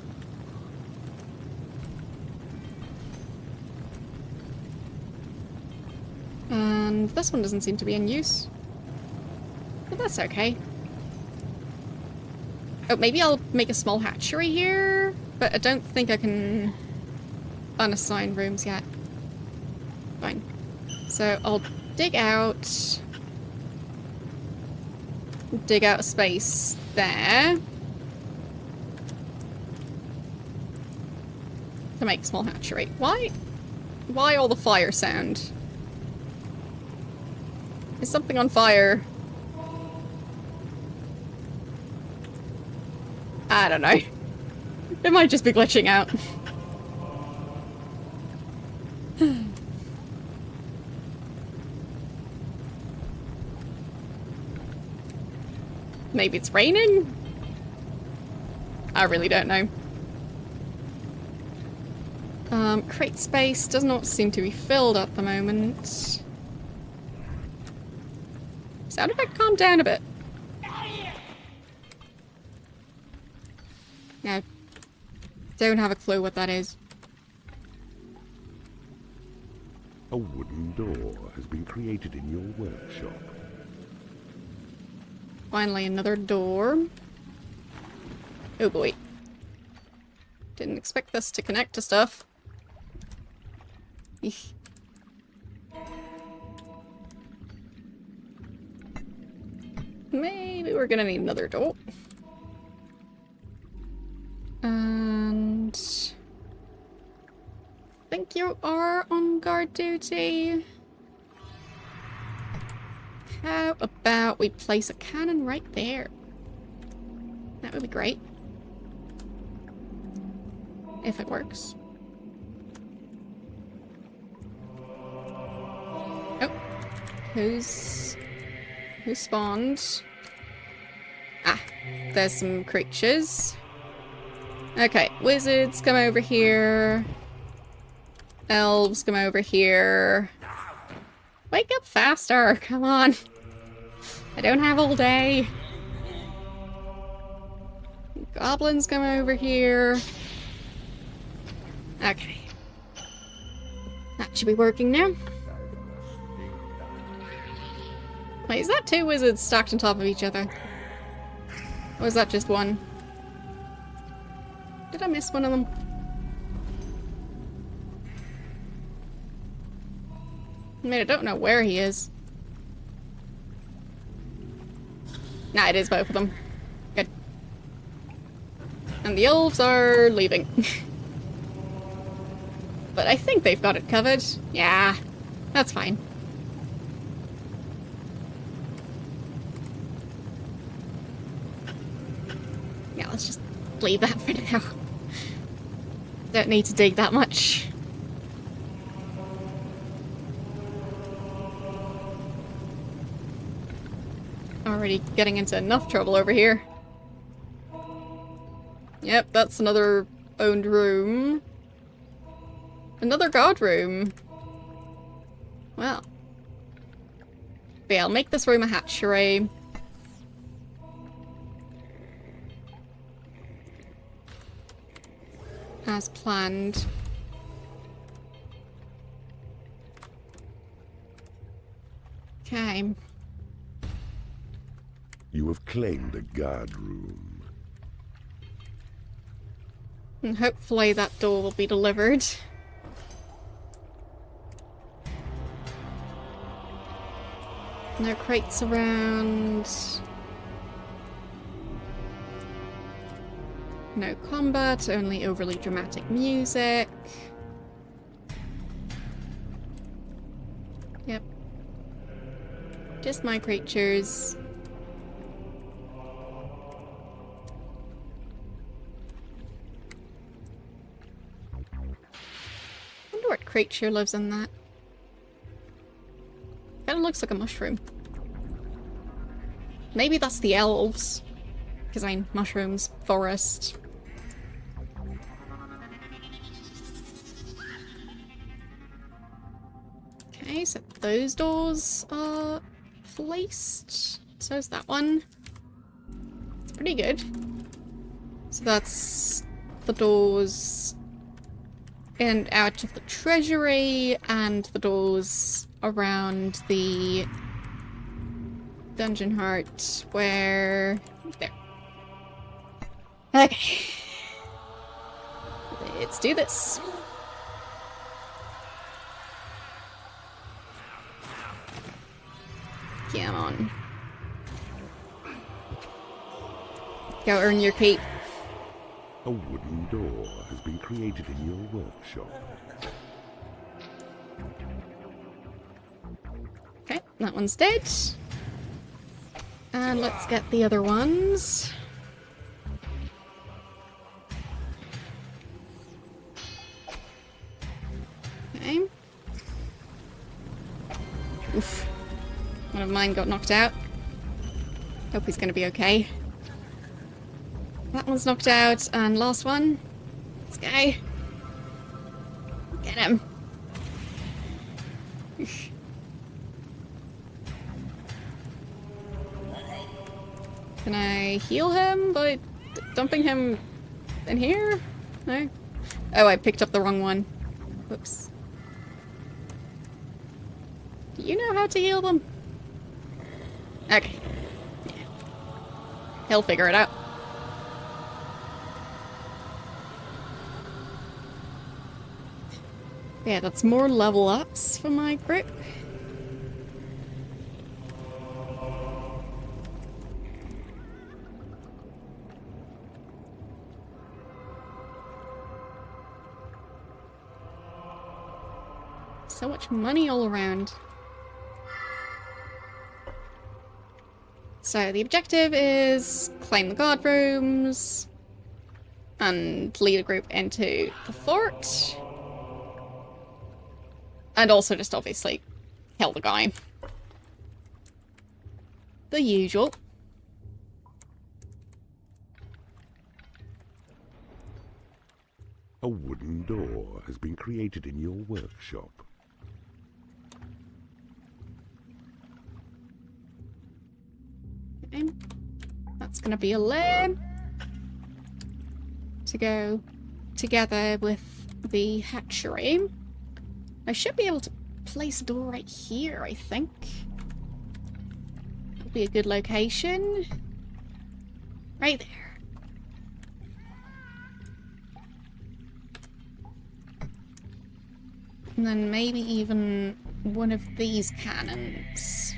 And this one doesn't seem to be in use. But that's okay. Oh, maybe I'll make a small hatchery here, but I don't think I can unassign rooms yet. Fine. So I'll dig out a space there to make a small hatchery. Why all the fire sound? Is something on fire? I don't know. It might just be glitching out. Maybe it's raining? I really don't know. Crate space does not seem to be filled at the moment. Sound effect calm down a bit. No. Don't have a clue what that is. A wooden door has been created in your workshop. Finally, another door. Oh boy. Didn't expect this to connect to stuff. Eesh. Maybe we're gonna need another door. And... I think you are on guard duty. How about we place a cannon right there? That would be great. If it works. Oh. Who spawned? Ah, there's some creatures. Okay, wizards come over here. Elves come over here. Wake up faster, come on. I don't have all day. Goblins come over here. Okay. That should be working now. Wait, is that two wizards stacked on top of each other? Or is that just one? Did I miss one of them? I mean, I don't know where he is. Nah, it is both of them. Good. And the elves are leaving. But I think they've got it covered. Yeah, that's fine. Yeah, let's just leave that for now. Don't need to dig that much. Already getting into enough trouble over here. Yep, that's another owned room. Another guard room. Well. But yeah, I'll make this room a hatchery. As planned. Okay. You have claimed a guard room. And hopefully that door will be delivered. No crates around. No combat, only overly dramatic music. Yep. Just my creatures. Wonder what creature lives in that. Kinda looks like a mushroom. Maybe that's the elves. Because I mean, mushrooms, forest. Okay, so those doors are placed. So is that one. It's pretty good. So that's the doors in and out of the treasury and the doors around the dungeon heart where... there. Okay. Let's do this. Come on. Go earn your keep. A wooden door has been created in your workshop. Okay, that one's dead. And let's get the other ones. Okay. Oof. One of mine got knocked out. Hope he's gonna be okay. That one's knocked out, and last one. This guy. Get him. Can I heal him by dumping him in here? No? Oh, I picked up the wrong one. Whoops. Do you know how to heal them? Okay. Yeah. He'll figure it out. Yeah, that's more level ups for my group. So much money all around. So the objective is claim the guard rooms and lead a group into the fort. And also just obviously kill the guy. The usual. A wooden door has been created in your workshop. Okay. That's gonna be a lair to go together with the hatchery. I should be able to place a door right here, I think. That'll be a good location. Right there. And then maybe even one of these cannons.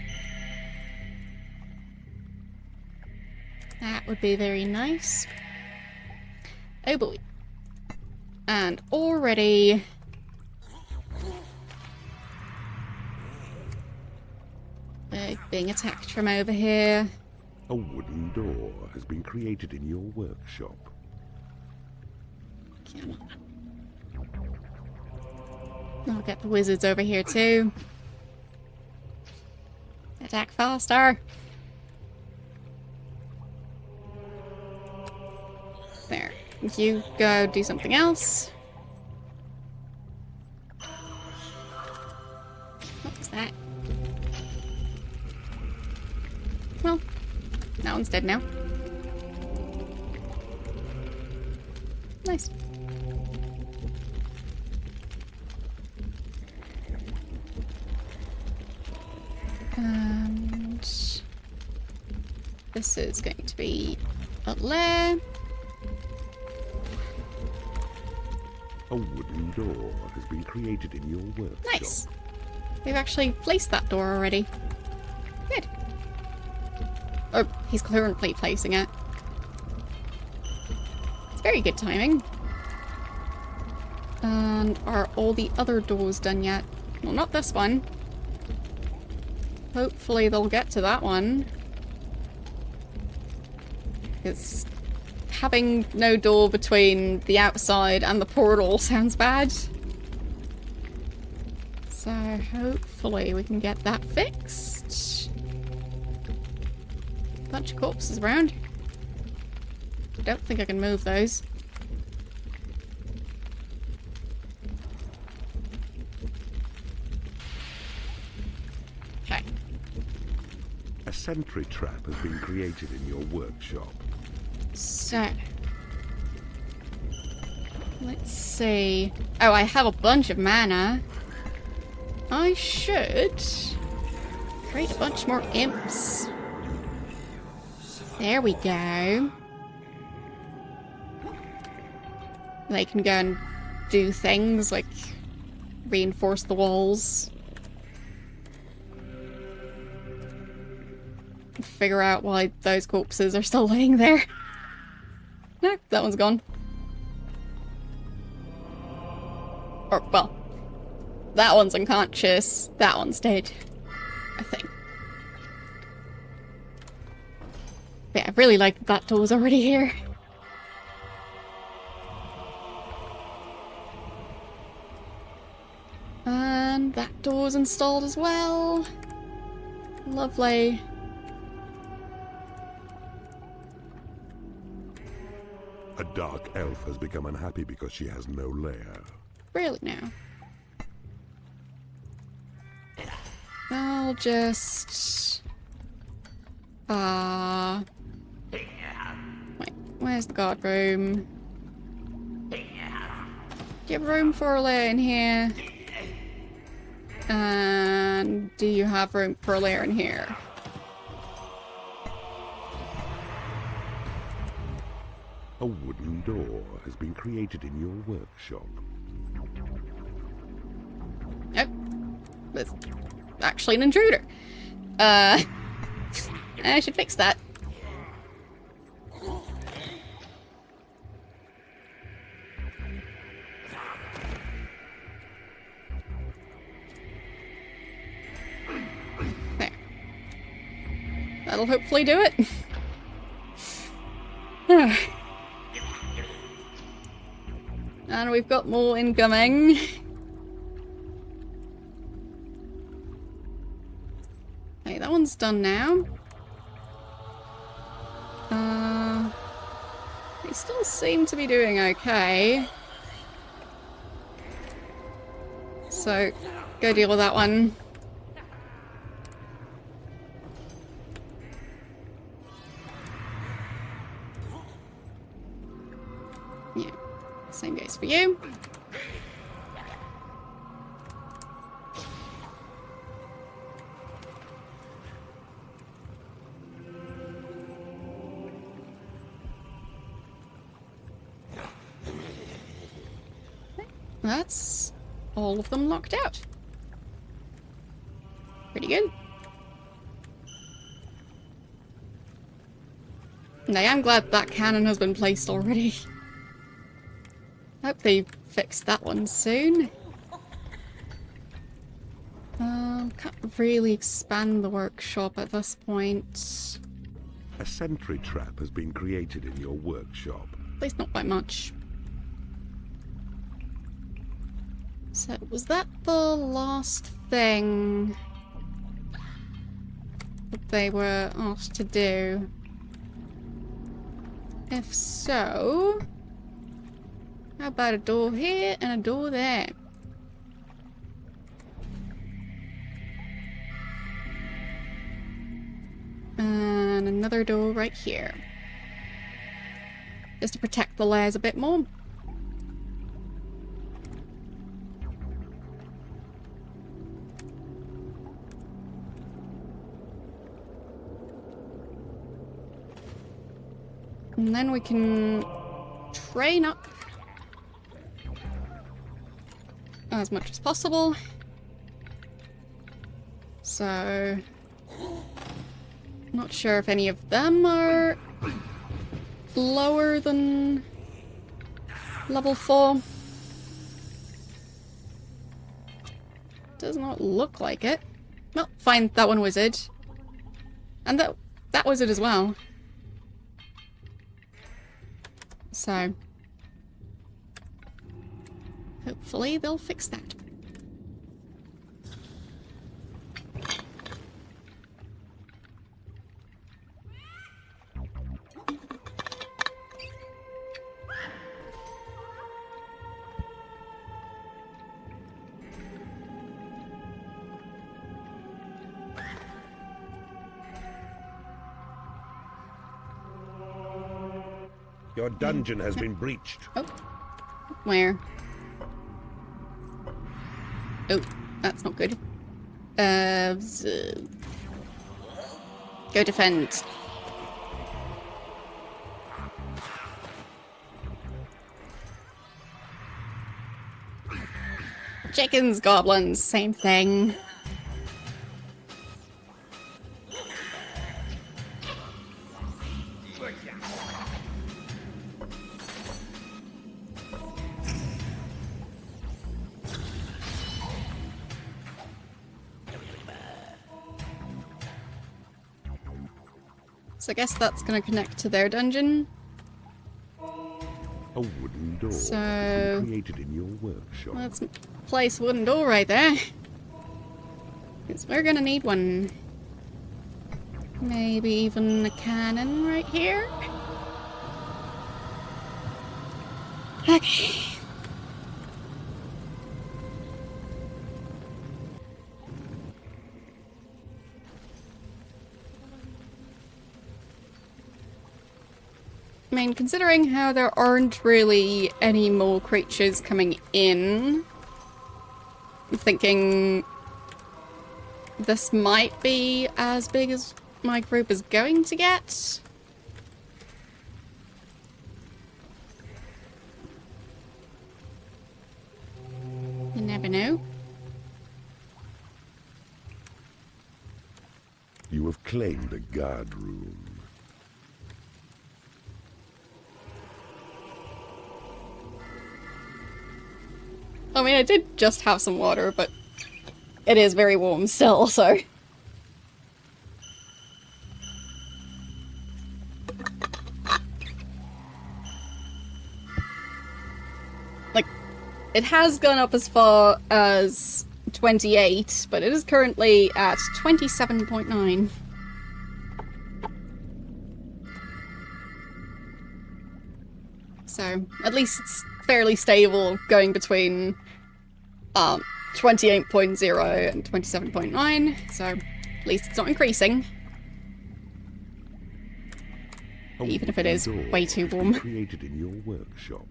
That would be very nice. Oh boy. And already... being attacked from over here. A wooden door has been created in your workshop. Come on. I'll get the wizards over here too. Attack faster. There. You go do something else. What was that? Well, that one's dead now. Nice. And this is going to be a lair. A wooden door has been created in your workshop. Nice. We've actually placed that door already. Good. Or he's currently placing it. It's very good timing. And are all the other doors done yet? Well, not this one. Hopefully they'll get to that one. Because having no door between the outside and the portal sounds bad. So hopefully we can get that fixed. Bunch of corpses around. Don't think I can move those. Okay. A sentry trap has been created in your workshop. So, let's see. Oh, I have a bunch of mana. I should create a bunch more imps. There we go. They can go and do things like reinforce the walls. Figure out why those corpses are still laying there. No, that one's gone. Or, well, that one's unconscious. That one's dead. I think. Yeah, I really like that door's already here. And that door's installed as well. Lovely. A dark elf has become unhappy because she has no lair. Really now. I'll just... Wait, where's the guard room? Do you have room for a lair in here? And do you have room for a lair in here? A wooden door has been created in your workshop. Nope. That's actually an intruder. I should fix that. That'll hopefully do it. And we've got more incoming. Okay, that one's done now. They still seem to be doing okay. So, go deal with that one. Yeah, same goes for you. That's all of them locked out. Pretty good. And I am glad that cannon has been placed already. Hope they fixed that one soon. Can't really expand the workshop at this point. A sentry trap has been created in your workshop. At least not by much. So, was that the last thing that they were asked to do? If so, how about a door here and a door there? And another door right here. Just to protect the layers a bit more. And then we can train up as much as possible. So, not sure if any of them are lower than level 4. Does not look like it. Well, fine, that one wizard. And that wizard as well. So, hopefully they'll fix that. Your dungeon has been breached. Oh. Where? Oh, that's not good. Go defend. Chickens, goblins, same thing. So I guess that's going to connect to their dungeon. A wooden door So- has been created in your workshop. Let's place a wooden door right there. Because we're going to need one. Maybe even a cannon right here. Okay. I mean, considering how there aren't really any more creatures coming in, I'm thinking this might be as big as my group is going to get. You never know. You have claimed a guard room. I mean, I did just have some water, but it is very warm still, so... It has gone up as far as 28, but it is currently at 27.9. So, at least it's fairly stable, going between 28.0 and 27.9, so at least it's not increasing. Even if it is way too warm. Created in your workshop.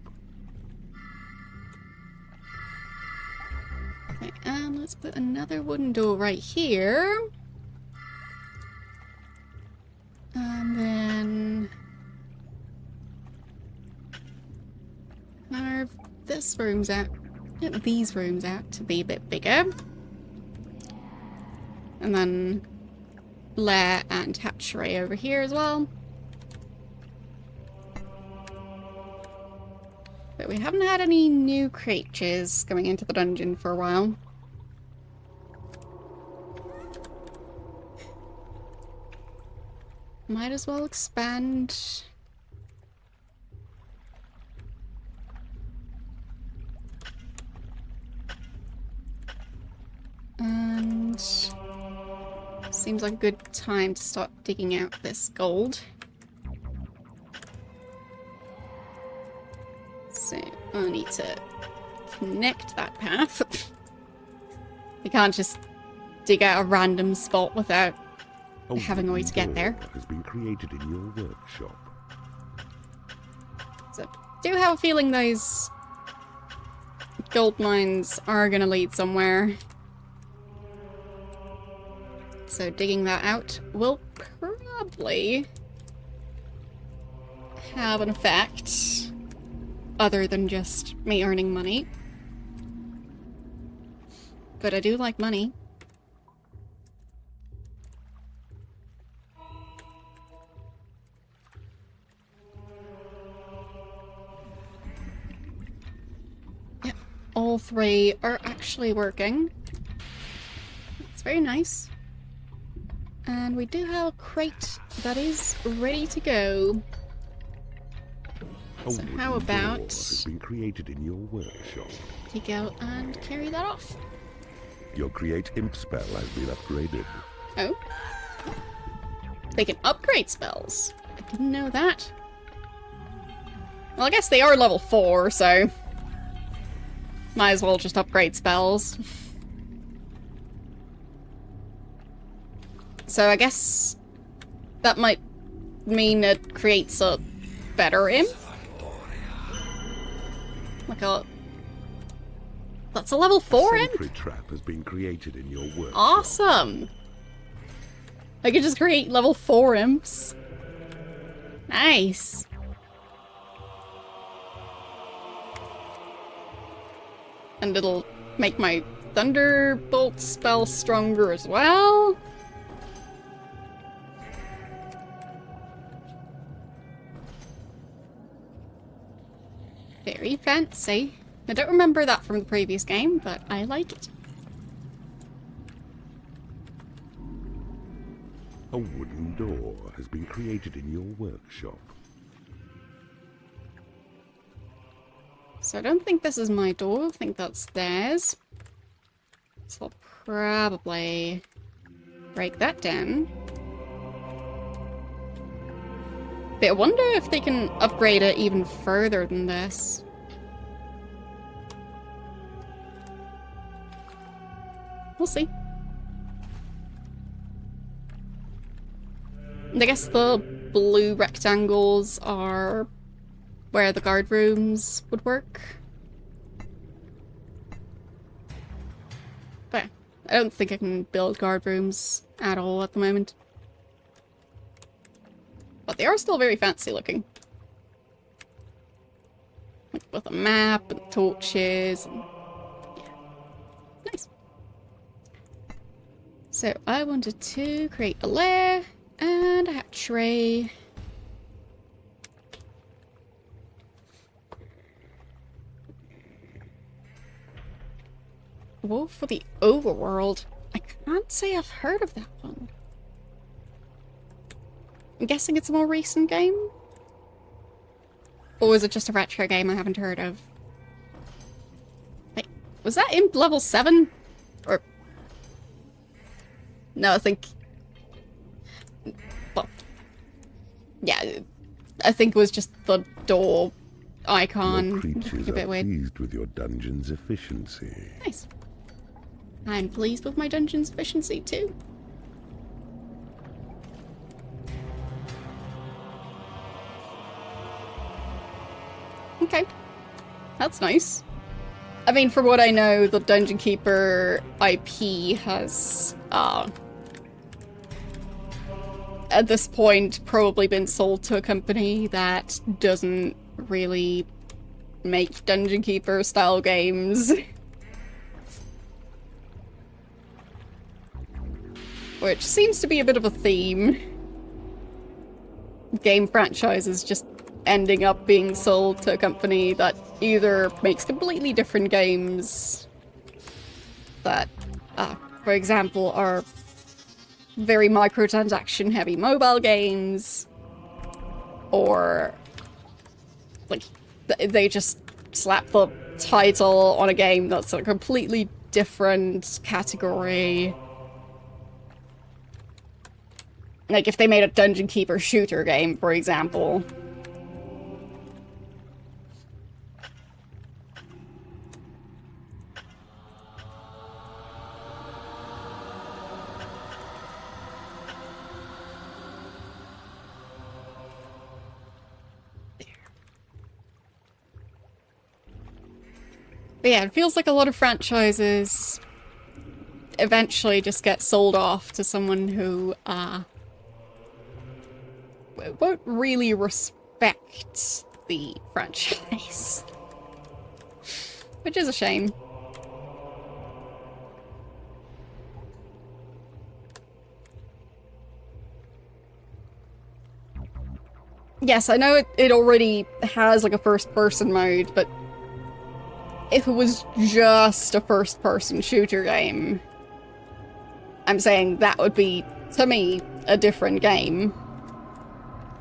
Okay, and let's put another wooden door right here. And then carve this room's out. These rooms out to be a bit bigger. And then lair and hatchery over here as well. But we haven't had any new creatures coming into the dungeon for a while. Might as well expand. And seems like a good time to start digging out this gold. So I need to connect that path. You can't just dig out a random spot without having a way to get there. Has been created in your workshop. So do have a feeling those gold mines are gonna lead somewhere. So digging that out will probably have an effect other than just me earning money. But I do like money. Yep, all three are actually working. It's very nice. And we do have a crate that is ready to go. So how about has been created in your workshop. you go and carry that off? Your create imp spell has been upgraded. Oh? They can upgrade spells. I didn't know that. Well, I guess they are level 4, so might as well just upgrade spells. So I guess that might mean it creates a better imp? Like a... That's a level 4 imp? Sentry trap has been created in your workshop. Awesome! I could just create level 4 imps. Nice! And it'll make my Thunderbolt spell stronger as well. Very fancy. I don't remember that from the previous game, but I like it. A wooden door has been created in your workshop. So I don't think this is my door. I think that's theirs. So I'll probably break that down. But I wonder if they can upgrade it even further than this. We'll see. I guess the blue rectangles are where the guard rooms would work. But I don't think I can build guard rooms at all at the moment. But they are still very fancy looking. Like with a map and torches and yeah. Nice. So I wanted to create a lair and a hatchery. Wolf for the Overworld. I can't say I've heard of that one. I'm guessing it's a more recent game? Or is it just a retro game I haven't heard of? Was that imp level 7? Or... No, I think... Well... Yeah, I think it was just the door icon. Your creatures A bit are weird. pleased with your dungeon's efficiency. Nice. I'm pleased with my dungeon's efficiency too. Okay. That's nice. I mean, from what I know, the Dungeon Keeper IP has, at this point, probably been sold to a company that doesn't really make Dungeon Keeper style games. Which seems to be a bit of a theme. Game franchises just ending up being sold to a company that either makes completely different games that, for example, are very microtransaction heavy mobile games, or like they just slap the title on a game that's a completely different category. Like if they made a Dungeon Keeper shooter game, for example. But yeah, it feels like a lot of franchises eventually just get sold off to someone who, won't really respect the franchise. Which is a shame. Yes, I know it already has like a first-person mode, but if it was just a first-person shooter game, I'm saying that would be, to me, a different game.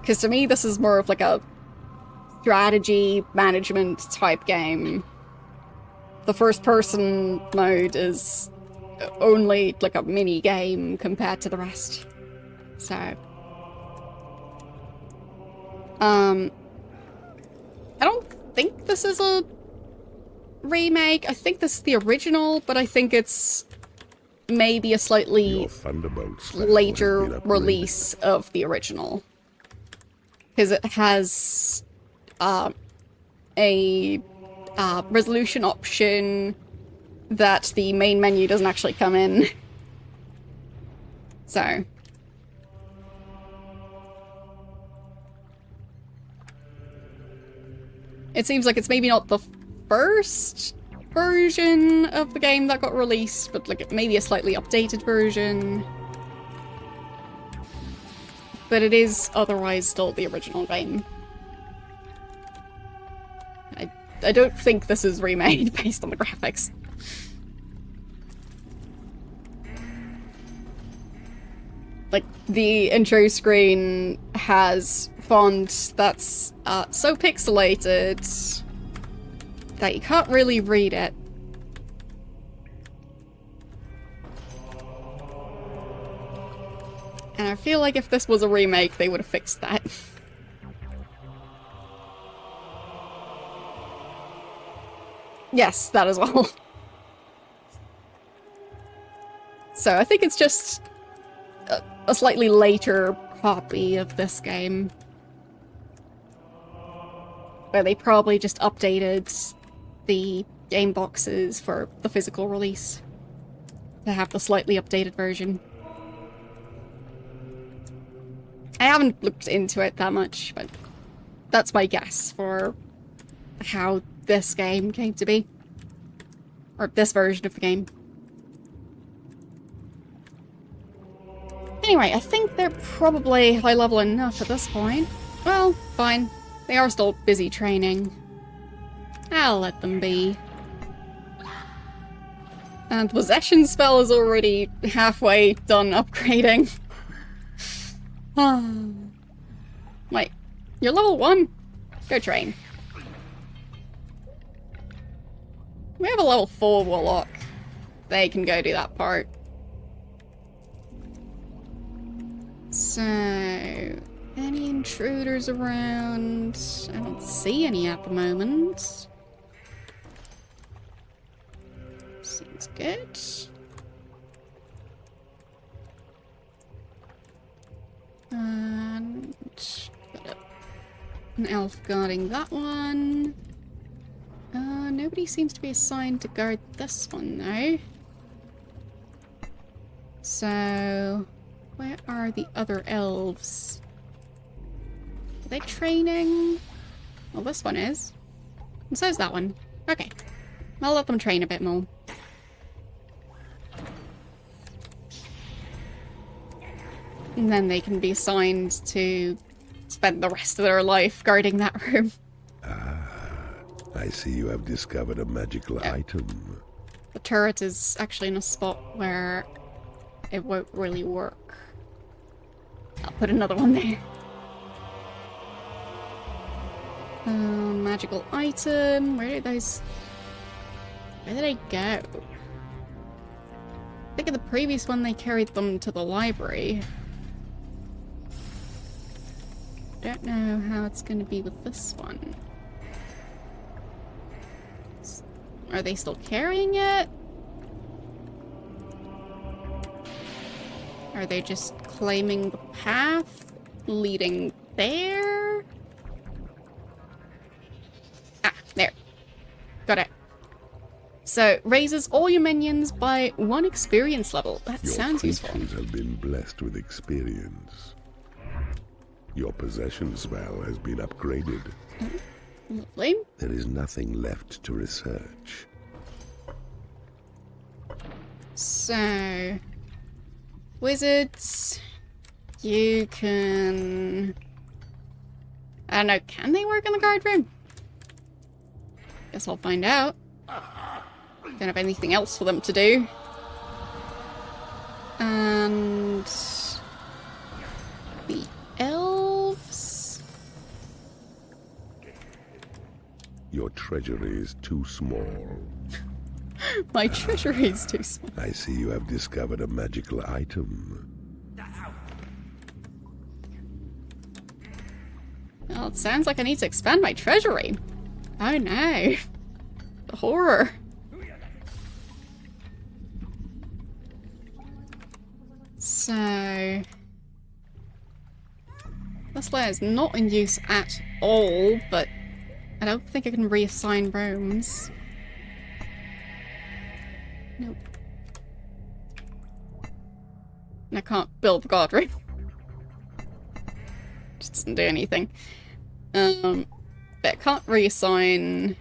Because to me, this is more of like a strategy management type game. The first-person mode is only like a mini game compared to the rest. So... I don't think this is a remake. I think this is the original, but I think it's maybe a slightly later release of the original. Because it has a resolution option that the main menu doesn't actually come in. So... It seems like it's maybe not the first version of the game that got released, but like maybe a slightly updated version. But it is otherwise still the original game. I don't think this is remade based on the graphics. Like, the intro screen has font that's so pixelated that you can't really read it. And I feel like if this was a remake, they would have fixed that. Yes, that as well. So I think it's just a slightly later copy of this game. Where they probably just updated the game boxes for the physical release to have the slightly updated version. I haven't looked into it that much, but that's my guess for how this game came to be. Or this version of the game. Anyway, I think they're probably high level enough at this point. Well, fine. They are still busy training. I'll let them be. And the possession spell is already halfway done upgrading. Wait, you're level 1? Go train. We have a level 4 warlock. They can go do that part. So, any intruders around? I don't see any at the moment. Seems good. And got an elf guarding that one. Nobody seems to be assigned to guard this one though. So, where are the other elves? Are they training? Well, this one is. And so's that one. Okay. I'll let them train a bit more. And then they can be assigned to spend the rest of their life guarding that room. I see you have discovered a magical item. The turret is actually in a spot where it won't really work. I'll put another one there. Magical item. Where did they go? I think in the previous one they carried them to the library. Don't know how it's going to be with this one. Are they still carrying it? Are they just claiming the path leading there? Ah, there. Got it. So, raises all your minions by 1 experience level. That sounds useful. Your creatures have been blessed with experience. Your possession spell has been upgraded. Lovely. There is nothing left to research. So, wizards, you can... I don't know, can they work in the guard room? Guess I'll find out. Don't have anything else for them to do. And... the elves? Your treasury is too small. My treasury is too small. I see you have discovered a magical item. Well, it sounds like I need to expand my treasury. Oh no. The horror. So... this layer is not in use at all, but I don't think I can reassign rooms. Nope. And I can't build the guard room. Just doesn't do anything. But I can't reassign.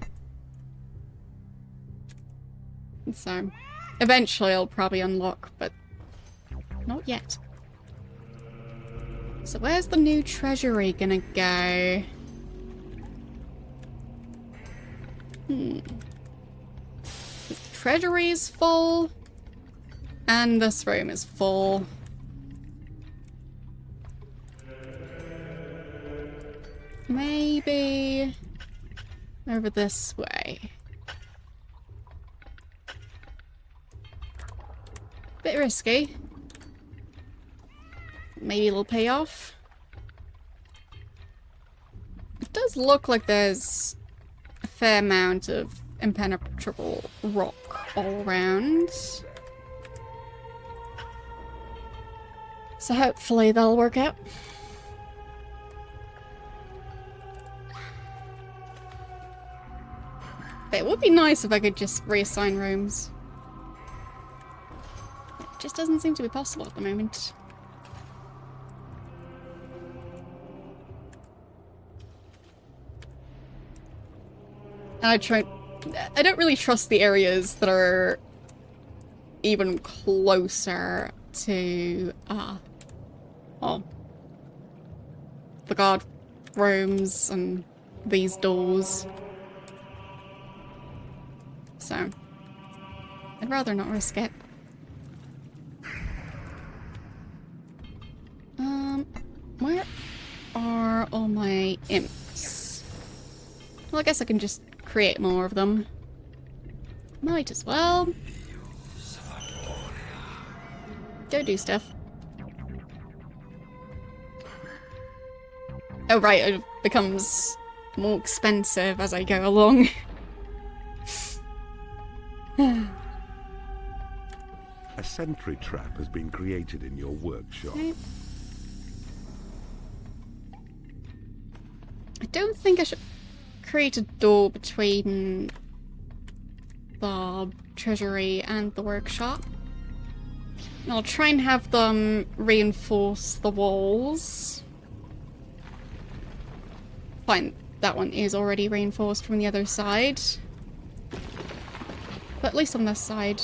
So, eventually I'll probably unlock, but not yet. So where's the new treasury gonna go? The treasury is full, and this room is full. Maybe over this way. Bit risky. Maybe it'll pay off. It does look like there's a fair amount of impenetrable rock all around. So hopefully that'll work out. But it would be nice if I could just reassign rooms. It just doesn't seem to be possible at the moment. And I don't really trust the areas that are even closer to, well, the guard rooms and these doors. So, I'd rather not risk it. Where are all my imps? Well, I guess I can just create more of them. Might as well. Go do stuff. Oh right, it becomes more expensive as I go along. A sentry trap has been created in your workshop. Okay. I don't think I should create a door between the treasury and the workshop. I'll try and have them reinforce the walls. Fine, that one is already reinforced from the other side. But at least on this side.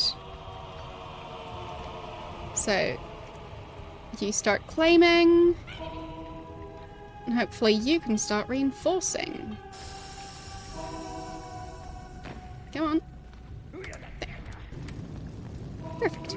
So, you start claiming, and hopefully you can start reinforcing. Come on. There. Perfect.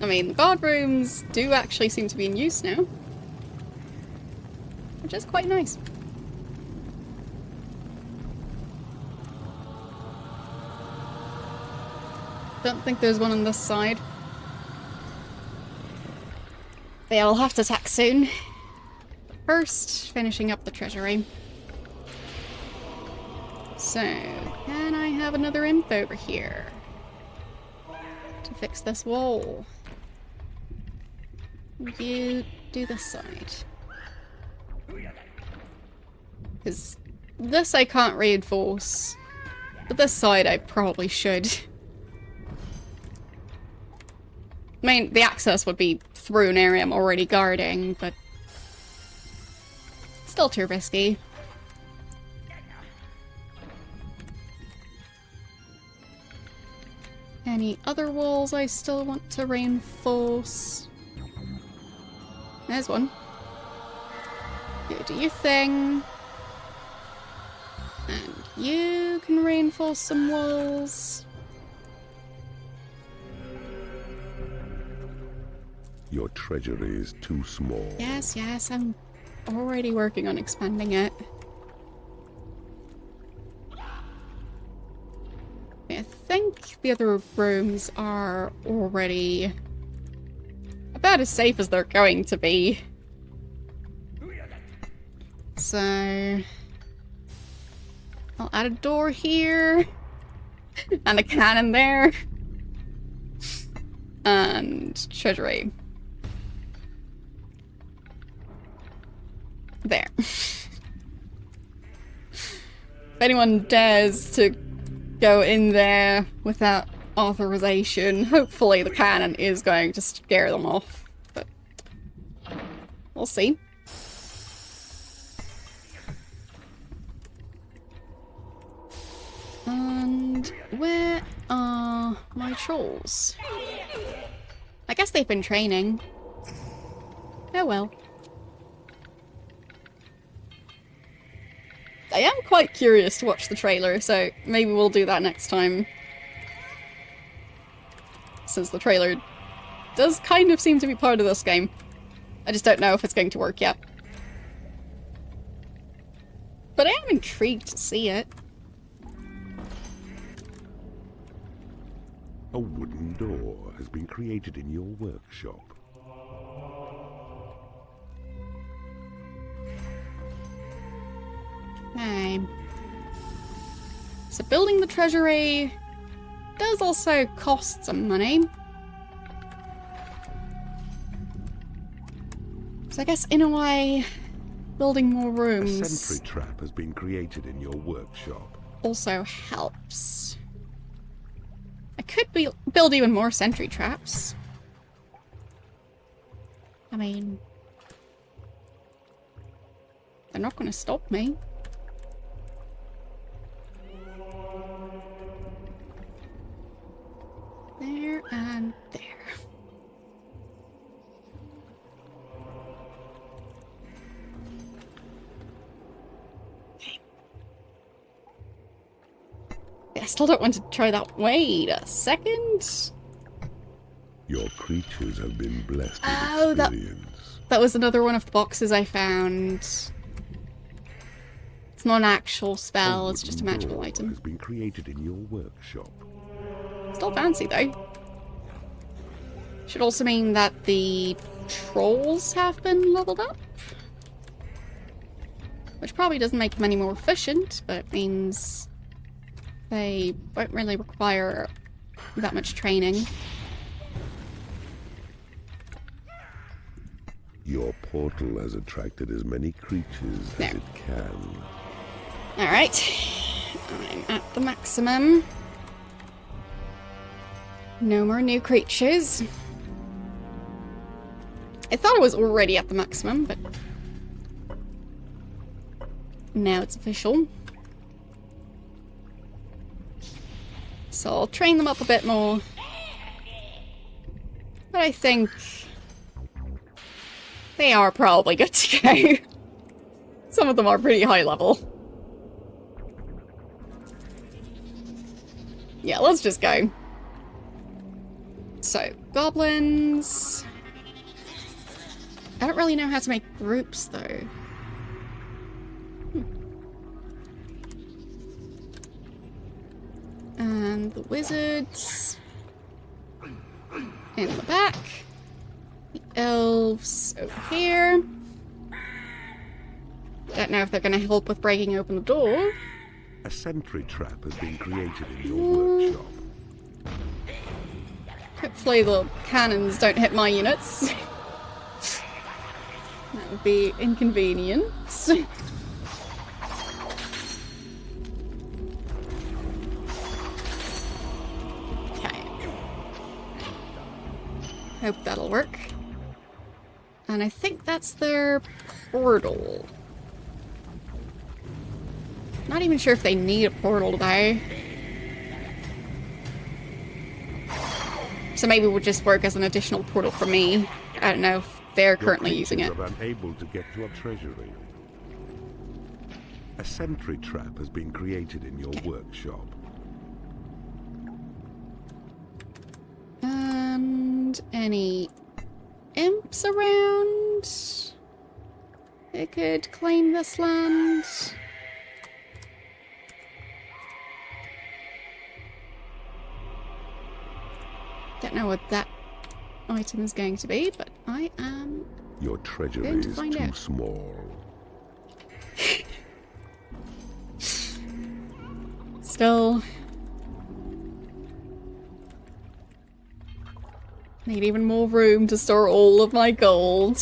I mean, the guard rooms do actually seem to be in use now, which is quite nice. Don't think there's one on this side. They'll have to attack soon. But first, finishing up the treasury. So, can I have another imp over here to fix this wall? You do this side. Because this I can't reinforce, but this side I probably should. I mean, the access would be through an area I'm already guarding, but still too risky. Any other walls I still want to reinforce? There's one. You do your thing. And you can reinforce some walls. Your treasury is too small. Yes, yes, I'm already working on expanding it. I think the other rooms are already about as safe as they're going to be. So I'll add a door here and a cannon there and treasury there. If anyone dares to go in there without authorization, hopefully the cannon is going to scare them off, but we'll see. And where are my trolls? I guess they've been training. Oh well. I am quite curious to watch the trailer, so maybe we'll do that next time. Since the trailer does kind of seem to be part of this game. I just don't know if it's going to work yet. But I am intrigued to see it. A wooden door has been created in your workshop. Okay. So building the treasury does also cost some money. So I guess in a way, building more A rooms sentry trap has been created in your workshop. also helps. I could build even more sentry traps. I mean, they're not going to stop me. There and there. Okay. I still don't want to try that. Wait a second. Your creatures have been blessed Oh, with experience. that was another one of the boxes I found. It's not an actual spell, it's just a magical Door item. has been created in your workshop. Still fancy, though. Should also mean that the trolls have been leveled up. Which probably doesn't make them any more efficient, but it means they won't really require that much training. Your portal has attracted as many creatures There. as it can. Alright. I'm at the maximum. No more new creatures. I thought I was already at the maximum, but now it's official. So I'll train them up a bit more. But I think they are probably good to go. Some of them are pretty high level. Yeah, let's just go. So, goblins. I don't really know how to make groups, though. And the wizards. In the back. The elves over here. Don't know if they're going to help with breaking open the door. A sentry trap has been created in your workshop. Hopefully the cannons don't hit my units. That would be inconvenient. Okay. Hope that'll work. And I think that's their portal. Not even sure if they need a portal though. So maybe it would just work as an additional portal for me. I don't know if they're currently using it. Your creatures are unable to get to a treasury. A sentry trap has been created in your workshop. And any imps around? They could claim this land. Don't know what that item is going to be, but I am Your treasury going to is find too out. small. Still need even more room to store all of my gold.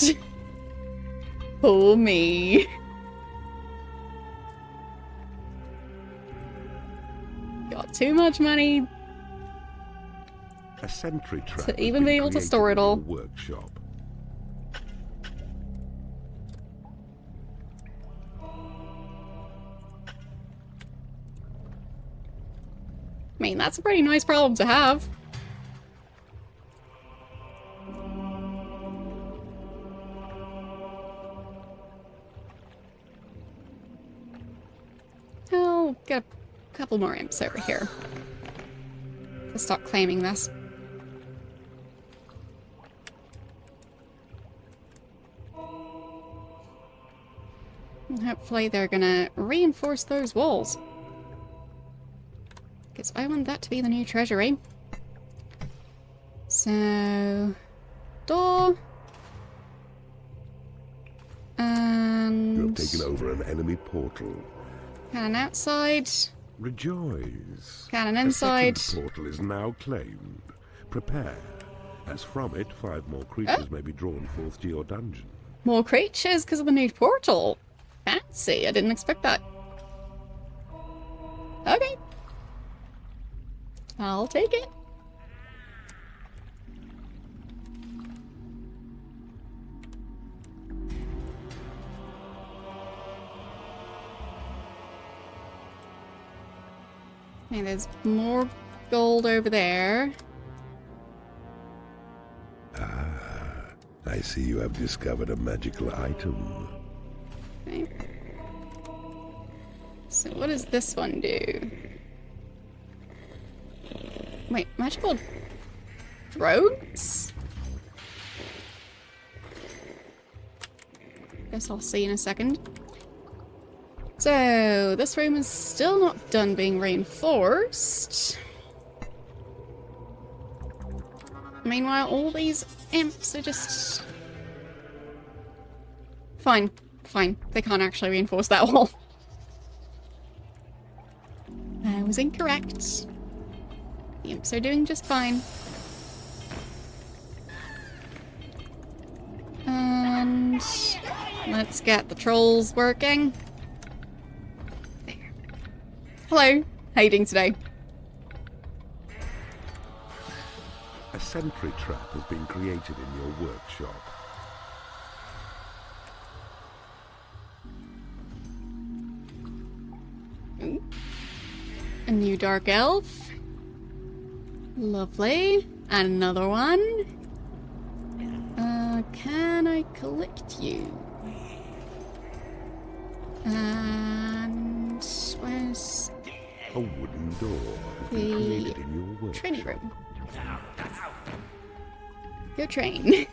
Poor me. Got too much money A sentry trap to has even been be able to created store it in your all. workshop. I mean, that's a pretty nice problem to have. I'll get a couple more imps over here to start claiming this. And hopefully they're gonna reinforce those walls. Because I want that to be the new treasury. So, door. You And have taken over an enemy portal. cannon outside. Rejoice! Cannon A inside. second portal is now claimed. Prepare, as from it 5 more creatures may be drawn forth to your dungeon. More creatures because of the new portal. Fancy, I didn't expect that. Okay. I'll take it. Okay, there's more gold over there. I see you have discovered a magical item. Okay. So what does this one do? Wait, magical drones? Guess I'll see in a second. So, this room is still not done being reinforced. Meanwhile, all these imps are just... Fine. Fine. They can't actually reinforce that wall. I was incorrect. The imps are doing just fine. And... let's get the trolls working. There. Hello. How you doing today? A sentry trap has been created in your workshop. Ooh. A new dark elf. Lovely. And another one. Can I collect you? And where's A wooden door has been created in your workshop. training room? Go train.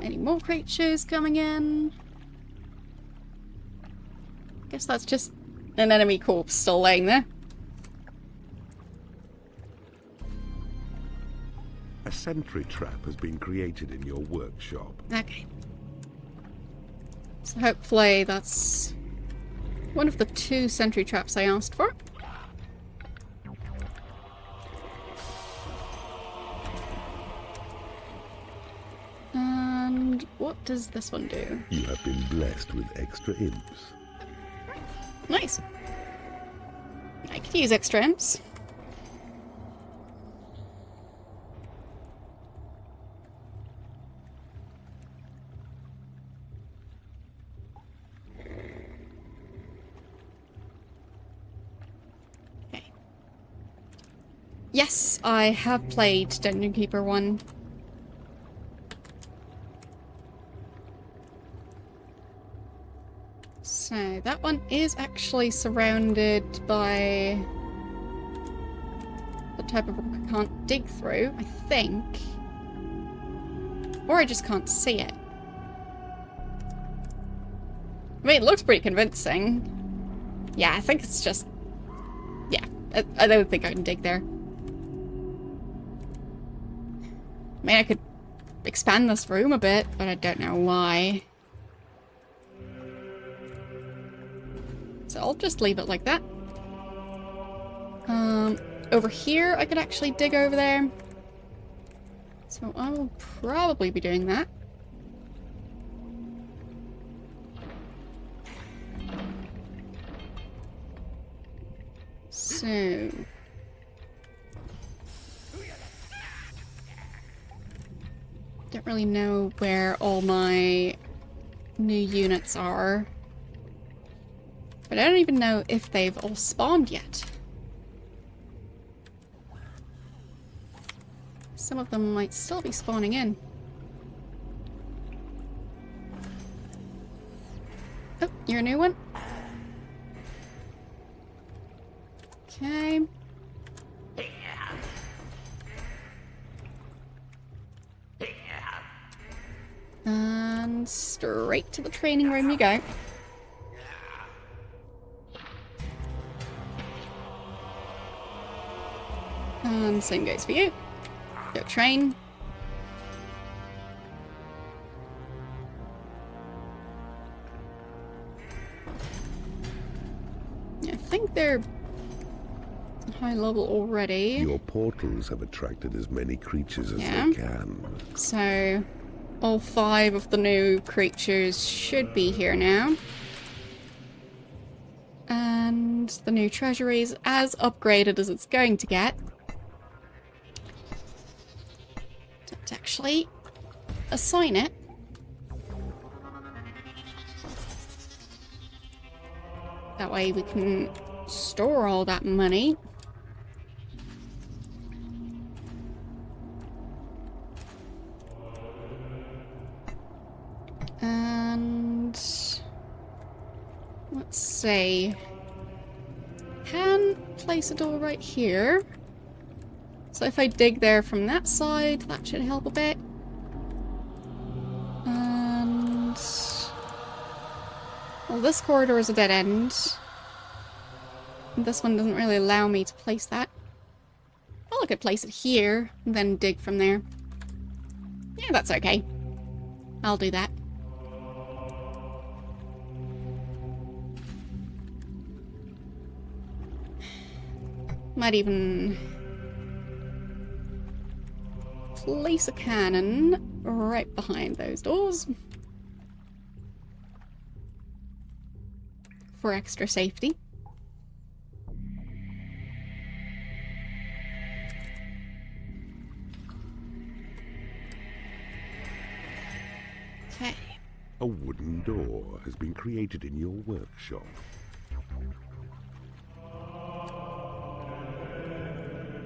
Any more creatures coming in? Guess that's just an enemy corpse still laying there. A sentry trap has been created in your workshop. Okay. So hopefully that's one of the 2 sentry traps I asked for. And what does this one do? You have been blessed with extra imps. Nice. I could use extra imps. Okay. Yes, I have played Dungeon Keeper 1. So, that one is actually surrounded by the type of rock I can't dig through, I think. Or I just can't see it. I mean, it looks pretty convincing. Yeah, I think it's just... yeah, I don't think I can dig there. I mean, I could expand this room a bit, but I don't know why. So I'll just leave it like that. Over here, I could actually dig over there. So I will probably be doing that. So... don't really know where all my new units are. But I don't even know if they've all spawned yet. Some of them might still be spawning in. Oh, you're a new one? Okay. And straight to the training room you go. And same goes for you. Go train. I think they're high level already. Your portals have attracted as many creatures as Yeah. they can. So, all 5 of the new creatures should be here now. And the new treasury is as upgraded as it's going to get. Let's actually assign it. That way we can store all that money. And let's see. can place a door right here. So if I dig there from that side, that should help a bit. And... well, this corridor is a dead end. This one doesn't really allow me to place that. Well, I could place it here, and then dig from there. Yeah, that's okay. I'll do that. Might even place a cannon right behind those doors. For extra safety. Okay. A wooden door has been created in your workshop.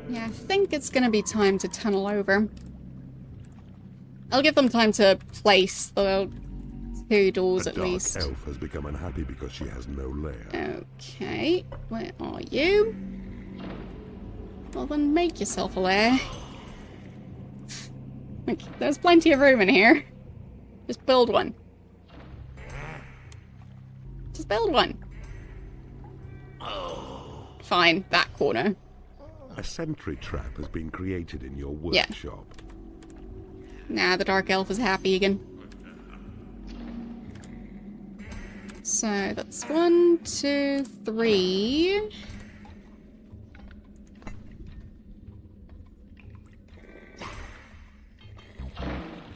Yeah, I think it's gonna be time to tunnel over. I'll give them time to place the 2 doors A at dark least. elf has become unhappy because she has no lair. Okay, where are you? Well then make yourself a lair. Look, there's plenty of room in here. Just build one. Just build one. Fine, that corner. A sentry trap has been created in your Yeah. workshop. Nah, the dark elf is happy again. So that's 1, 2, 3.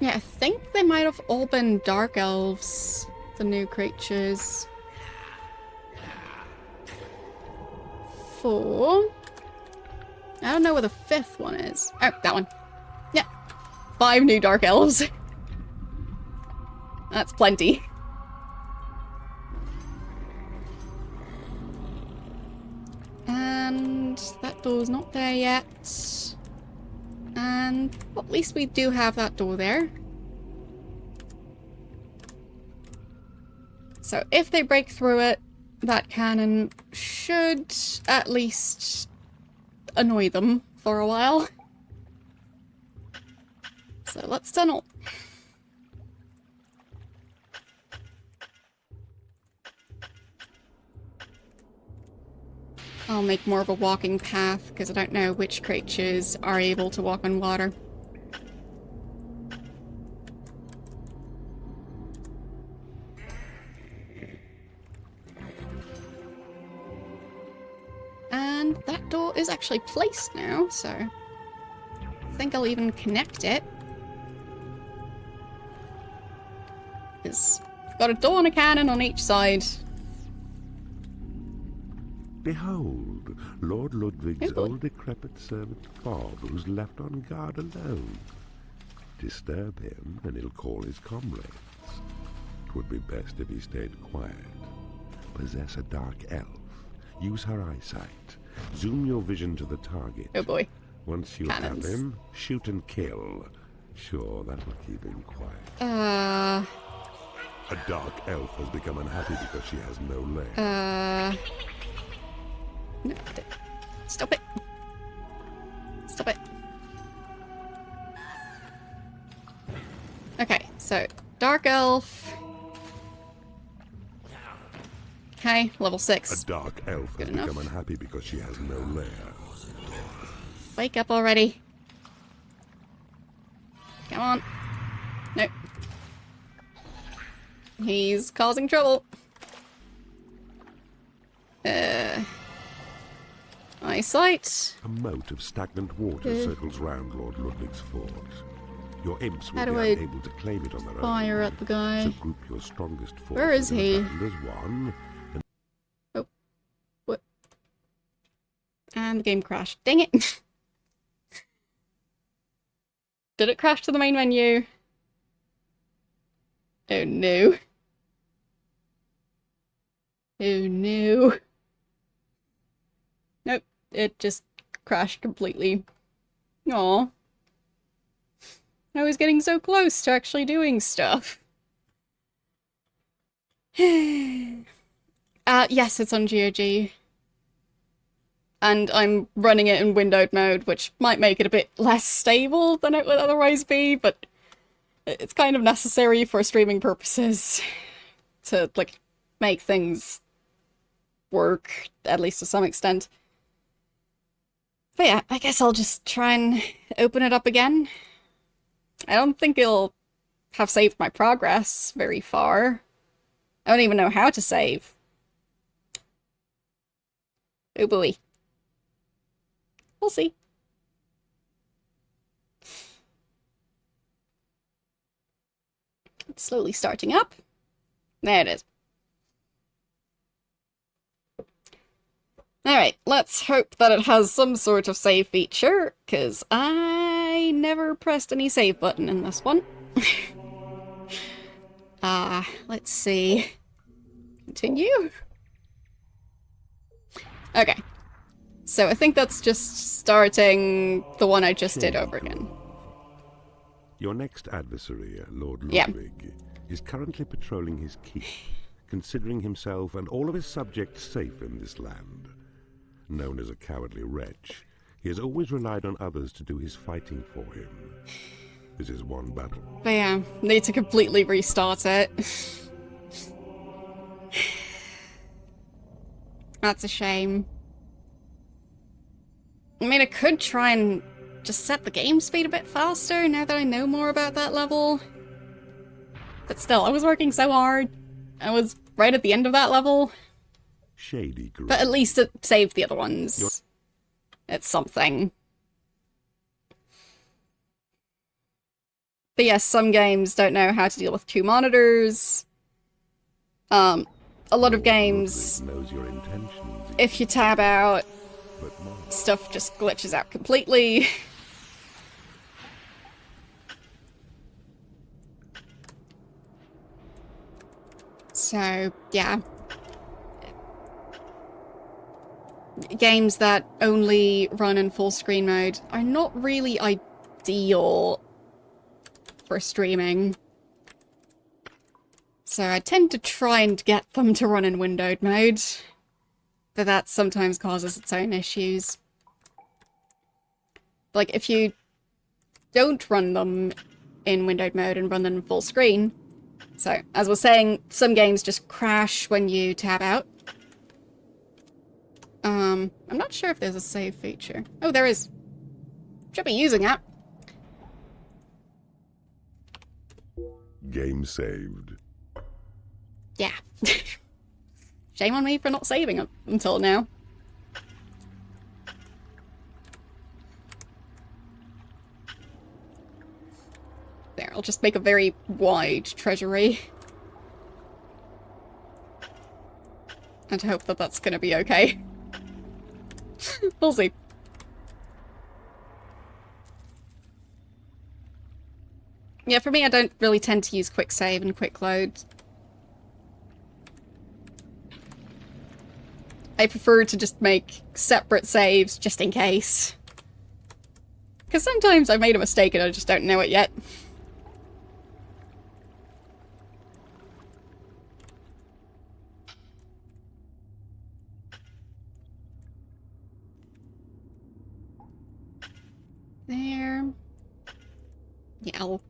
Yeah, I think they might have all been dark elves, the new creatures. 4. I don't know where the 5th one is. Oh, that one. Yeah. 5 new dark elves. That's plenty. And that door's not there yet. And well, at least we do have that door there. So if they break through it, that cannon should at least annoy them for a while. So let's tunnel. I'll make more of a walking path because I don't know which creatures are able to walk on water. And that door is actually placed now, so I think I'll even connect it. Because I've got a door and a cannon on each side. Behold, Lord Ludwig's Oh boy. old decrepit servant Bob, who's left on guard alone. Disturb him, and he'll call his comrades. It would be best if he stayed quiet. Possess a dark elf. Use her eyesight. Zoom your vision to the target. Oh boy. Once you Cannons. have him, shoot and kill. Sure, that'll keep him quiet. Uh, A dark elf has become unhappy because she has no lair. no, stop it. Stop it. Okay, so dark elf. Okay, level 6. A dark elf has Good enough. become unhappy because she has no lair. Wake up already. Come on. Nope. He's causing trouble. Eyesight. A moat of stagnant water circles round Lord Ludwig's fort. Your imps will How be do I unable to claim it on their Fire own. at the guy. So group your strongest forces Where is in a he? band as one. Oh. What? And the game crashed. Dang it. Did it crash to the main menu? Oh no. Oh no. Nope, it just crashed completely. Aw. I was getting so close to actually doing stuff. Yes, it's on GOG. and I'm running it in windowed mode, which might make it a bit less stable than it would otherwise be, but it's kind of necessary for streaming purposes to, like, make things work, at least to some extent. But yeah, I guess I'll just try and open it up again. I don't think it'll have saved my progress very far. I don't even know how to save. Oh boy. We'll see. It's slowly starting up. There it is. Alright, let's hope that it has some sort of save feature, because I never pressed any save button in this one. Let's see. Continue? Okay. So I think that's just starting the one I just did over again. Your next adversary, Lord Yeah. Ludwig, is currently patrolling his keep, considering himself and all of his subjects safe in this land. Known as a cowardly wretch, he has always relied on others to do his fighting for him. This is one battle. But yeah, need to completely restart it. That's a shame. I mean, I could try and just set the game speed a bit faster now that I know more about that level. But still, I was working so hard. I was right at the end of that level. Shady Grove. But at least it saved the other ones. It's something. But yes, some games don't know how to deal with two monitors. A lot of games, knows your intentions, if you tab out, but mine. stuff just glitches out completely. So, yeah. Games that only run in full screen mode are not really ideal for streaming. So I tend to try and get them to run in windowed mode, but that sometimes causes its own issues. Like, if you don't run them in windowed mode and run them in full screen, so, as I was saying, some games just crash when you tab out. I'm not sure if there's a save feature. Oh, there is. Should be using that. Game saved. Yeah. Shame on me for not saving it until now. There, I'll just make a very wide treasury. And hope that that's gonna be okay. We'll see. Yeah, for me, I don't really tend to use quick save and quick load. I prefer to just make separate saves just in case. Because sometimes I've made a mistake and I just don't know it yet. There. Yeah, I'll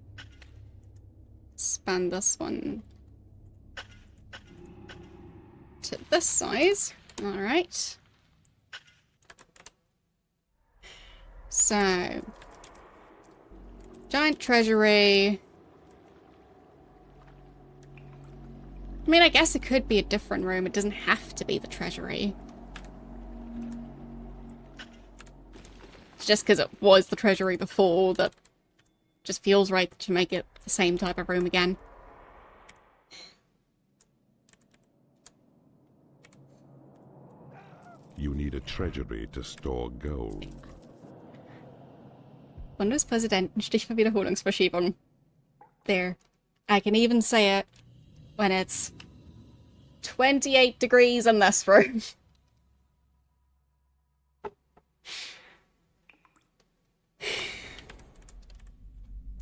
expand this one to this size. Alright. So, giant treasury. I mean, I guess it could be a different room. It doesn't have to be the treasury. It's just because it was the treasury before that just feels right to make it the same type of room again. You need a treasury to store gold. Bundespräsidenten, Stichverwiederholungsverschiebung. There. I can even say it when it's 28 degrees in this room.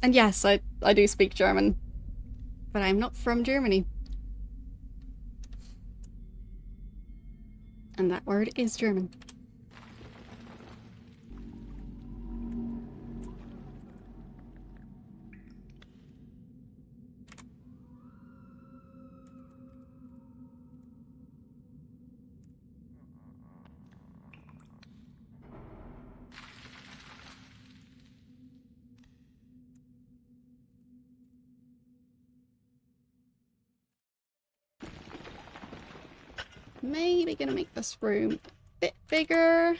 And yes, I do speak German. But I'm not from Germany. And that word is German. maybe gonna make this room a bit bigger.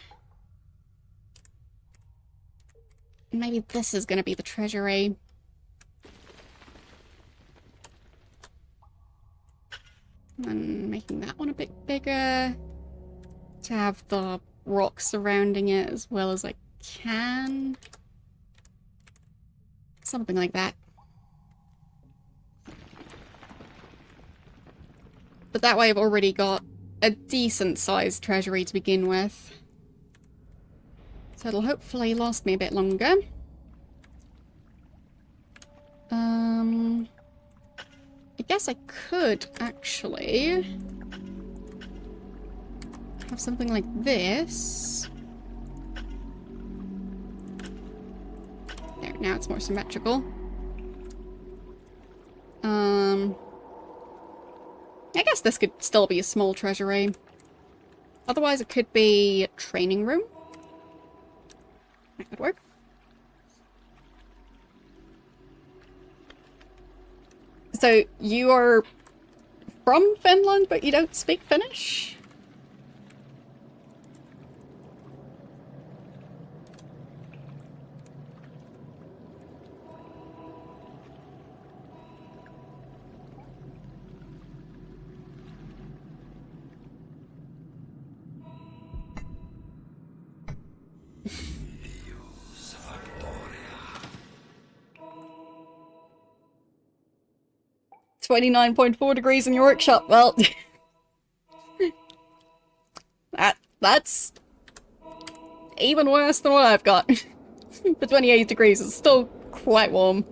Maybe this is gonna be the treasury. And making that one a bit bigger to have the rock surrounding it as well as I can. Something like that. But that way I've already got a decent sized treasury to begin with. So it'll hopefully last me a bit longer. I guess I could actually have something like this. There, now it's more symmetrical. I guess this could still be a small treasury. Otherwise it could be a training room. That could work. So you are from Finland, but you don't speak Finnish? $29.4 in your workshop. Well, that's even worse than what I've got. For 28 degrees, it's still quite warm.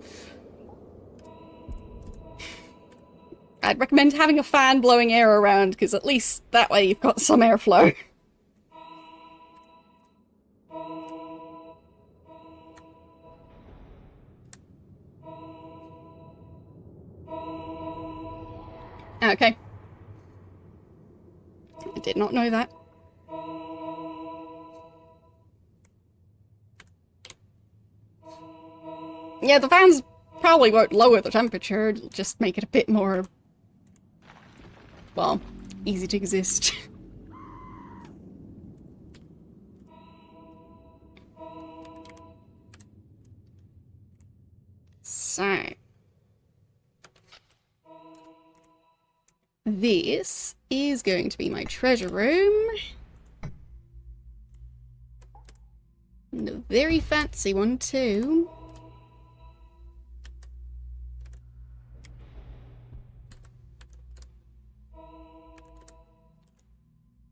I'd recommend having a fan blowing air around, because at least that way you've got some airflow. Okay. I did not know that. Yeah, the fans probably won't lower the temperature, it'll just make it a bit more, well, easy to exist. So. This is going to be my treasure room. And a very fancy one, too.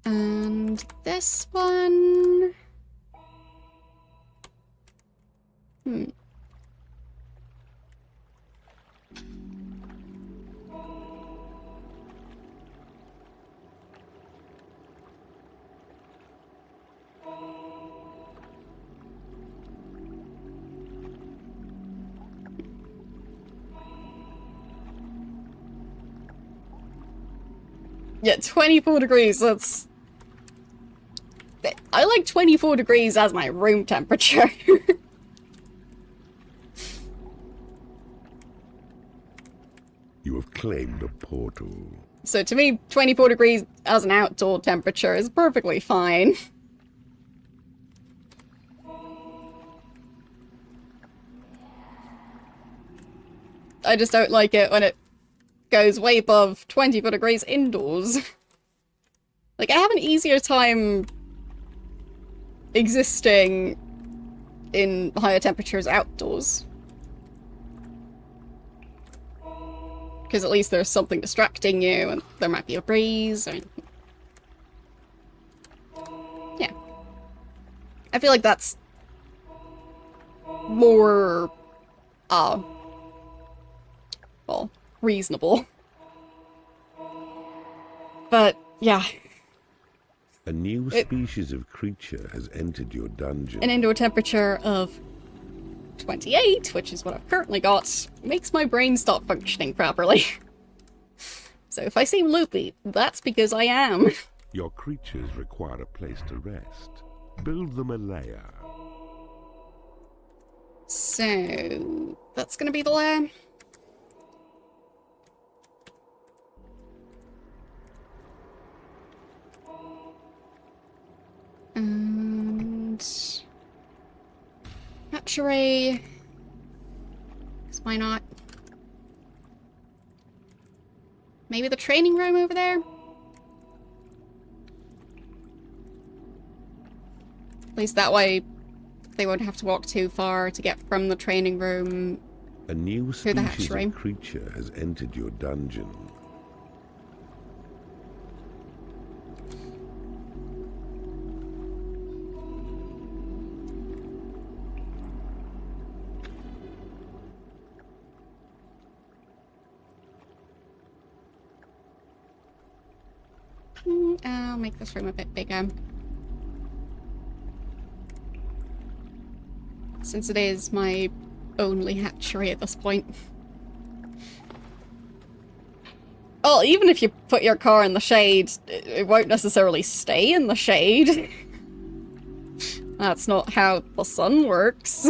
And this one... Yeah, 24 degrees, that's... I like 24 degrees as my room temperature. You have claimed a portal. So to me, 24 degrees as an outdoor temperature is perfectly fine. I just don't like it when it goes way above 24 degrees indoors. Like, I have an easier time existing in higher temperatures outdoors. Because at least there's something distracting you, and there might be a breeze, or... Yeah. I feel like that's more, well, reasonable. But, yeah. A new species of creature has entered your dungeon. An indoor temperature of 28, which is what I've currently got, makes my brain stop functioning properly. So if I seem loopy, that's because I am. Your creatures require a place to rest. Build them a lair. So, that's gonna be the lair. And... hatchery. 'Cause why not? Maybe the training room over there? At least that way they won't have to walk too far to get from the training room A new to the species hatchery. of creature has entered your dungeon. I'll make this room a bit bigger. Since it is my only hatchery at this point. Well, even if you put your car in the shade, it won't necessarily stay in the shade. That's not how the sun works.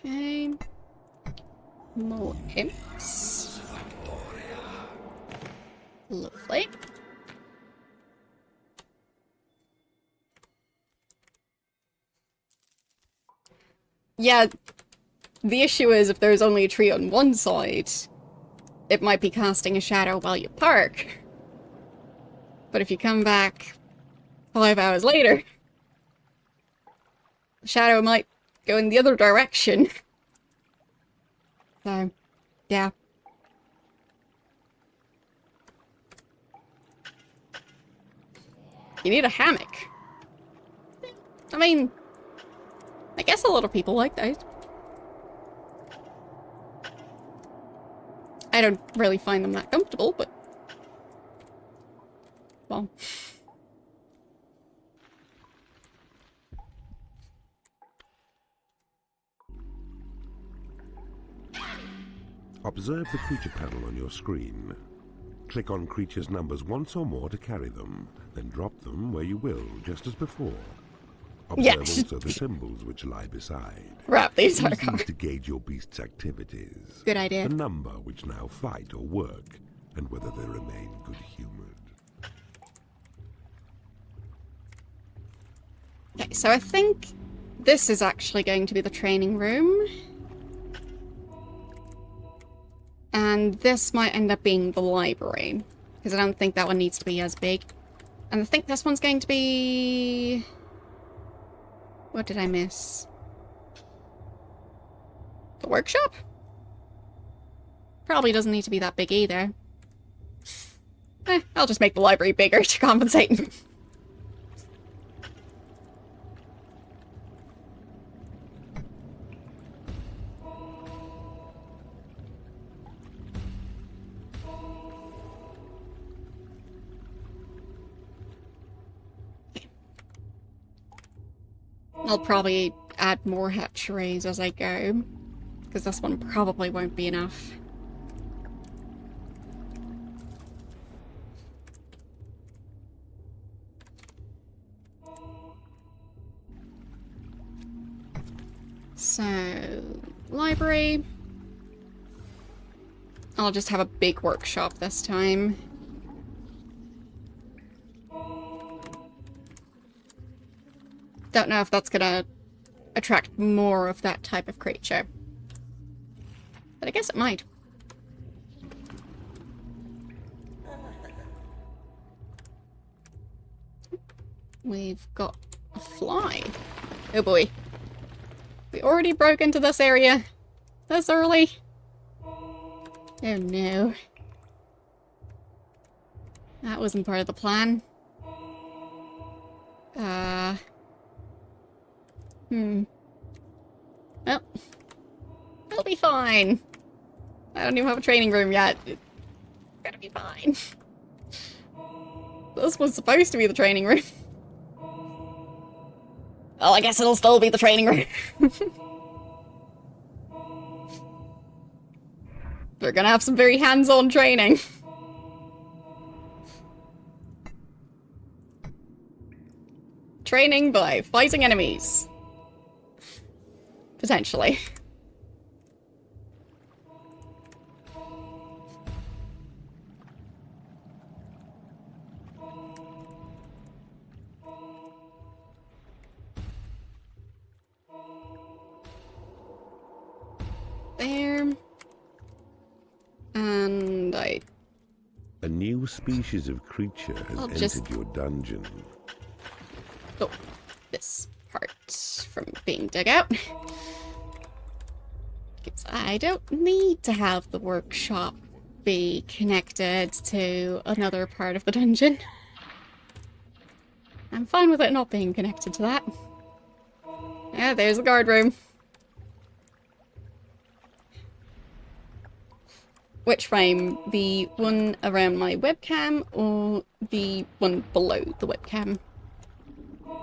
Okay. More imps. Lovely. Yeah, the issue is if there's only a tree on one side, it might be casting a shadow while you park. But if you come back 5 hours later, the shadow might go in the other direction. So, yeah. You need a hammock. I mean, I guess a lot of people like those. I don't really find them that comfortable, but... well... Observe the creature panel on your screen. Click on creatures' numbers once or more to carry them, then drop them where you will, just as before. Observe Yes. also the symbols which lie beside. Wrap these are Use these to gauge your beast's activities. Good idea. The number which now fight or work, and whether they remain good-humored. Okay, so I think this is actually going to be the training room. And this might end up being the library, because I don't think that one needs to be as big. And I think this one's going to be... what did I miss? The workshop? Probably doesn't need to be that big either. I'll just make the library bigger to compensate. I'll probably add more hatcheries as I go, because this one probably won't be enough. So, library. I'll just have a big workshop this time. Don't know if that's gonna attract more of that type of creature. But I guess it might. We've got a fly. Oh boy. We already broke into this area this early. Oh no. That wasn't part of the plan. Well, it'll be fine. I don't even have a training room yet. It's gonna be fine. This was supposed to be the training room. Well, I guess it'll still be the training room. We're gonna have some very hands-on training. training by fighting enemies. Potentially. There. And I... A new species of creature has entered your dungeon. Oh, this part from being dug out. Because I don't need to have the workshop be connected to another part of the dungeon. I'm fine with it not being connected to that. Yeah, there's the guard room. Which frame? The one around my webcam or the one below the webcam? There,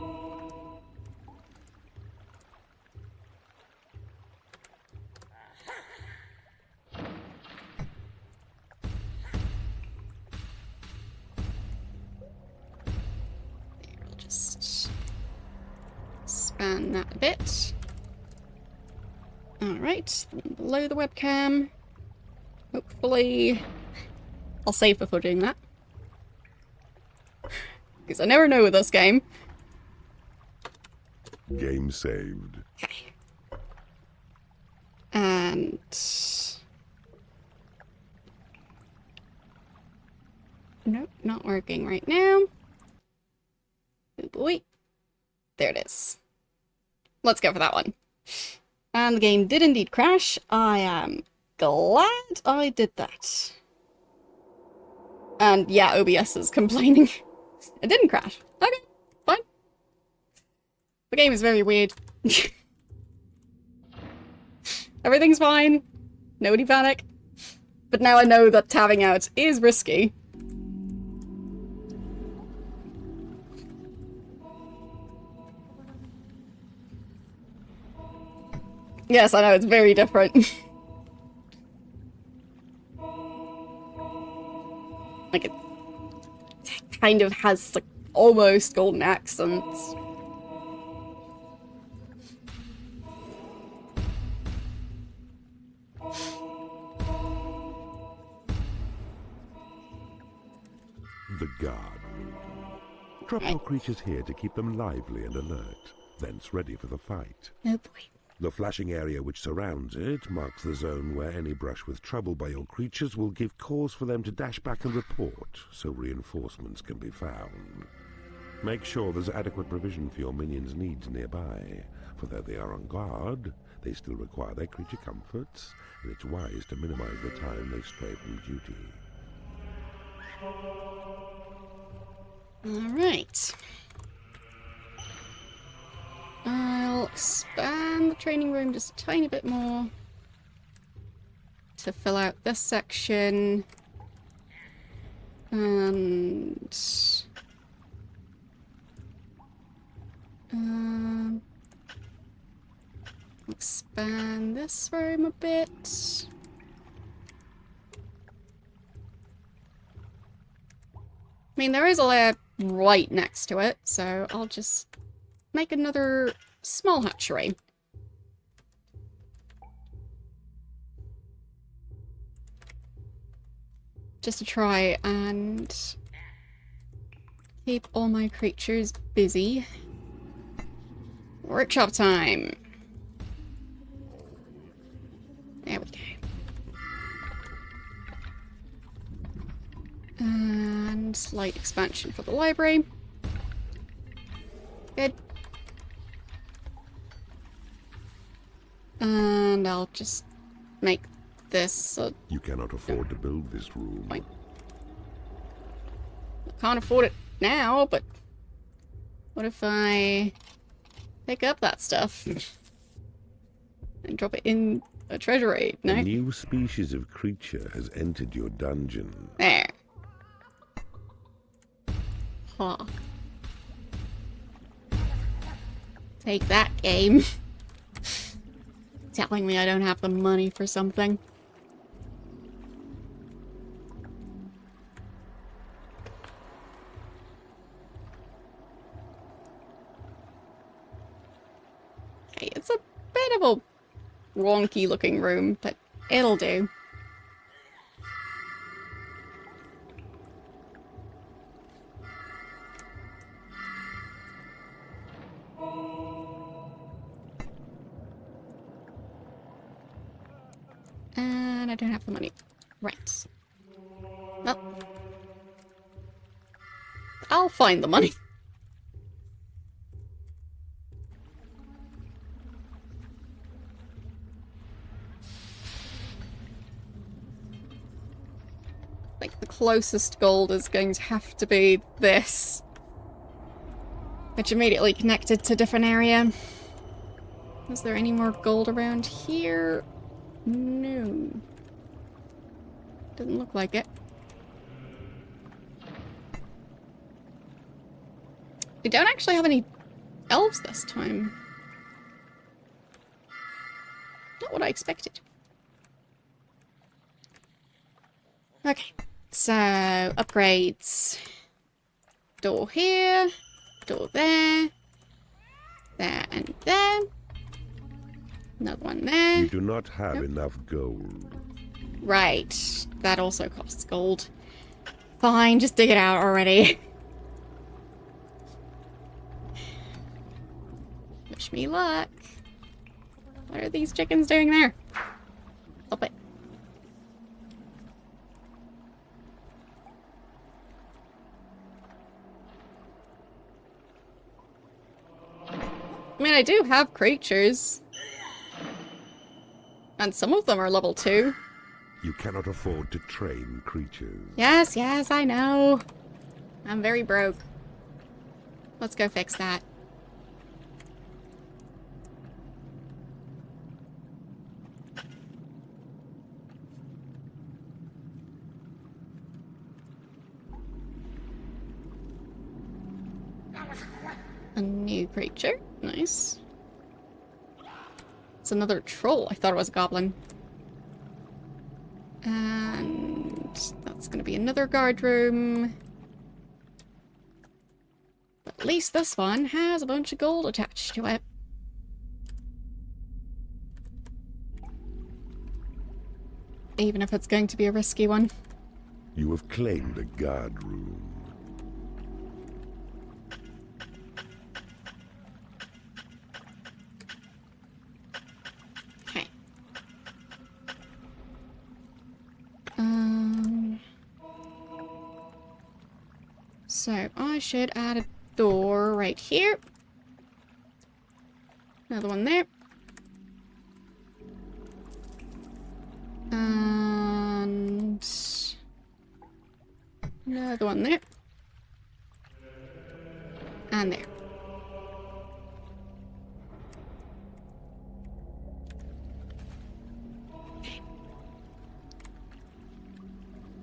I'll just span that a bit. Alright, the one below the webcam. Hopefully, I'll save before doing that. Because I never know with this game. Game saved. Okay. And... Nope, not working right now. Oh boy. There it is. Let's go for that one. And the game did indeed crash. I am glad I did that. And yeah, OBS is complaining. It didn't crash. Okay, fine. The game is very weird. Everything's fine. Nobody panic. But now I know that tabbing out is risky. Yes, I know, it's very different. Like, it kind of has, like, almost golden accents. The guard room. Drop your creatures here to keep them lively and alert, thence ready for the fight. Oh boy. The flashing area which surrounds it marks the zone where any brush with trouble by your creatures will give cause for them to dash back and report, so reinforcements can be found. Make sure there's adequate provision for your minions' needs nearby, for though they are on guard, they still require their creature comforts, and it's wise to minimize the time they stray from duty. Alright. I'll expand the training room just a tiny bit more to fill out this section. And... expand this room a bit. I mean, there is a layer right next to it, so I'll just make another small hatchery. Just to try and keep all my creatures busy. Workshop time! There we go. And slight expansion for the library. Good. And I'll just make this a... You cannot afford to build this room. Fine. I can't afford it now, but what if I pick up that stuff and drop it in a treasury? No? A new species of creature has entered your dungeon. There. Huh. Take that, game. Telling me I don't have the money for something. Okay, it's a bit of a wonky looking room, but it'll do. And I don't have the money. Right. Well, I'll find the money. Like, the closest gold is going to have to be this. Which immediately connected to a different area. Is there any more gold around here? No. Doesn't look like it. We don't actually have any elves this time. Not what I expected. Okay, so upgrades. Door here, door there, there and there. Another one there. You do not have enough gold. Right, that also costs gold. Fine, just dig it out already. Wish me luck. What are these chickens doing there? Help it. I mean, I do have creatures. And some of them are level 2. You cannot afford to train creatures. Yes, yes, I know. I'm very broke. Let's go fix that. A new creature. Nice. It's another troll. I thought it was a goblin. And that's going to be another guard room. But at least this one has a bunch of gold attached to it. Even if it's going to be a risky one. You have claimed a guard room. Okay. So I should add a door right here. Another one there. And another one there. And there. Okay.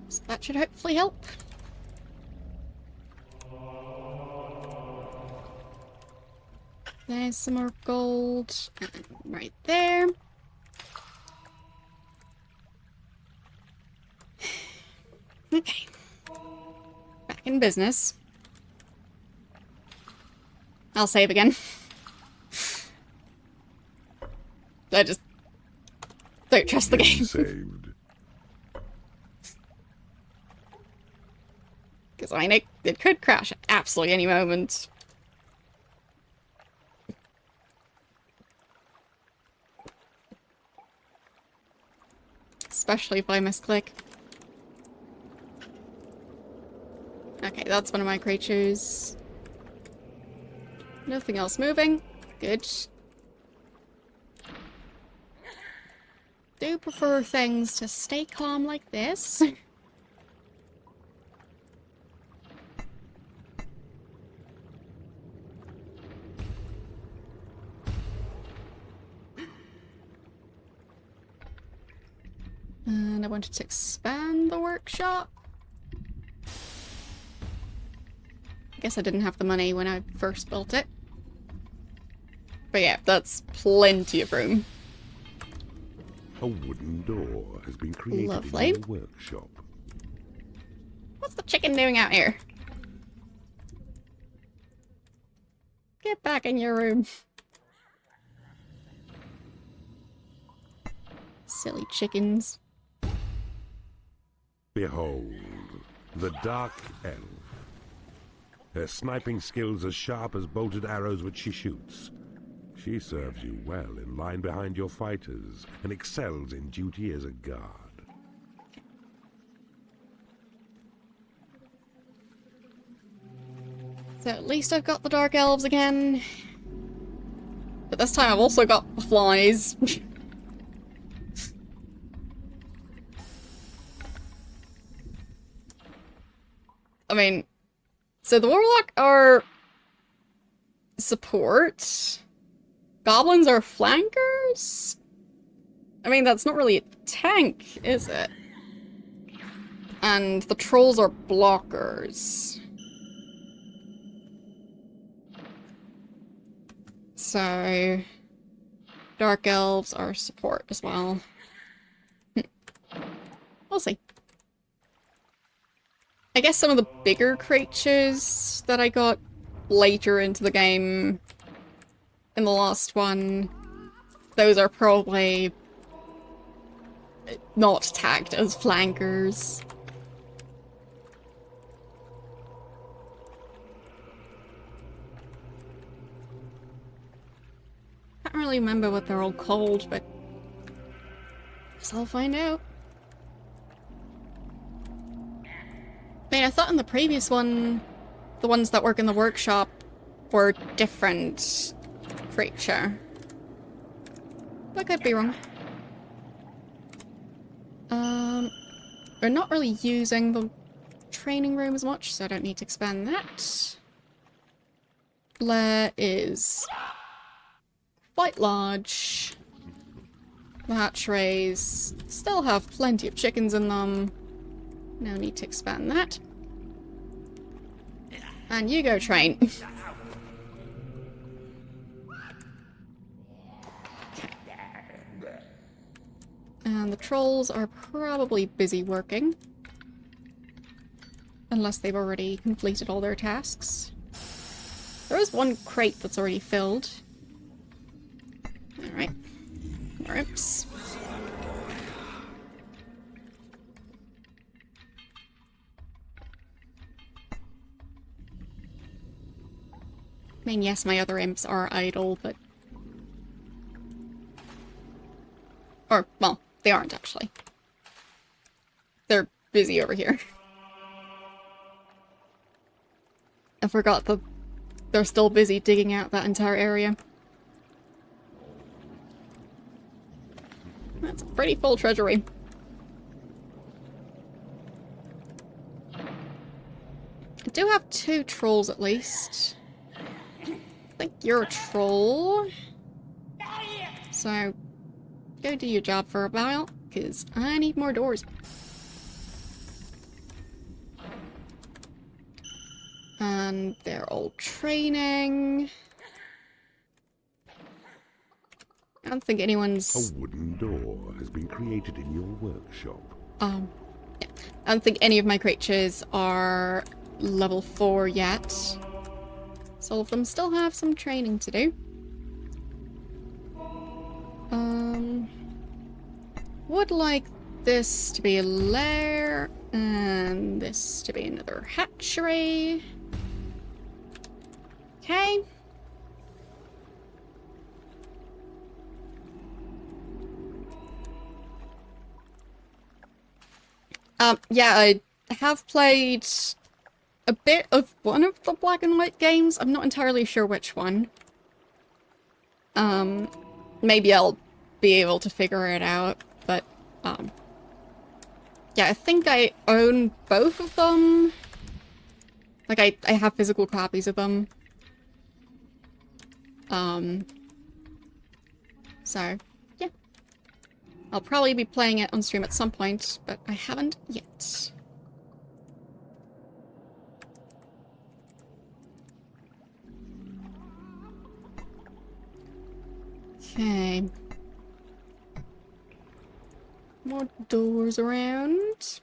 So that should hopefully help. There's some more gold. And right there. Okay. Back in business. I'll save again. I just don't trust the game. Saved. Because I know it could crash at absolutely any moment. Especially if I misclick. Okay, that's one of my creatures. Nothing else moving. Good. Do prefer things to stay calm like this. And I wanted to expand the workshop. I guess I didn't have the money when I first built it. But yeah, that's plenty of room. A wooden door has been created Lovely. in the workshop. What's the chicken doing out here? Get back in your room. Silly chickens. Behold, the Dark Elf. Her sniping skills as sharp as bolted arrows which she shoots. She serves you well in line behind your fighters and excels in duty as a guard. So at least I've got the Dark Elves again. But this time I've also got the flies. I mean, so the Warlock are support. Goblins are flankers? I mean, that's not really a tank, is it? And the trolls are blockers. So, Dark Elves are support as well. We'll see. I guess some of the bigger creatures that I got later into the game in the last one, those are probably not tagged as flankers. Can't really remember what they're all called, but guess I'll find out. I mean, I thought in the previous one, the ones that work in the workshop were different creature. But I could be wrong. We're not really using the training room as much, so I don't need to expand that. Lair is quite large. The hatcheries still have plenty of chickens in them. No need to expand that. And you go train. And the trolls are probably busy working. Unless they've already completed all their tasks. There is one crate that's already filled. Alright. More imps. I mean, yes, my other imps are idle, but... Or, well, they aren't actually. They're busy over here. I forgot that they're still busy digging out that entire area. That's a pretty full treasury. I do have 2 trolls at least. I think you're a troll. So, go do your job for a while, because I need more doors. And they're all training. I don't think anyone's... A wooden door has been created in your workshop. Yeah. I don't think any of my creatures are level 4 yet. So all of them still have some training to do. Would like this to be a lair, and this to be another hatchery. Okay. Yeah, I have played a bit of one of the black and white games. I'm not entirely sure which one. Maybe I'll be able to figure it out, but, yeah, I think I own both of them. Like, I have physical copies of them. So, yeah. I'll probably be playing it on stream at some point, but I haven't yet. Okay. More doors around.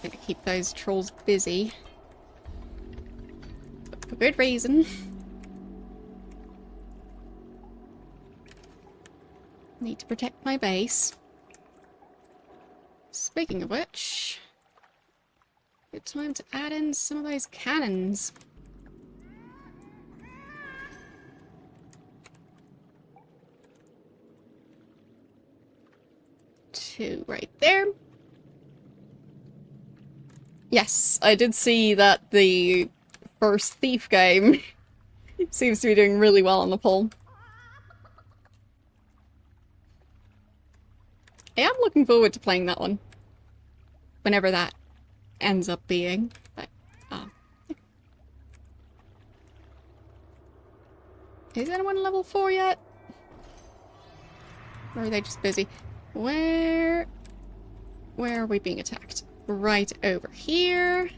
Gonna keep those trolls busy. But for good reason. Need to protect my base. Speaking of which, good time to add in some of those cannons. 2 right there. Yes, I did see that the first Thief game seems to be doing really well on the poll. I am looking forward to playing that one. Whenever that ends up being. But, is anyone level 4 yet? Or are they just busy? Where are we being attacked? Right over here.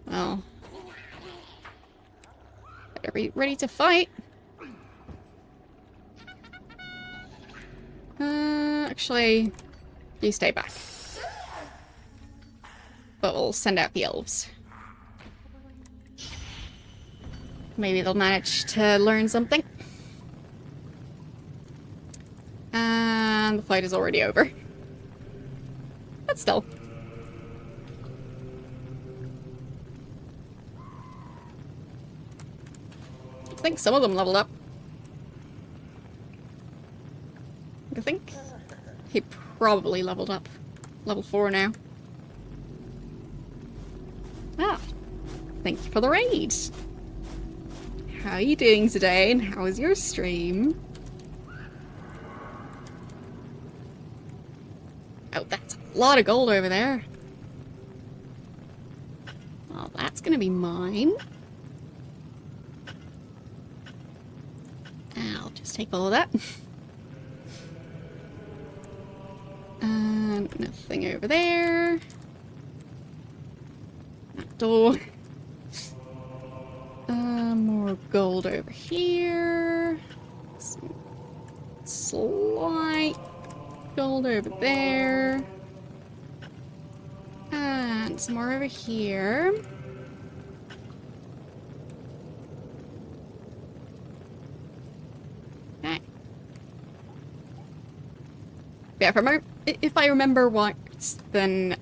Well, better be ready to fight. Actually, you stay back. But we'll send out the elves. Maybe they'll manage to learn something. And the fight is already over. But still. I think some of them leveled up. I think he probably leveled up. Level 4 now. Ah, thank you for the raid. How are you doing today, and how was your stream? Oh, that's a lot of gold over there. Well, that's gonna be mine. I'll just take all of that. And nothing over there. That door. More gold over here. Some slight gold over there. And some more over here. Okay. Yeah, if I remember what, then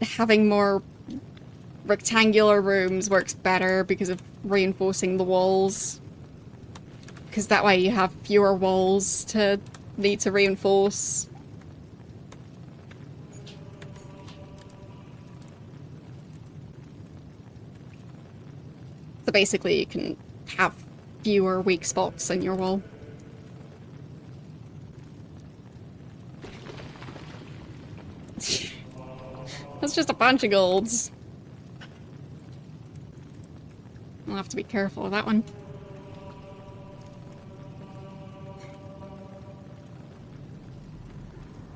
having more rectangular rooms works better because of reinforcing the walls. Because that way you have fewer walls to need to reinforce. So basically you can have fewer weak spots in your wall. That's just a bunch of golds. I'll have to be careful with that one.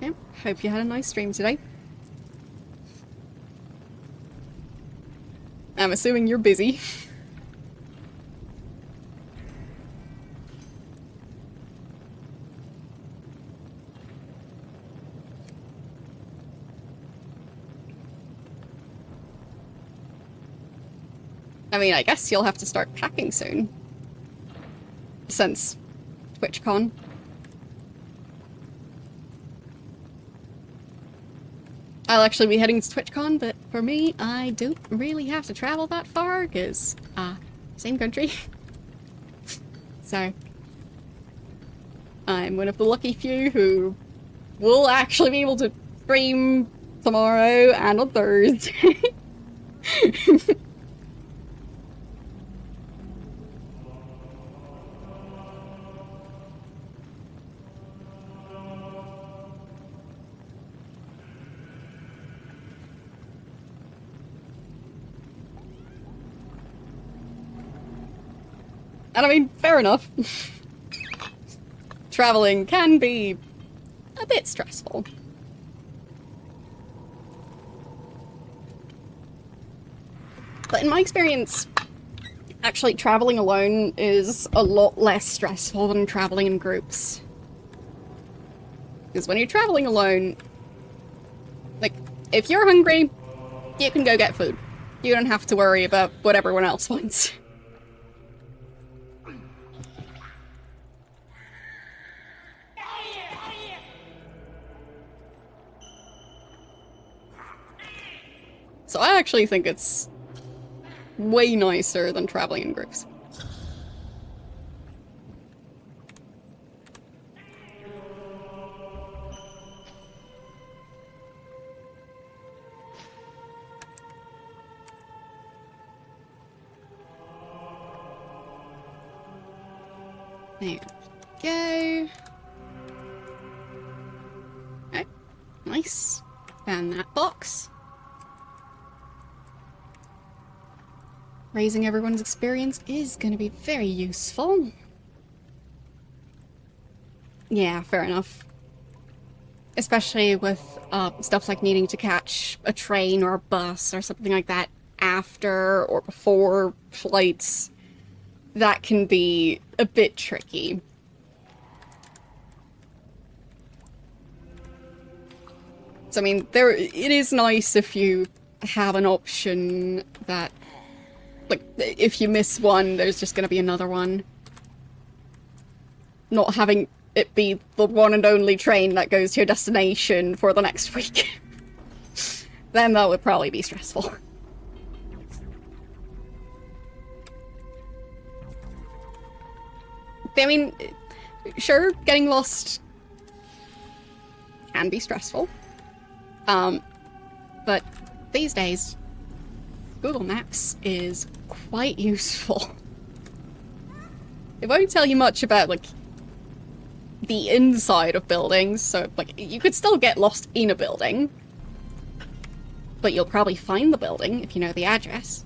Yeah, hope you had a nice stream today. I'm assuming you're busy. I mean, I guess you'll have to start packing soon. Since TwitchCon. I'll actually be heading to TwitchCon, but for me, I don't really have to travel that far, because, same country. So, I'm one of the lucky few who will actually be able to stream tomorrow and on Thursday. And I mean, fair enough. Traveling can be a bit stressful. But in my experience, actually traveling alone is a lot less stressful than traveling in groups. Because when you're traveling alone, like, if you're hungry, you can go get food. You don't have to worry about what everyone else wants. So I actually think it's way nicer than traveling in groups. There we go. Okay, nice. And that box. Raising everyone's experience is going to be very useful. Yeah, fair enough. Especially with stuff like needing to catch a train or a bus or something like that after or before flights. That can be a bit tricky. So, I mean, it is nice if you have an option that, like, if you miss one, there's just gonna be another one. Not having it be the one and only train that goes to your destination for the next week. Then that would probably be stressful. I mean, sure, getting lost can be stressful. But these days, Google Maps is quite useful. It won't tell you much about, like, the inside of buildings, so, like, you could still get lost in a building, but you'll probably find the building if you know the address.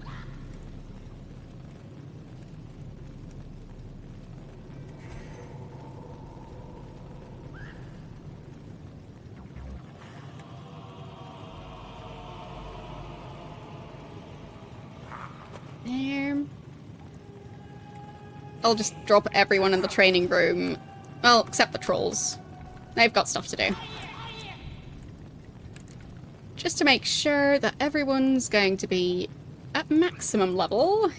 There. I'll just drop everyone in the training room. Well, except the trolls. They've got stuff to do. Just to make sure that everyone's going to be at maximum level.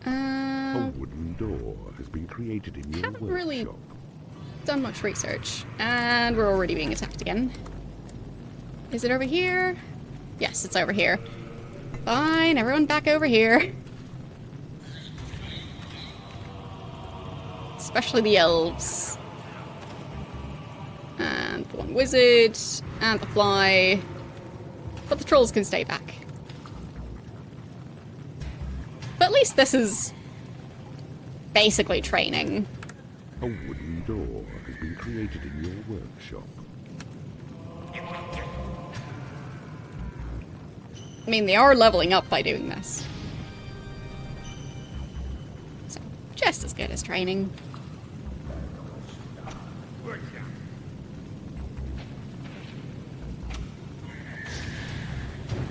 A wooden door has been created in your Haven't workshop. really done much research. And we're already being attacked again. Is it over here? Yes, it's over here. Fine, everyone back over here. Especially the elves. And the one wizard. And the fly. But the trolls can stay back. But at least this is basically training. A wooden door has been created in your workshop. I mean, they are leveling up by doing this. So, just as good as training.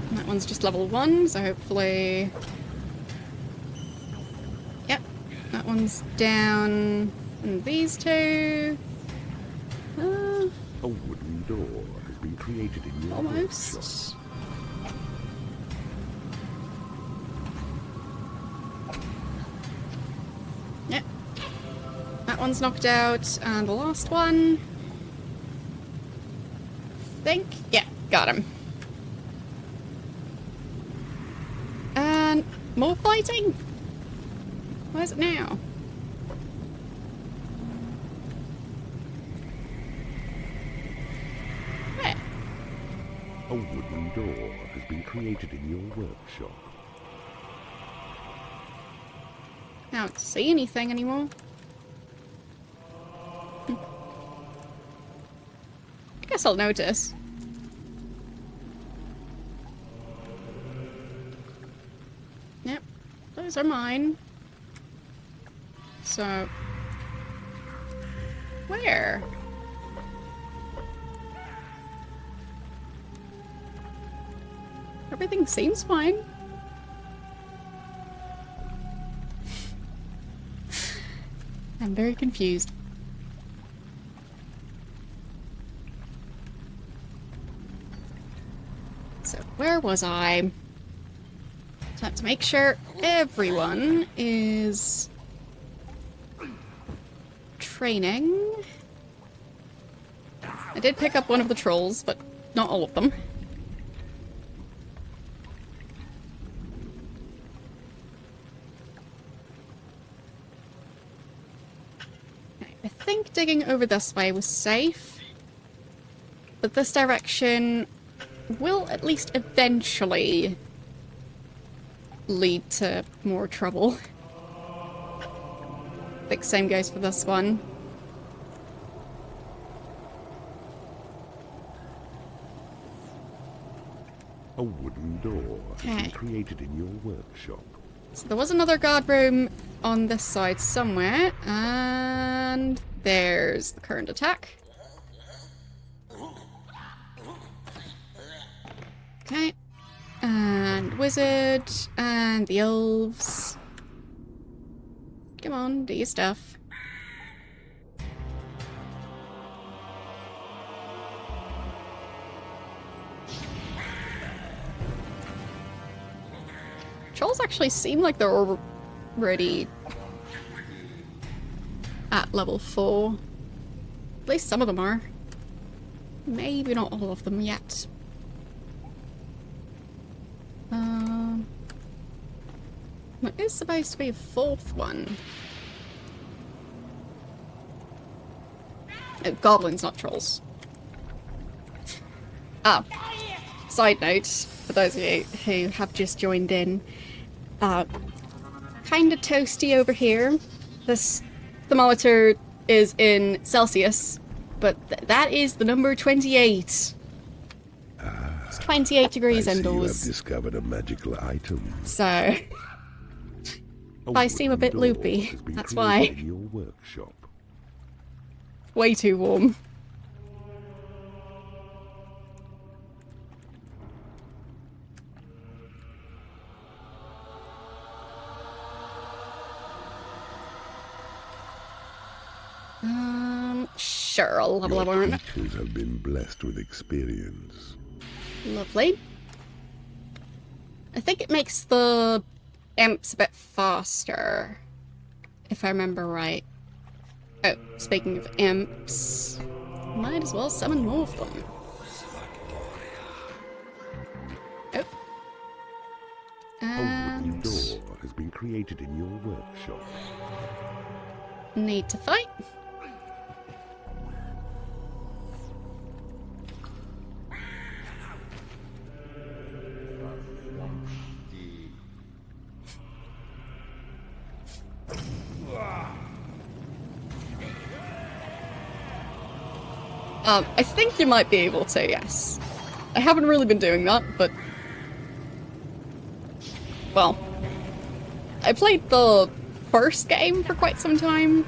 And that one's just level 1, so hopefully... Yep, that one's down. And these two... A wooden door has been created in your workshop. Almost. Yep. That one's knocked out, and the last one... think? Yeah, got him. And more fighting? Where's it now? Where? A wooden door has been created in your workshop. I don't see anything anymore. I guess I'll notice. Yep, those are mine. So... where? Everything seems fine. I'm very confused. So, where was I? So I have to make sure everyone is training. I did pick up one of the trolls, but not all of them. Okay, I think digging over this way was safe, but this direction will at least eventually lead to more trouble. I think same goes for this one. A wooden door has Okay. been created in your workshop. So there was another guard room on this side somewhere, and there's the current attack. Okay. And wizard, and the elves. Come on, do your stuff. Trolls actually seem like they're already at level 4. At least some of them are. Maybe not all of them yet. There is supposed to be a 4th one. Oh, goblins, not trolls. Ah, side note, for those of you who have just joined in, kinda toasty over here. This thermometer is in Celsius, but that is the number 28. It's 28 degrees I see you have indoors. discovered a magical item. So, I seem a wooden bit door loopy. has been That's created why. in your workshop. Way too warm. Sure, I'll level up Your on it. creatures have been blessed with experience. Lovely. I think it makes the imps a bit faster, if I remember right. Oh, speaking of imps, might as well summon more of them. Oh. A wooden And door has been created in your workshop. need to fight. I think you might be able to, yes. I haven't really been doing that, but... Well... I played the first game for quite some time.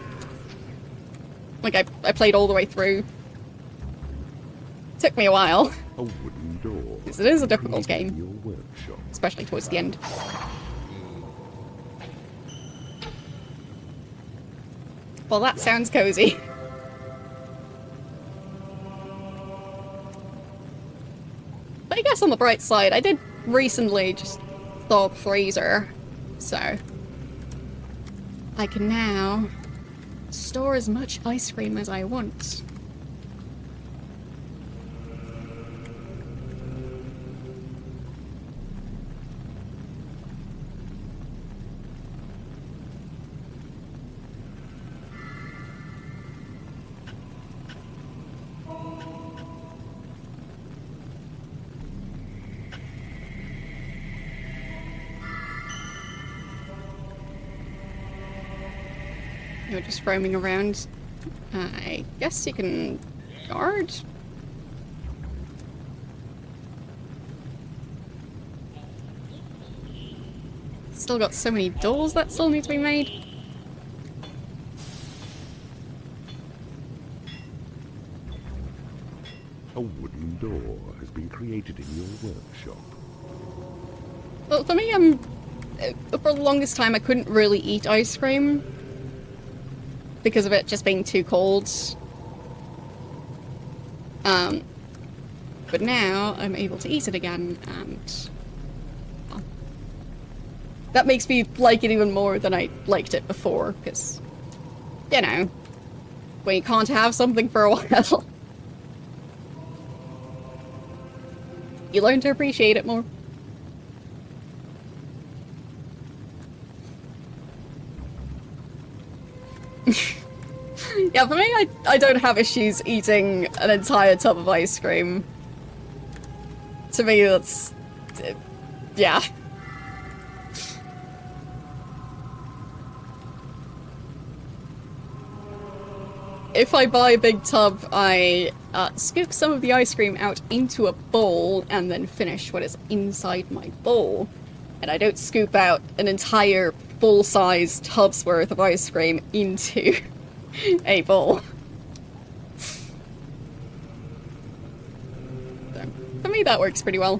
Like, I played all the way through. Took me a while, A wooden door. because it is a difficult created in game, your workshop. especially towards the end. Well, that sounds cozy. But I guess on the bright side, I did recently just thaw the freezer, so I can now store as much ice cream as I want. You're just roaming around. I guess you can guard? Still got so many doors that still need to be made. A wooden door has been created in your workshop. Well, for me, for the longest time I couldn't really eat ice cream because of it just being too cold. But now I'm able to eat it again, and well, that makes me like it even more than I liked it before, because, you know, when you can't have something for a while, you learn to appreciate it more. Yeah, for me, I don't have issues eating an entire tub of ice cream. To me, that's... yeah. If I buy a big tub, I scoop some of the ice cream out into a bowl and then finish what is inside my bowl. And I don't scoop out an entire full-size tub's worth of ice cream into a bowl. So, for me, that works pretty well.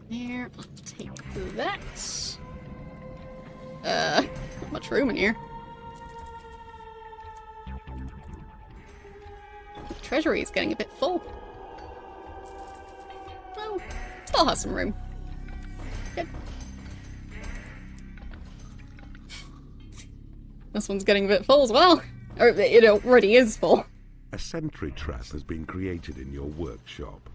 There, I'll take that. Not much room in here. The treasury is getting a bit full. Well, still has some room. Good. This one's getting a bit full as well. Or it already is full. A sentry trap has been created in your workshop.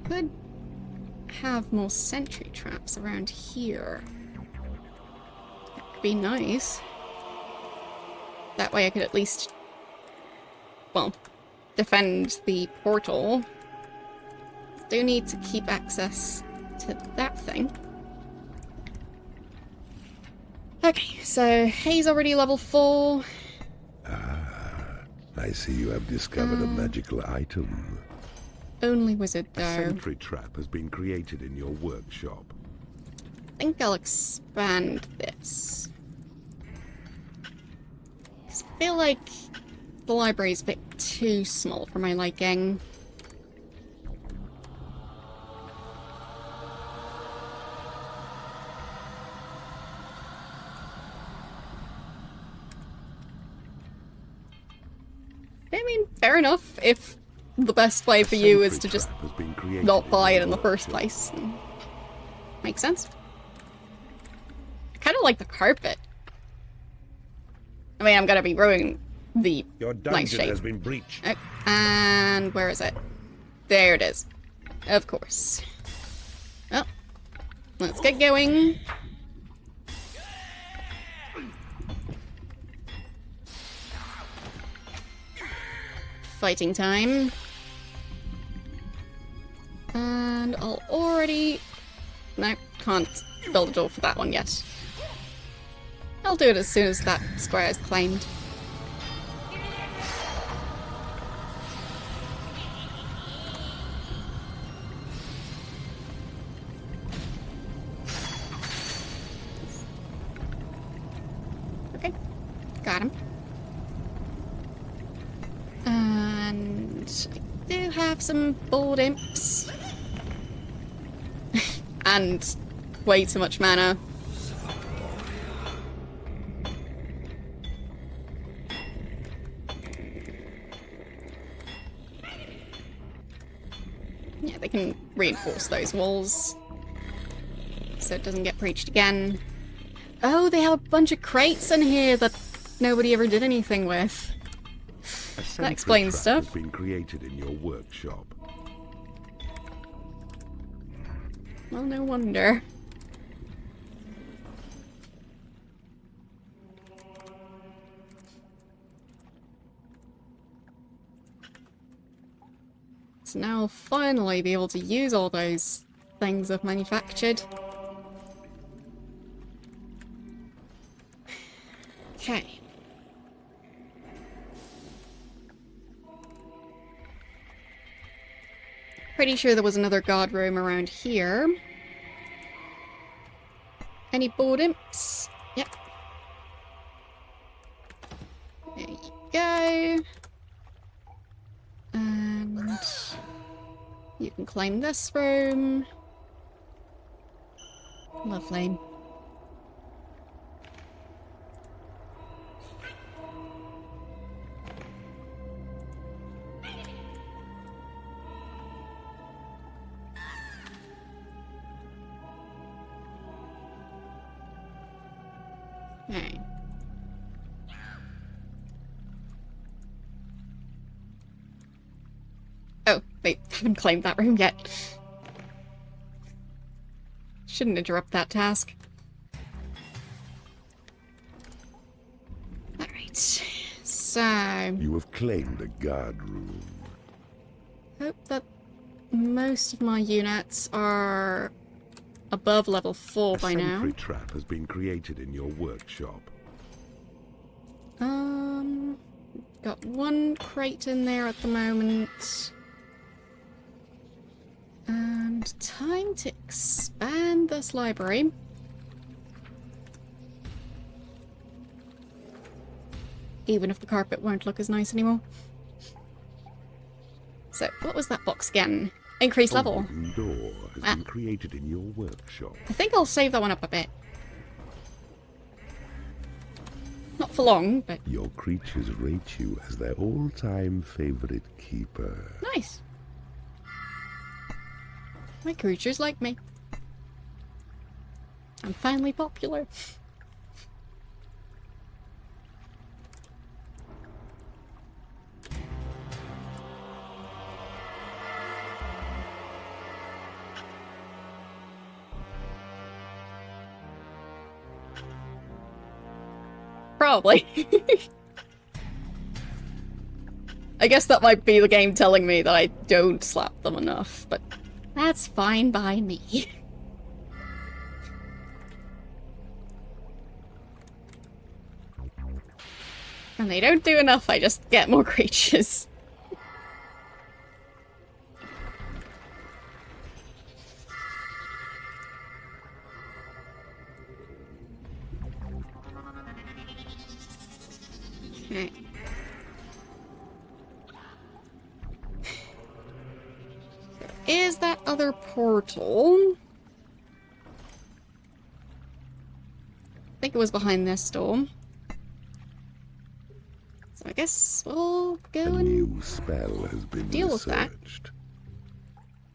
Could have more sentry traps around here. That could be nice. That way I could at least, well, defend the portal. Do need to keep access to that thing. Okay, so Hay's already level 4. I see you have discovered a magical item. Only wizard, A though. sentry trap has been created in your workshop. I think I'll expand this. 'Cause I feel like the library's a bit too small for my liking. I mean, fair enough, if the best way for you is to just not buy it in the first place. Makes sense. I kind of like the carpet. I mean, I'm gonna be ruining the Your nice dungeon shape. has been breached. Oh, and where is it? There it is. Of course. Well, let's get going. Fighting time. And I'll already... No, can't build a door for that one yet. I'll do it as soon as that square is claimed. Okay, got him. And I do have some board imps. And way too much mana. Yeah, they can reinforce those walls so it doesn't get breached again. Oh, they have a bunch of crates in here that nobody ever did anything with. That explains stuff. Has been created in your workshop. Well, no wonder. So now I'll finally be able to use all those things I've manufactured. Okay. Pretty sure there was another guard room around here. Any board imps? Yep. There you go. And you can claim this room. Lovely. Okay. Oh, wait, haven't claimed that room yet. Shouldn't interrupt that task. Alright, so... You have claimed a guard room. Hope that most of my units are above level 4 by A now. sentry trap has been created in your workshop. Got one crate in there at the moment. And time to expand this library. Even if the carpet won't look as nice anymore. So, what was that box again? Increase A level. wooden door has been created in your workshop. I think I'll save that one up a bit. Not for long, but Your creatures rate you as their all-time favorite keeper. nice. My creatures like me. I'm finally popular. Probably. I guess that might be the game telling me that I don't slap them enough, but that's fine by me. When they don't do enough, I just get more creatures. Okay. Is that other portal? I think it was behind this door. So I guess we'll go A and... new spell has been deal with that. researched.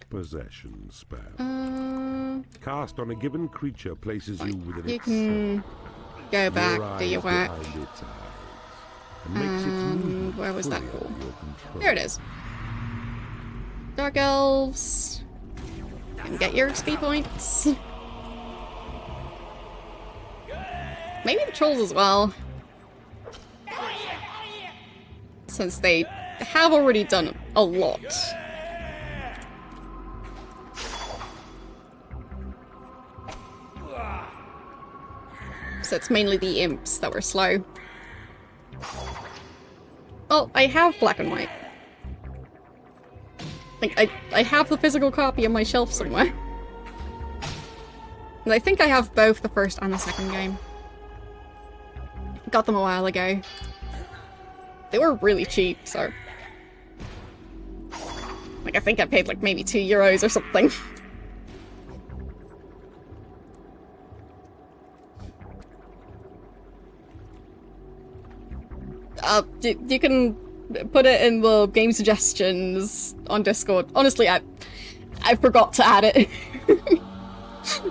Possession spell. Cast on a given creature places you within You its can go Your back, do eyes your work. behind its eyes, and makes its movement Where was that fully called? under your control. There it is. Dark Elves. And get your XP points. Maybe the Trolls as well. Since they have already done a lot. So it's mainly the imps that were slow. Well, I have black and white. Like, I have the physical copy on my shelf somewhere. And I think I have both the first and the second game. Got them a while ago. They were really cheap, so... Like, I think I paid like maybe €2 or something. You can put it in the game suggestions on Discord. Honestly, I forgot to add it.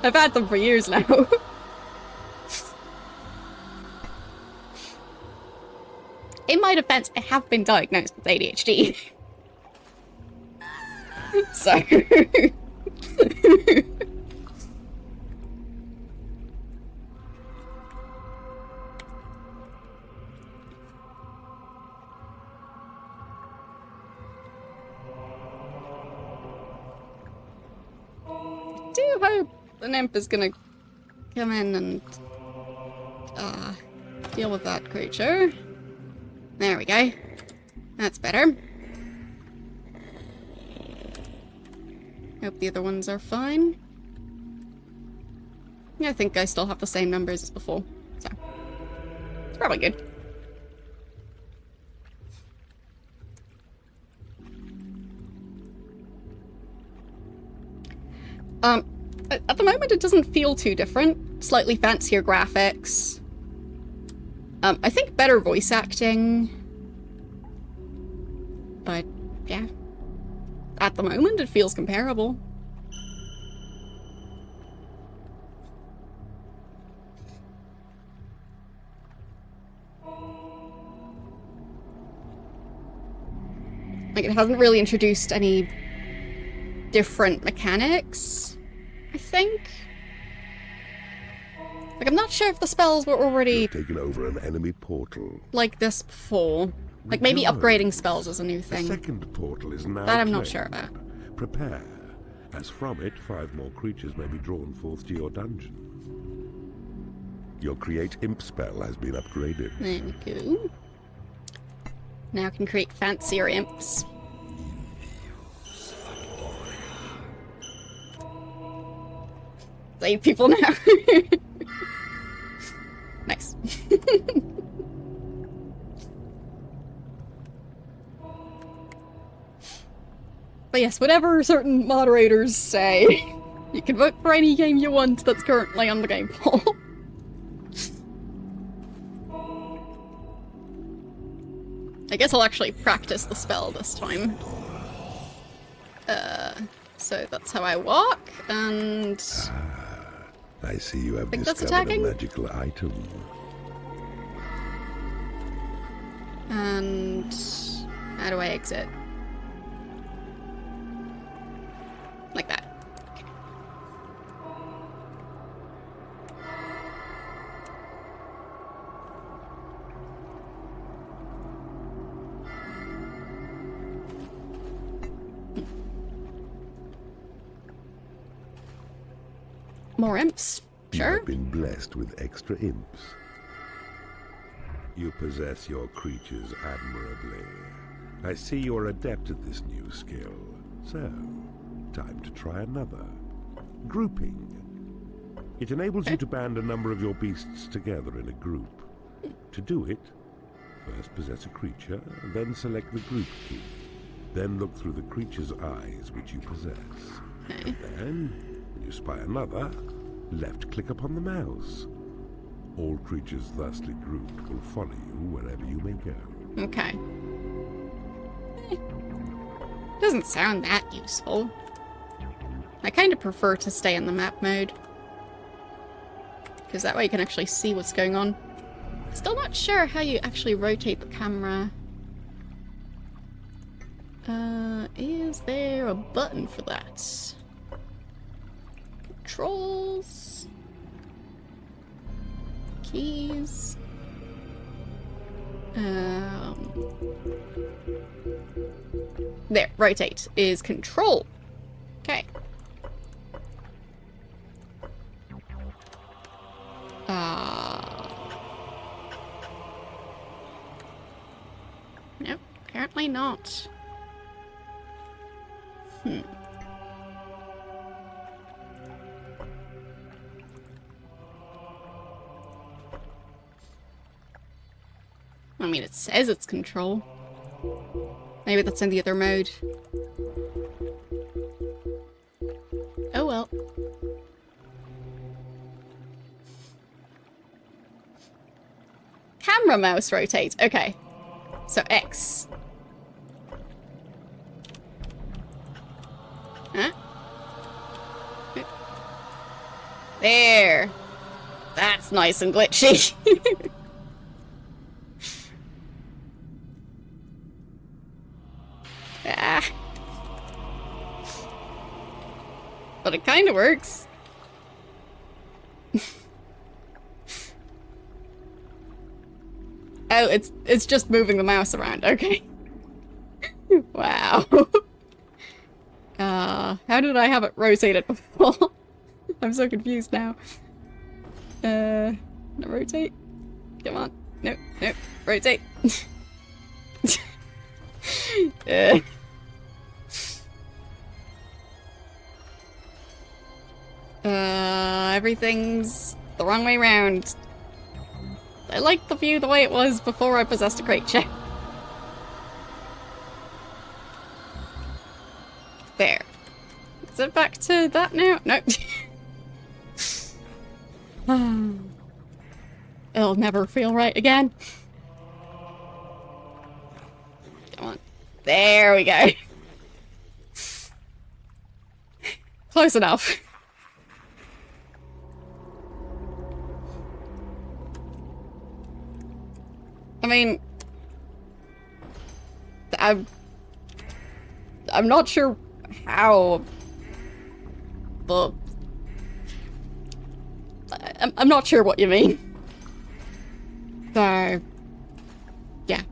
I've had them for years now. In my defense, I have been diagnosed with ADHD. So... I do hope an imp is gonna come in and deal with that creature. There we go. That's better. Hope the other ones are fine. Yeah, I think I still have the same numbers as before, so it's probably good. At the moment it doesn't feel too different. Slightly fancier graphics. I think better voice acting. But, yeah. At the moment it feels comparable. Like, it hasn't really introduced any different mechanics, I think. Like, I'm not sure if the spells were already You've taken over an enemy portal. like this before. Like, maybe upgrading spells is a new The thing. second portal is now That I'm not claimed. sure about. Prepare, as from it 5 more creatures may be drawn forth to your dungeon. Your Create Imp spell has been upgraded. There we go. Now I can create fancier imps. Save people now. Nice. But yes, whatever certain moderators say, you can vote for any game you want that's currently on the game poll. I guess I'll actually practice the spell this time. So that's how I walk, and... I see you have Think that's discovered a attacking? magical item. And... how do I exit? Like that. Okay. More imps. You Sure. have been blessed with extra imps. You possess your creatures admirably. I see you're adept at this new skill. So, time to try another. Grouping. It enables you to band a number of your beasts together in a group. To do it, first possess a creature, then select the group key. Then look through the creature's eyes which you possess. Okay. Then, when you spy another, left-click upon the mouse. All creatures thusly grouped will follow you wherever you may go. Okay. Doesn't sound that useful. I kind of prefer to stay in the map mode. Because that way you can actually see what's going on. Still not sure how you actually rotate the camera. Is there a button for that? Controls. Keys. There, rotate is control. Okay. Nope, apparently not. I mean, it says it's control. Maybe that's in the other mode. Oh well. Camera mouse rotate. Okay. So X. Huh? There. That's nice and glitchy. Ah. But it kind of works. Oh, it's just moving the mouse around. Okay. Wow. How did I have it rotated before? I'm so confused now. Rotate. Come on. No, no. Rotate. everything's the wrong way around. I like the view the way it was before I possessed a creature. There. Is it back to that now? No. It'll never feel right again. Come on. There we go. Close enough. I mean, I'm not sure how, but I'm not sure what you mean. So, yeah.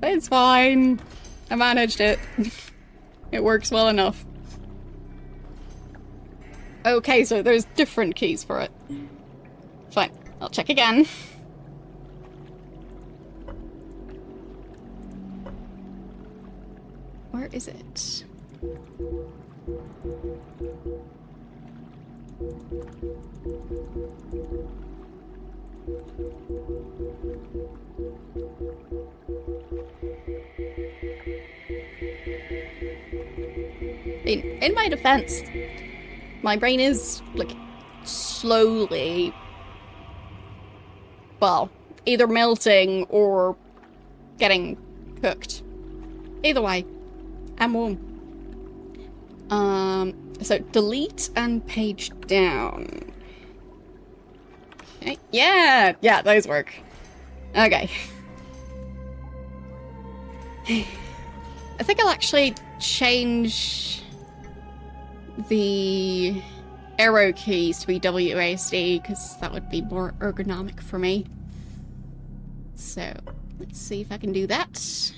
It's fine. I managed it. It works well enough. Okay, so there's different keys for it. Fine. I'll check again. Where is it? In my defense, my brain is, like, slowly, well, either melting or getting cooked. Either way, I'm warm. So delete and page down. Okay. Yeah, those work. Okay. I think I'll actually change the arrow keys to be WASD because that would be more ergonomic for me. So let's see if I can do that.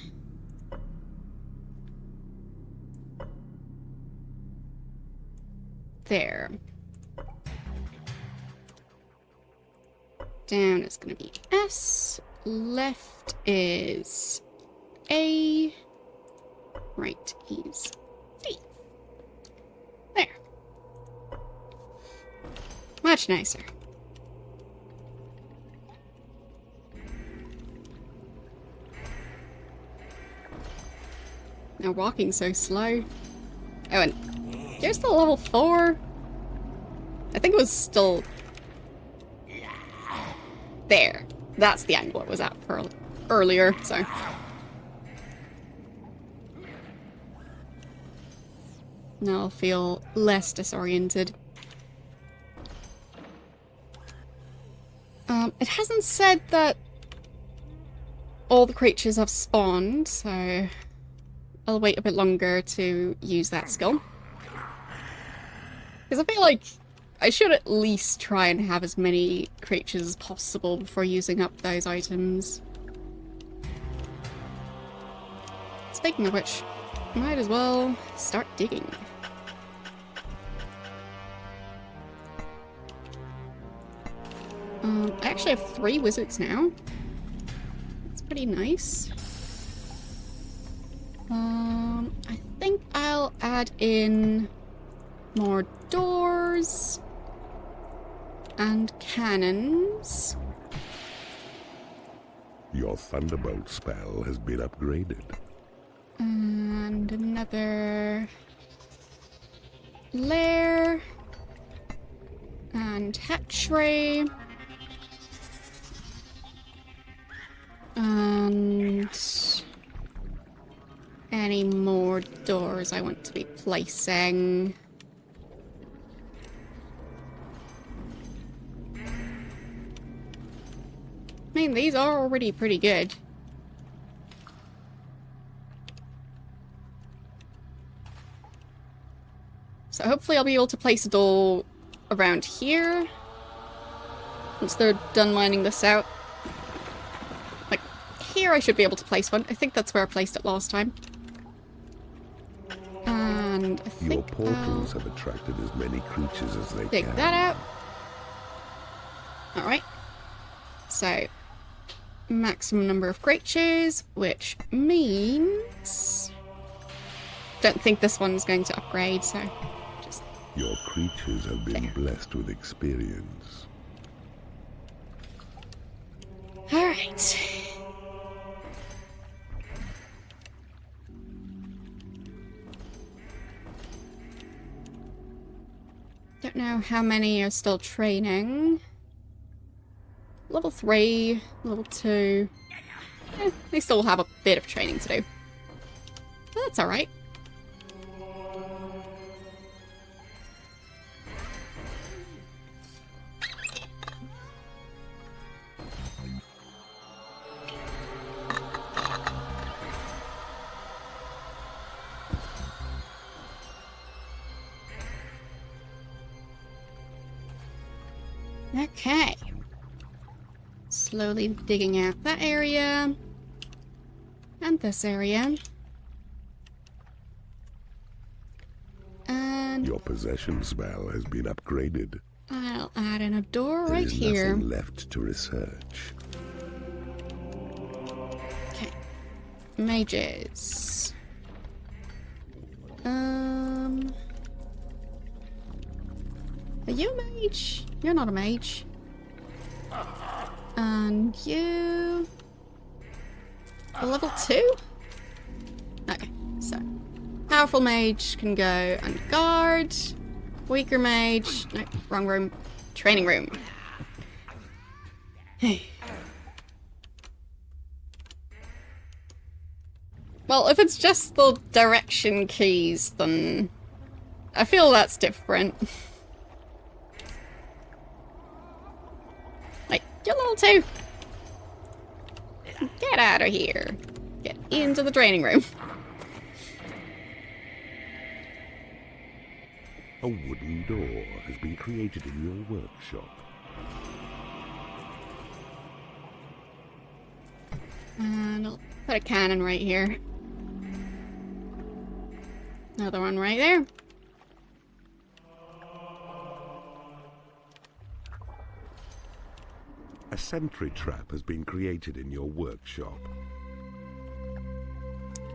There. Down is going to be S. Left is A. Right is D. There. Much nicer. Now walking so slow. Oh, and here's the level 4. I think it was still... There. That's the angle it was at earlier, so... Now I'll feel less disoriented. It hasn't said that all the creatures have spawned, so I'll wait a bit longer to use that skill. Because I feel like I should at least try and have as many creatures as possible before using up those items. Speaking of which, might as well start digging. I actually have 3 wizards now. That's pretty nice. I think I'll add in more doors and cannons. Your Thunderbolt spell has been upgraded. And another lair and hatchery. And any more doors I want to be placing. I mean, these are already pretty good. So hopefully I'll be able to place a door around here once they're done mining this out. Like, here I should be able to place one. I think that's where I placed it last time. And I think Your portals have attracted as many creatures as they dig can. that out. Alright. So, maximum number of creatures, which means... Don't think this one's going to upgrade, so just Your creatures have been blessed with experience. Alright. Don't know how many are still training. Level 3, level 2. They still have a bit of training to do. But that's alright. Okay. Slowly digging out that area. And this area. And Your possession spell has been upgraded. I'll add in a door right There is here. nothing left to research. Okay. Mages. Are you a mage? You're not a mage. And you... a level 2? Okay, so... powerful mage can go under guard. Weaker mage... no, wrong room. Training room. Well, if it's just the direction keys, then... I feel that's different. Like, you're level 2. Get out of here. Get into the training room. A wooden door has been created in your workshop. And I'll put a cannon right here. Another one right there. A sentry trap has been created in your workshop.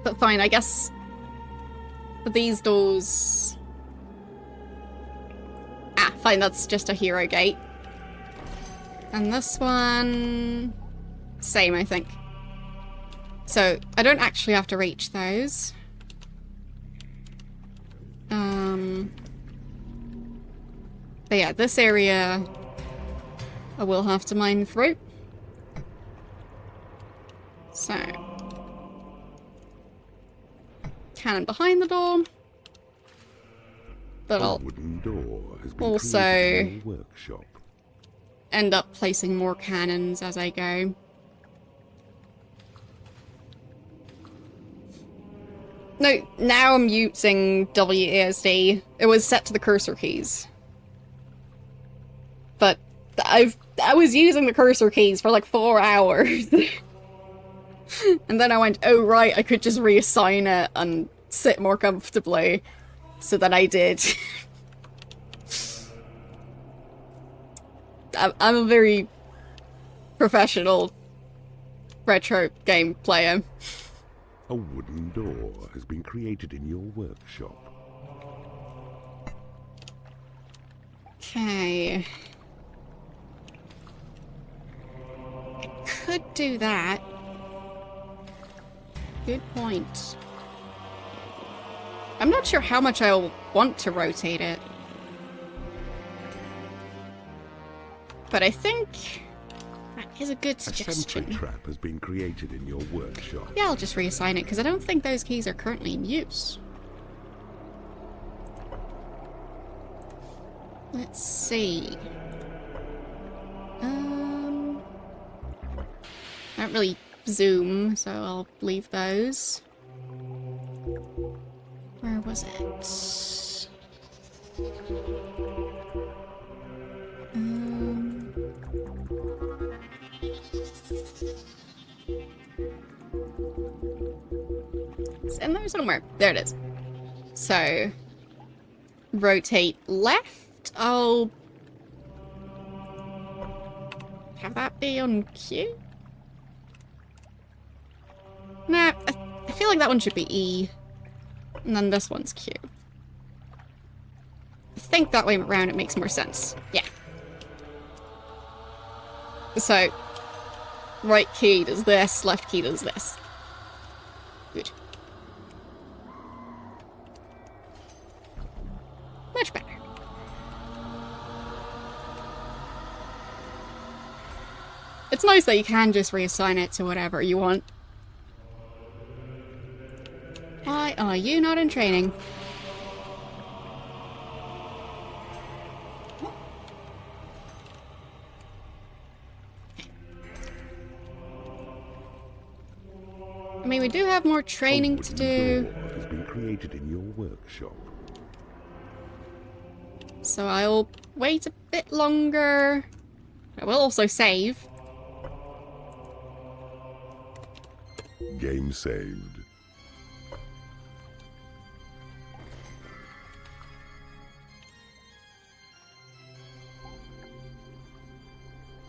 But fine, I guess for these doors... ah, fine, that's just a hero gate. And this one... same, I think. So, I don't actually have to reach those. But yeah, this area I will have to mine through. So... cannon behind the door. But A I'll wooden door has been also created in your workshop. end up placing more cannons as I go. No, now I'm using WASD. It was set to the cursor keys. But I was using the cursor keys for like 4 hours. And then I went, oh right, I could just reassign it and sit more comfortably. So then I did. I'm a very professional retro game player. A wooden door has been created in your workshop. Okay. I could do that. Good point. I'm not sure how much I'll want to rotate it. But I think that is a good A sentry suggestion. trap has been created in your workshop. Yeah, I'll just reassign it, because I don't think those keys are currently in use. Let's see. I don't really zoom, so I'll leave those. Where was it? It's in there somewhere. There it is. So, rotate left. I'll have that be on Q. Nah, I feel like that one should be E. And then this one's Q. I think that way around it makes more sense. Yeah. So, right key does this, left key does this. Good. Much better. It's nice that you can just reassign it to whatever you want. Why are you not in training? I mean, we do have more training to do. Has been created in your workshop. So I'll wait a bit longer. I will also save. Game saved.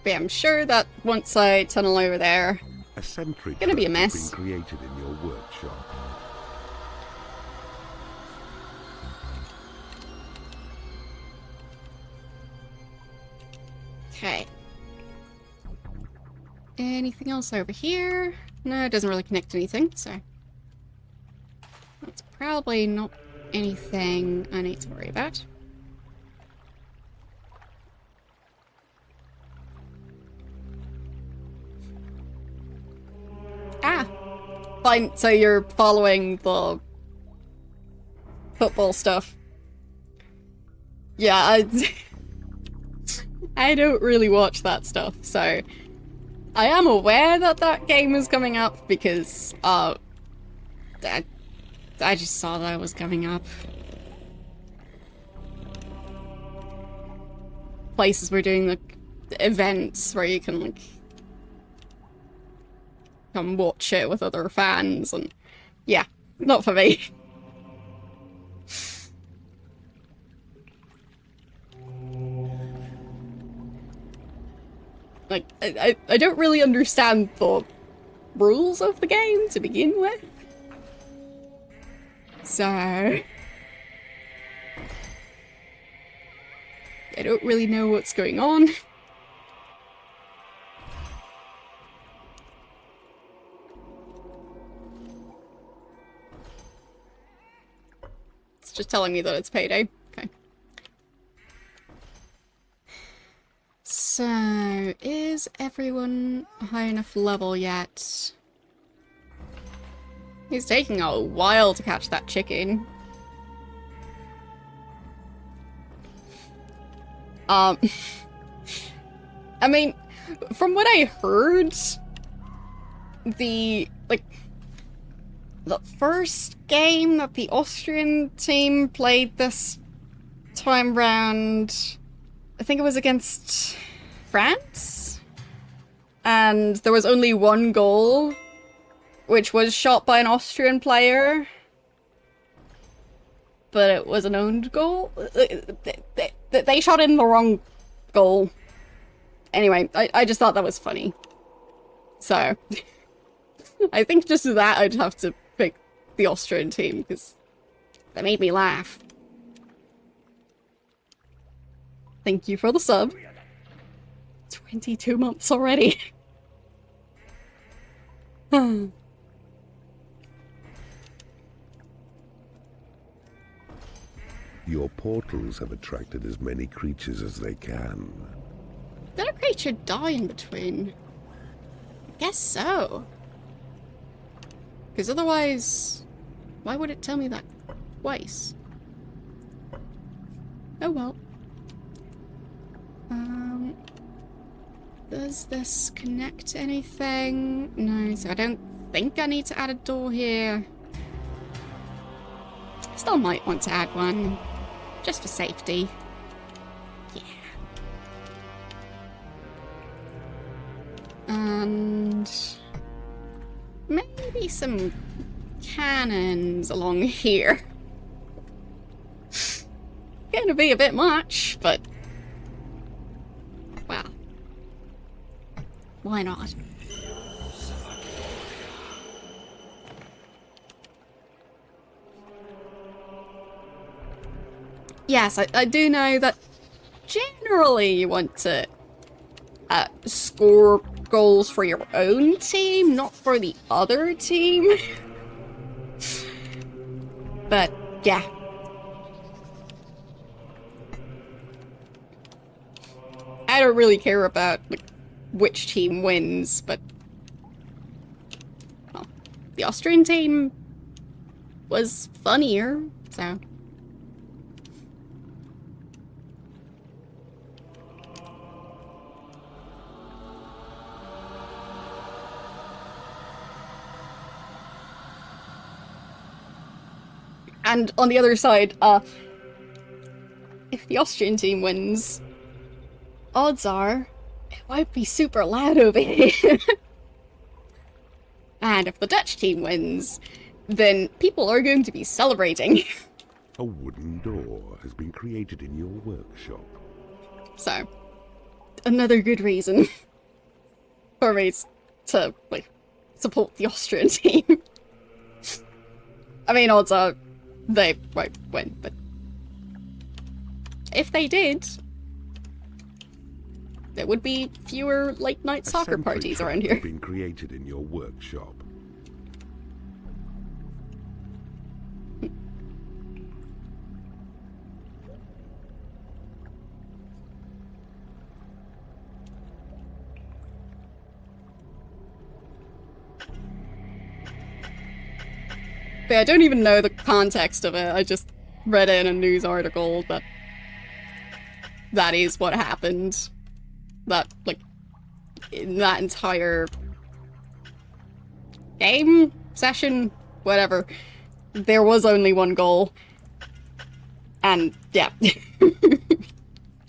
But yeah, I'm sure that once I tunnel over there, A sentry gonna be a trap mess. has been created in your workshop. okay. Anything else over here? No, it doesn't really connect to anything, so that's probably not anything I need to worry about. Ah! Fine, so you're following the football stuff. Yeah, I don't really watch that stuff, so I am aware that that game is coming up because, I just saw that it was coming up. Places were doing, like, events where you can, like, come watch it with other fans, and yeah, not for me. Like, I don't really understand the rules of the game to begin with. So I don't really know what's going on. It's just telling me that it's payday. Okay. So, is everyone high enough level yet? He's taking a while to catch that chicken. I mean, from what I heard, the first game that the Austrian team played this time round, I think it was against France? And there was only one goal, which was shot by an Austrian player. But it was an owned goal? They shot in the wrong goal. Anyway, I just thought that was funny. So, I think just for that I'd have to pick the Austrian team, because they made me laugh. Thank you for the sub. 22 months already. Your portals have attracted as many creatures as they can. Did a creature die in between? I guess so. Because otherwise, why would it tell me that twice? Oh well. Does this connect to anything? No, so I don't think I need to add a door here. Still might want to add one, just for safety. Yeah. And maybe some cannons along here. Gonna be a bit much, but well, why not? yes, I do know that generally you want to score goals for your own team, not for the other team. But, yeah. I don't really care about, like, which team wins, but... well, the Austrian team was funnier, so... And on the other side, if the Austrian team wins, odds are it won't be super loud over here. And if the Dutch team wins, then people are going to be celebrating. A wooden door has been created in your workshop. So, another good reason for me to, like, support the Austrian team. I mean, odds are they won't win, but if they did, there would be fewer late-night soccer parties around here. Has been created in your workshop. But I don't even know the context of it. I just read it in a news article that that is what happened. That, like, in that entire game, session, whatever, there was only one goal. And, yeah.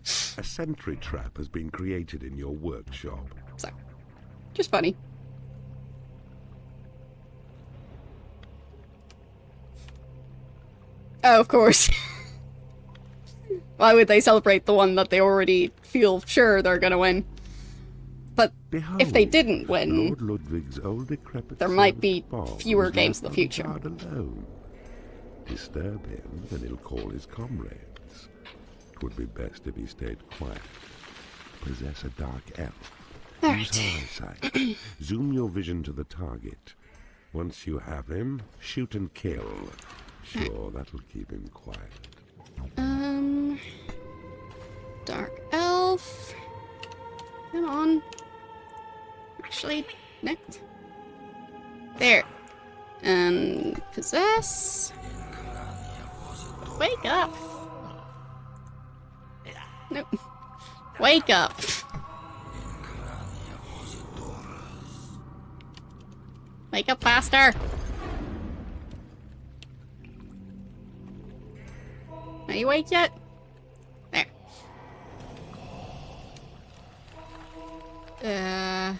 A sentry trap has been created in your workshop. So, just funny. Oh, of course. Why would they celebrate the one that they already feel sure they're gonna win? But Behold, if they didn't win, Lord Ludwig's old decrepit there might be servant fewer was games in left the future. on guard alone. Disturb him, and he'll call his comrades. It would be best if he stayed quiet. Possess a dark elf. Alright. Use her eyesight. Zoom your vision to the target. Once you have him, shoot and kill. Sure, that'll keep him quiet. Dark elf. Come on. Actually, next. There. And possess. Wake up. Nope. Wake up. Wake up faster. Are you awake yet? There.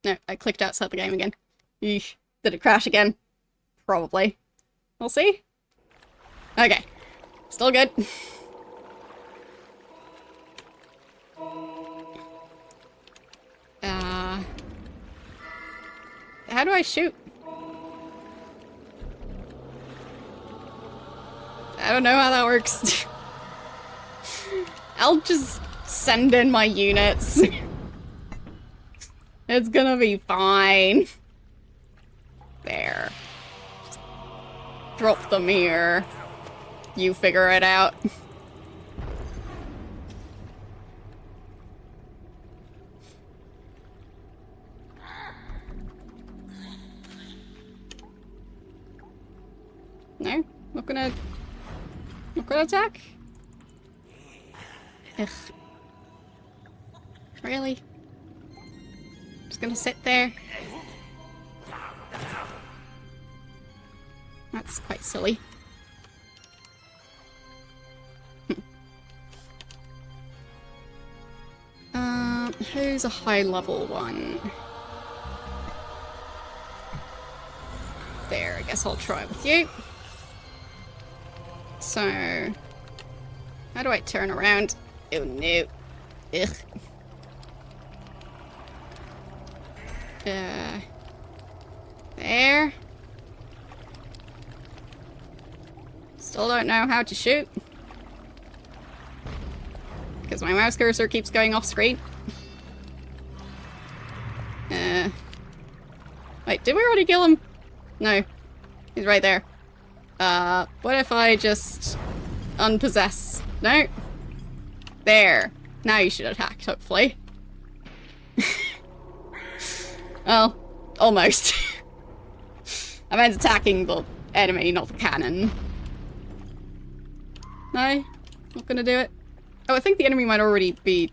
No, I clicked outside the game again. Eesh. Did it crash again? Probably. We'll see. Okay. Still good. How do I shoot? I don't know how that works. I'll just send in my units. It's gonna be fine. There. Just drop them here. You figure it out. No? Not gonna attack? Ugh. Really? Just gonna sit there? That's quite silly. Who's a high level one? There, I guess I'll try with you. So, how do I turn around? Oh no. Ugh. There. Still don't know how to shoot. Because my mouse cursor keeps going off screen. Wait, did we already kill him? No. He's right there. What if I just unpossess? No. There. Now you should attack, hopefully. Well, almost. I meant attacking the enemy, not the cannon. No? Not gonna do it? Oh, I think the enemy might already be...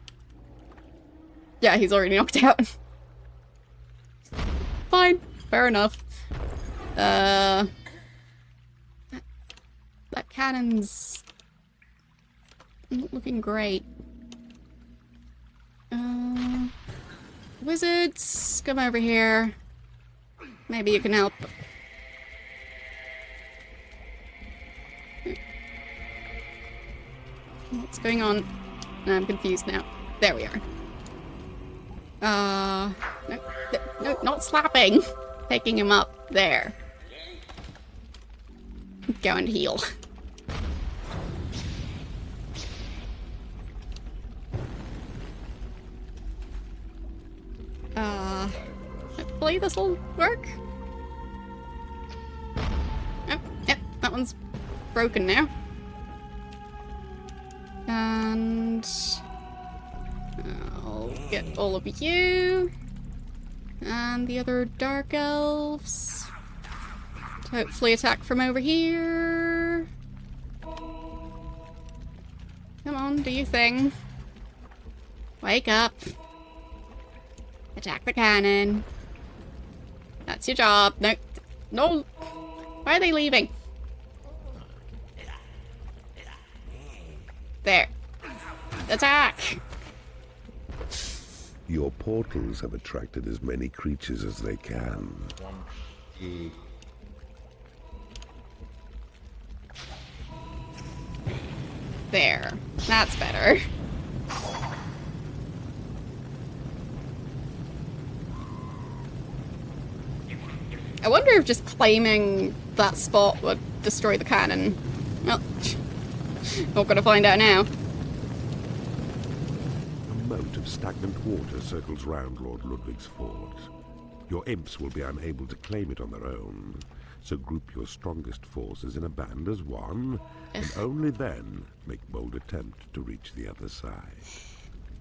Yeah, he's already knocked out. Fine. Fair enough. That cannon's... not looking great. Wizards, come over here. Maybe you can help. What's going on? No, I'm confused now. There we are. No, not slapping. Picking him up. There. Go and heal. Hopefully this'll work. Oh, yep, that one's broken now. And I'll get all of you. And the other dark elves. To hopefully attack from over here. Come on, do your thing. Wake up. Attack the cannon. That's your job. No. No. Why are they leaving? There. Attack! Your portals have attracted as many creatures as they can. There. That's better. I wonder if just claiming that spot would destroy the cannon. Well, not gonna find out now. A moat of stagnant water circles round Lord Ludwig's fort. Your imps will be unable to claim it on their own, so group your strongest forces in a band as one, and only then make bold attempt to reach the other side.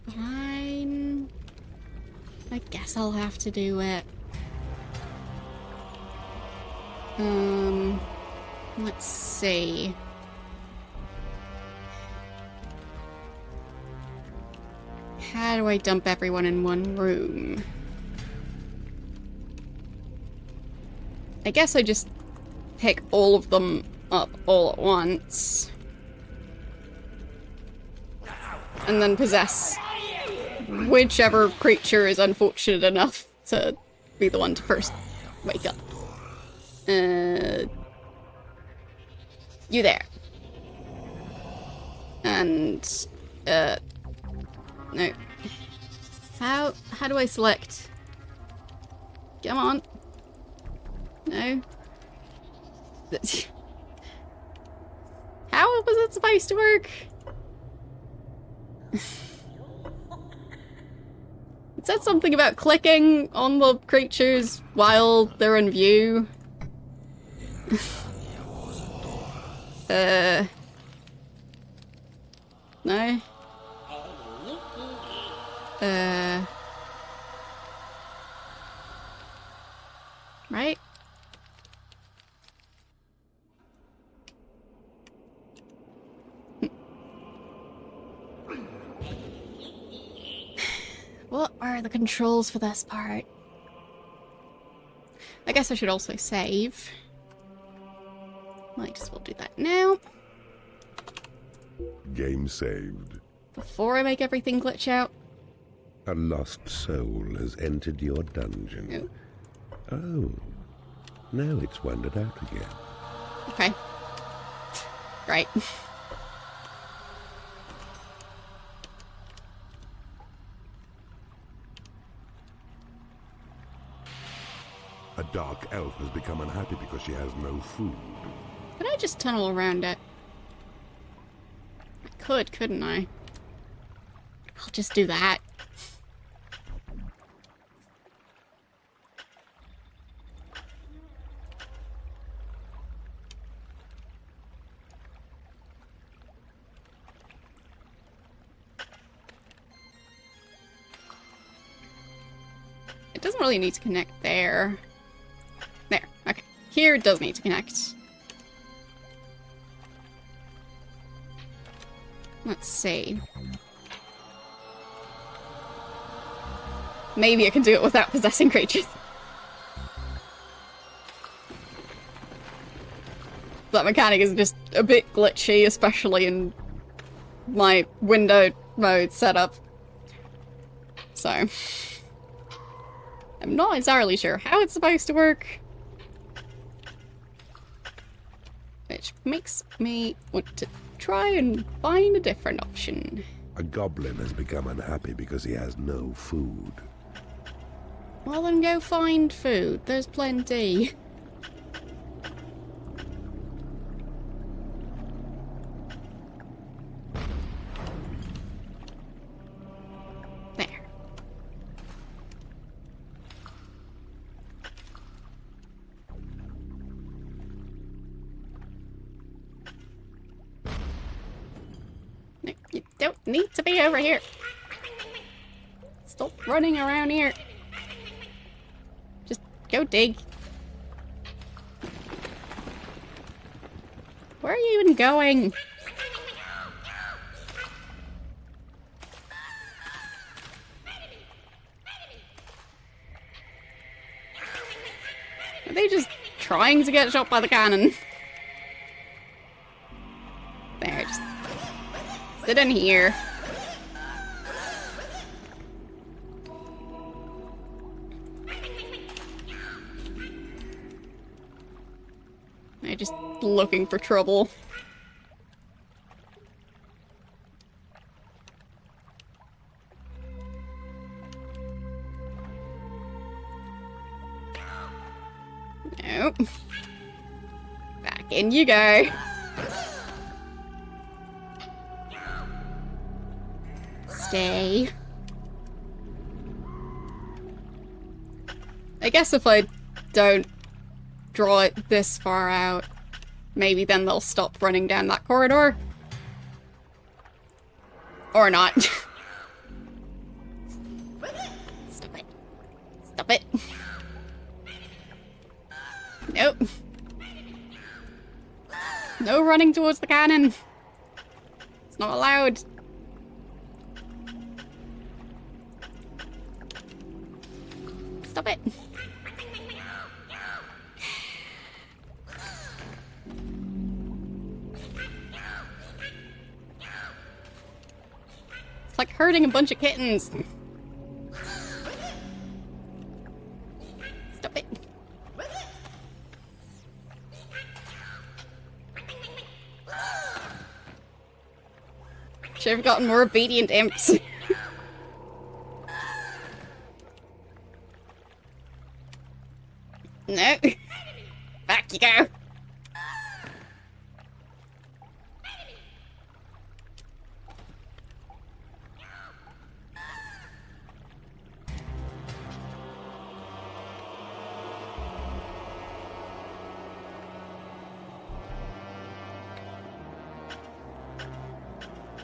Fine. I guess I'll have to do it. Let's see. How do I dump everyone in one room? I guess I just pick all of them up all at once. And then possess whichever creature is unfortunate enough to be the one to first wake up. You there. And, no. How do I select? Come on. No. How was it supposed to work? It said something about clicking on the creatures while they're in view. No. Right? What are the controls for this part? I guess I should also save. Might as well do that now. Game saved. Before I make everything glitch out. A lost soul has entered your dungeon. Oh. Now it's wandered out again. Okay. Right. A dark elf has become unhappy because she has no food. Could I just tunnel around it? could, couldn't I? I'll just do that. It doesn't really need to connect there. There, okay. Here it does need to connect. Let's see. Maybe I can do it without possessing creatures. That mechanic is just a bit glitchy, especially in my window mode setup. So, I'm not entirely sure how it's supposed to work. Which makes me want to try and find a different option. A goblin has become unhappy because he has no food. Well, then go find food. There's plenty. There. No, you don't need to be over here. Stop running around here. Just go dig. Where are you even going? Are they just trying to get shot by the cannon? There, just sit in here. They're just looking for trouble. Nope. Back in you go. Stay. I guess if I don't draw it this far out, maybe then they'll stop running down that corridor. Or not. Stop it. Stop it. Nope. No running towards the cannon. It's not allowed. Stop it. It's like herding a bunch of kittens. Stop it. Should have gotten more obedient imps. No. Back you go.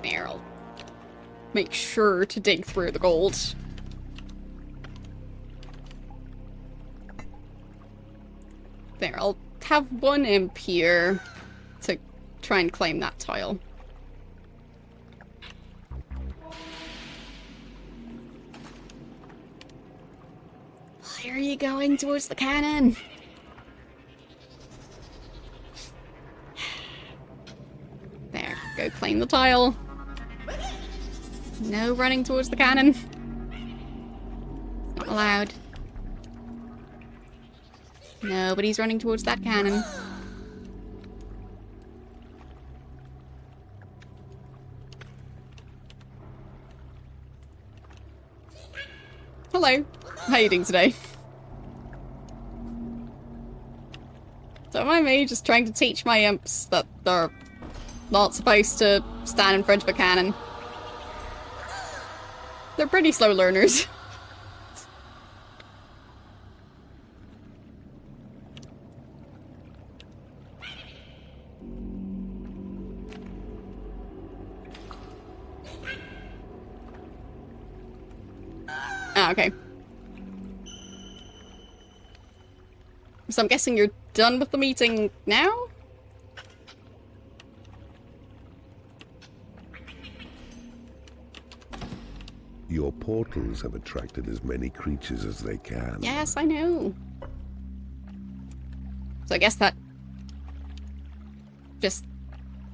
There, I'll make sure to dig through the gold. There, I'll have one imp here to try and claim that tile. Why are you going towards the cannon? There, go claim the tile. No running towards the cannon. Not allowed. Nobody's running towards that cannon. Hello. How are you doing today? Don't mind me just trying to teach my imps that they're not supposed to stand in front of a cannon. They're pretty slow learners. Ah, okay. So I'm guessing you're done with the meeting now? Your portals have attracted as many creatures as they can. Yes, I know. So I guess that just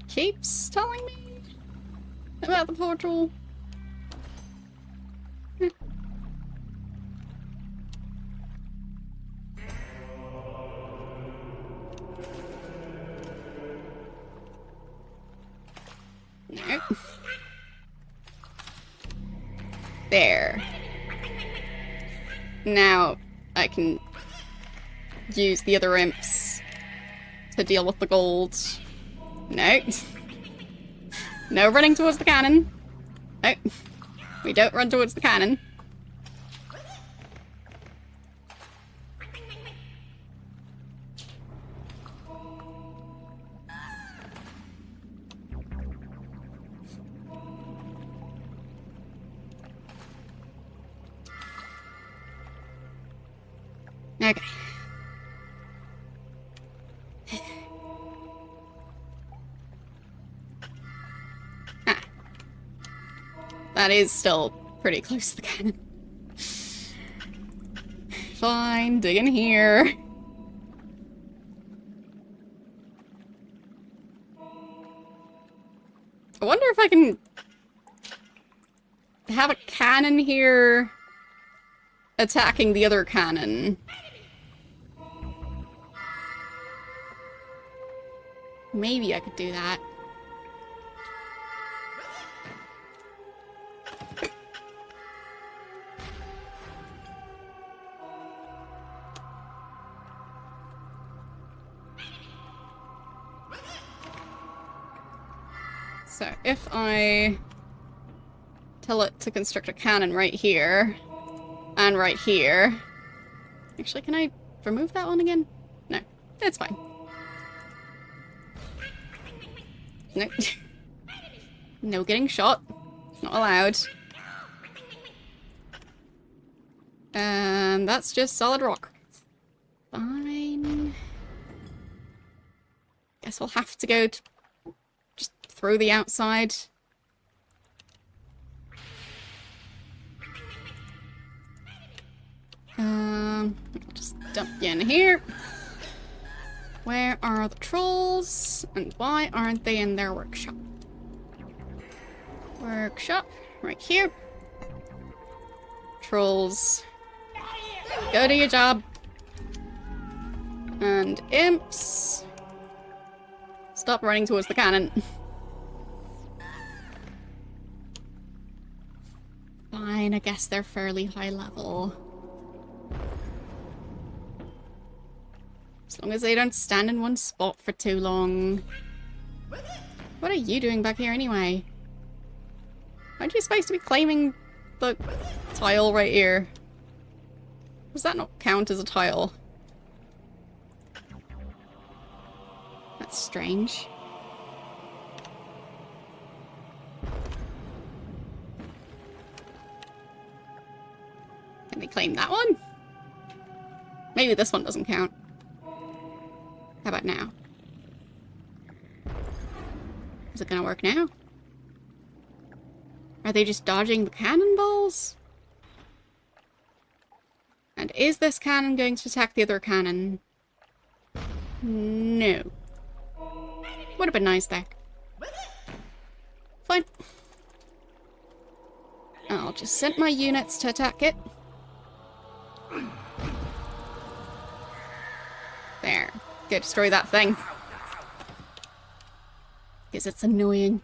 keeps telling me about the portal. No. There. Now I can use the other imps to deal with the gold. No. No running towards the cannon. No. We don't run towards the cannon. Okay. Ah. That is still pretty close to the cannon. Fine, dig in here. I wonder if I can have a cannon here attacking the other cannon. Maybe I could do that. So if I tell it to construct a cannon right here and right here. Actually, can I remove that one again? No, it's fine. No. No getting shot. Not allowed. And that's just solid rock. Fine. Guess we'll have to go to just through the outside. I'll just dump you in here. Where are the trolls? And why aren't they in their workshop? Workshop, right here. Trolls, go do your job. And imps, stop running towards the cannon. Fine, I guess they're fairly high level. As long as they don't stand in one spot for too long. What are you doing back here anyway? Aren't you supposed to be claiming the tile right here? Does that not count as a tile? That's strange. Can they claim that one? Maybe this one doesn't count. How about now? Is it gonna work now? Are they just dodging the cannonballs? And is this cannon going to attack the other cannon? No. Would have been nice there. Fine. I'll just send my units to attack it. There. Go destroy that thing. Because it's annoying.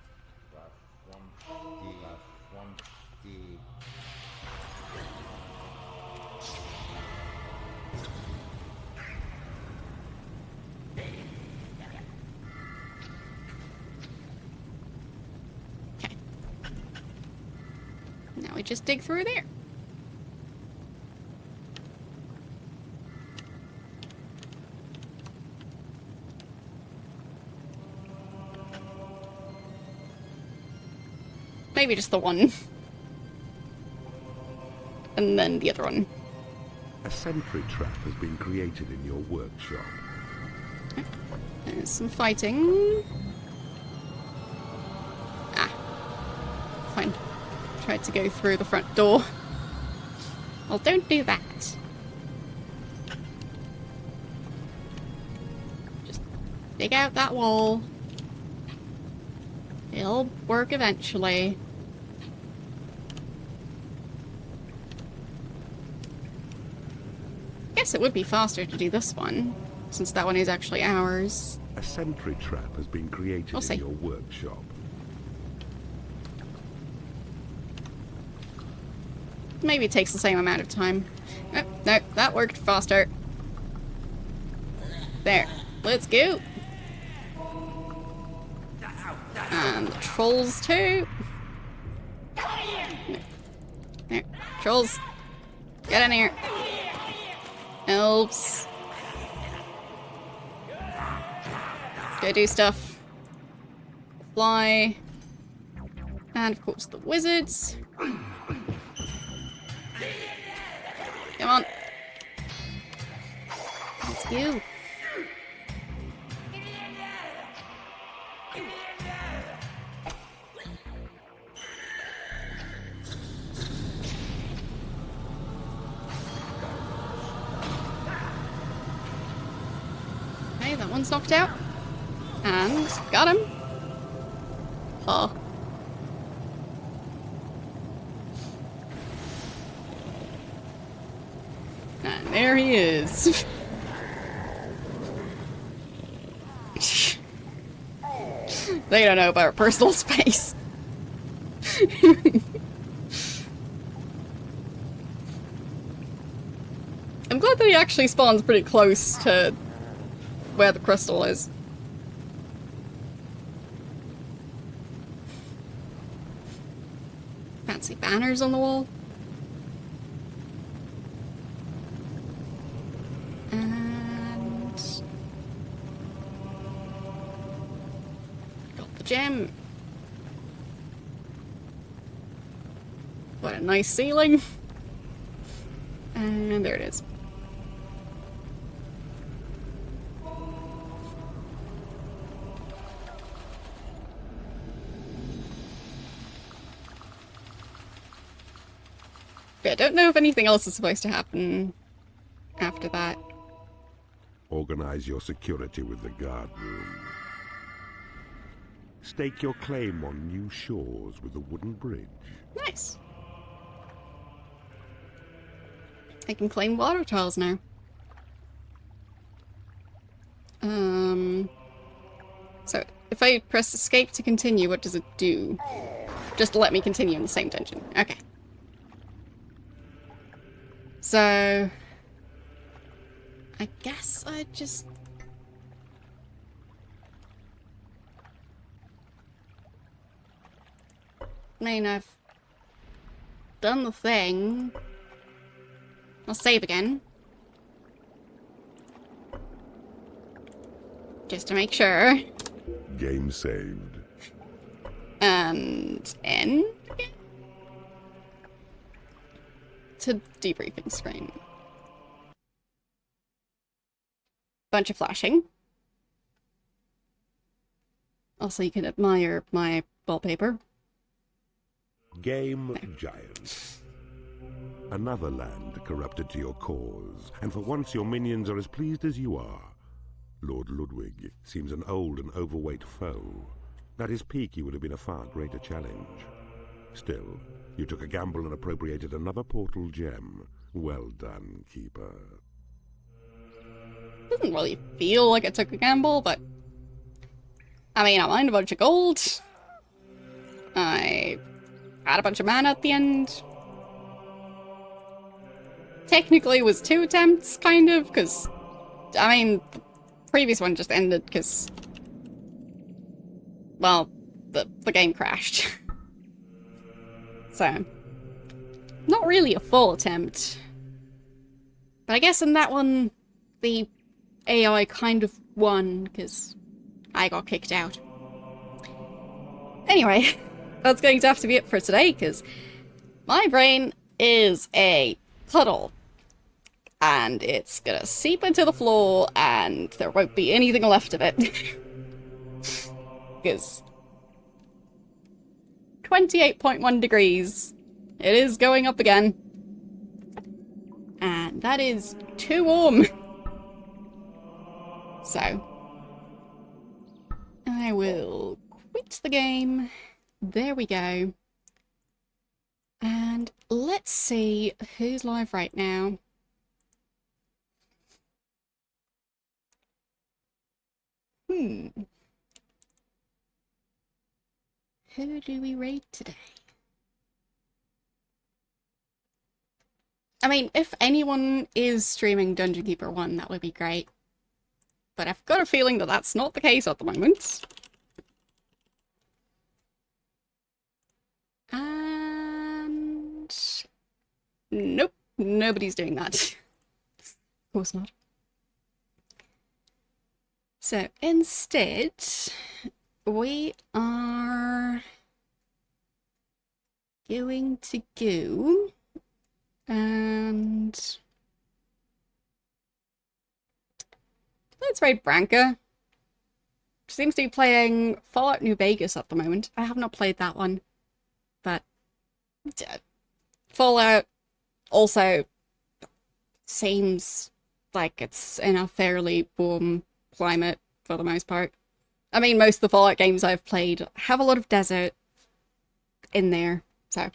could just dig through there. Maybe just the one. And then the other one. A sentry trap has been created in your workshop. There's some fighting. Ah. Fine. Tried to go through the front door. Well, don't do that. Just dig out that wall. It'll work eventually. Guess it would be faster to do this one, since that one is actually ours. A sentry trap has been created in your workshop. Maybe it takes the same amount of time. Oh, no, that worked faster. There. Let's go. And the trolls too. There. Trolls. Get in here. Elves. Go do stuff. Fly. And of course the wizards. Come on. Let's go. Okay, that one's knocked out. And got him. Oh. And there he is. They don't know about personal space. I'm glad that he actually spawns pretty close to where the crystal is. Fancy banners on the wall. And got the gem. What a nice ceiling. And there it is. I don't know if anything else is supposed to happen after that. Organize your security with the guard room. Stake your claim on new shores with a wooden bridge. Nice. I can claim water tiles now. So if I press escape to continue, what does it do? Just to let me continue in the same dungeon. Okay. So I guess I just... I mean, I've done the thing. I'll save again. Just to make sure. Game saved. And end again? To debriefing screen. Bunch of flashing. Also, you can admire my wallpaper. Game Giant. Another land corrupted to your cause, and for once your minions are as pleased as you are. Lord Ludwig seems an old and overweight foe. At his peak, he would have been a far greater challenge. Still, you took a gamble and appropriated another portal gem. Well done, Keeper. Doesn't really feel like I took a gamble, but... I mean, I mined a bunch of gold. I had a bunch of mana at the end. Technically, it was 2 attempts, kind of, because... I mean, the previous one just ended because... Well, the game crashed. So, not really a full attempt. But I guess in that one, the AI kind of won, because I got kicked out. Anyway, that's going to have to be it for today, because my brain is a puddle. And it's gonna seep into the floor, and there won't be anything left of it. Because 28.1 degrees. It is going up again. And that is too warm. So, I will quit the game. There we go. And let's see who's live right now. Who do we raid today? I mean, if anyone is streaming Dungeon Keeper 1, that would be great. But I've got a feeling that that's not the case at the moment. And... nope, nobody's doing that. Of course not. So, instead, we are going to go and let's raid Branka. She seems to be playing Fallout New Vegas at the moment. I have not played that one, but Fallout also seems like it's in a fairly warm climate for the most part. I mean, most of the Fallout games I've played have a lot of desert in there, so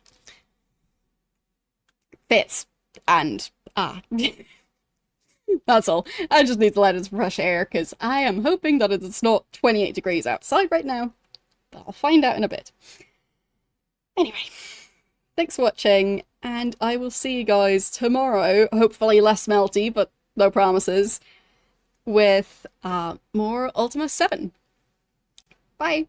fits. And that's all. I just need to let in some fresh air, because I am hoping that it's not 28 degrees outside right now, but I'll find out in a bit. Anyway, thanks for watching, and I will see you guys tomorrow, hopefully less melty, but no promises, with more Ultima 7. Bye!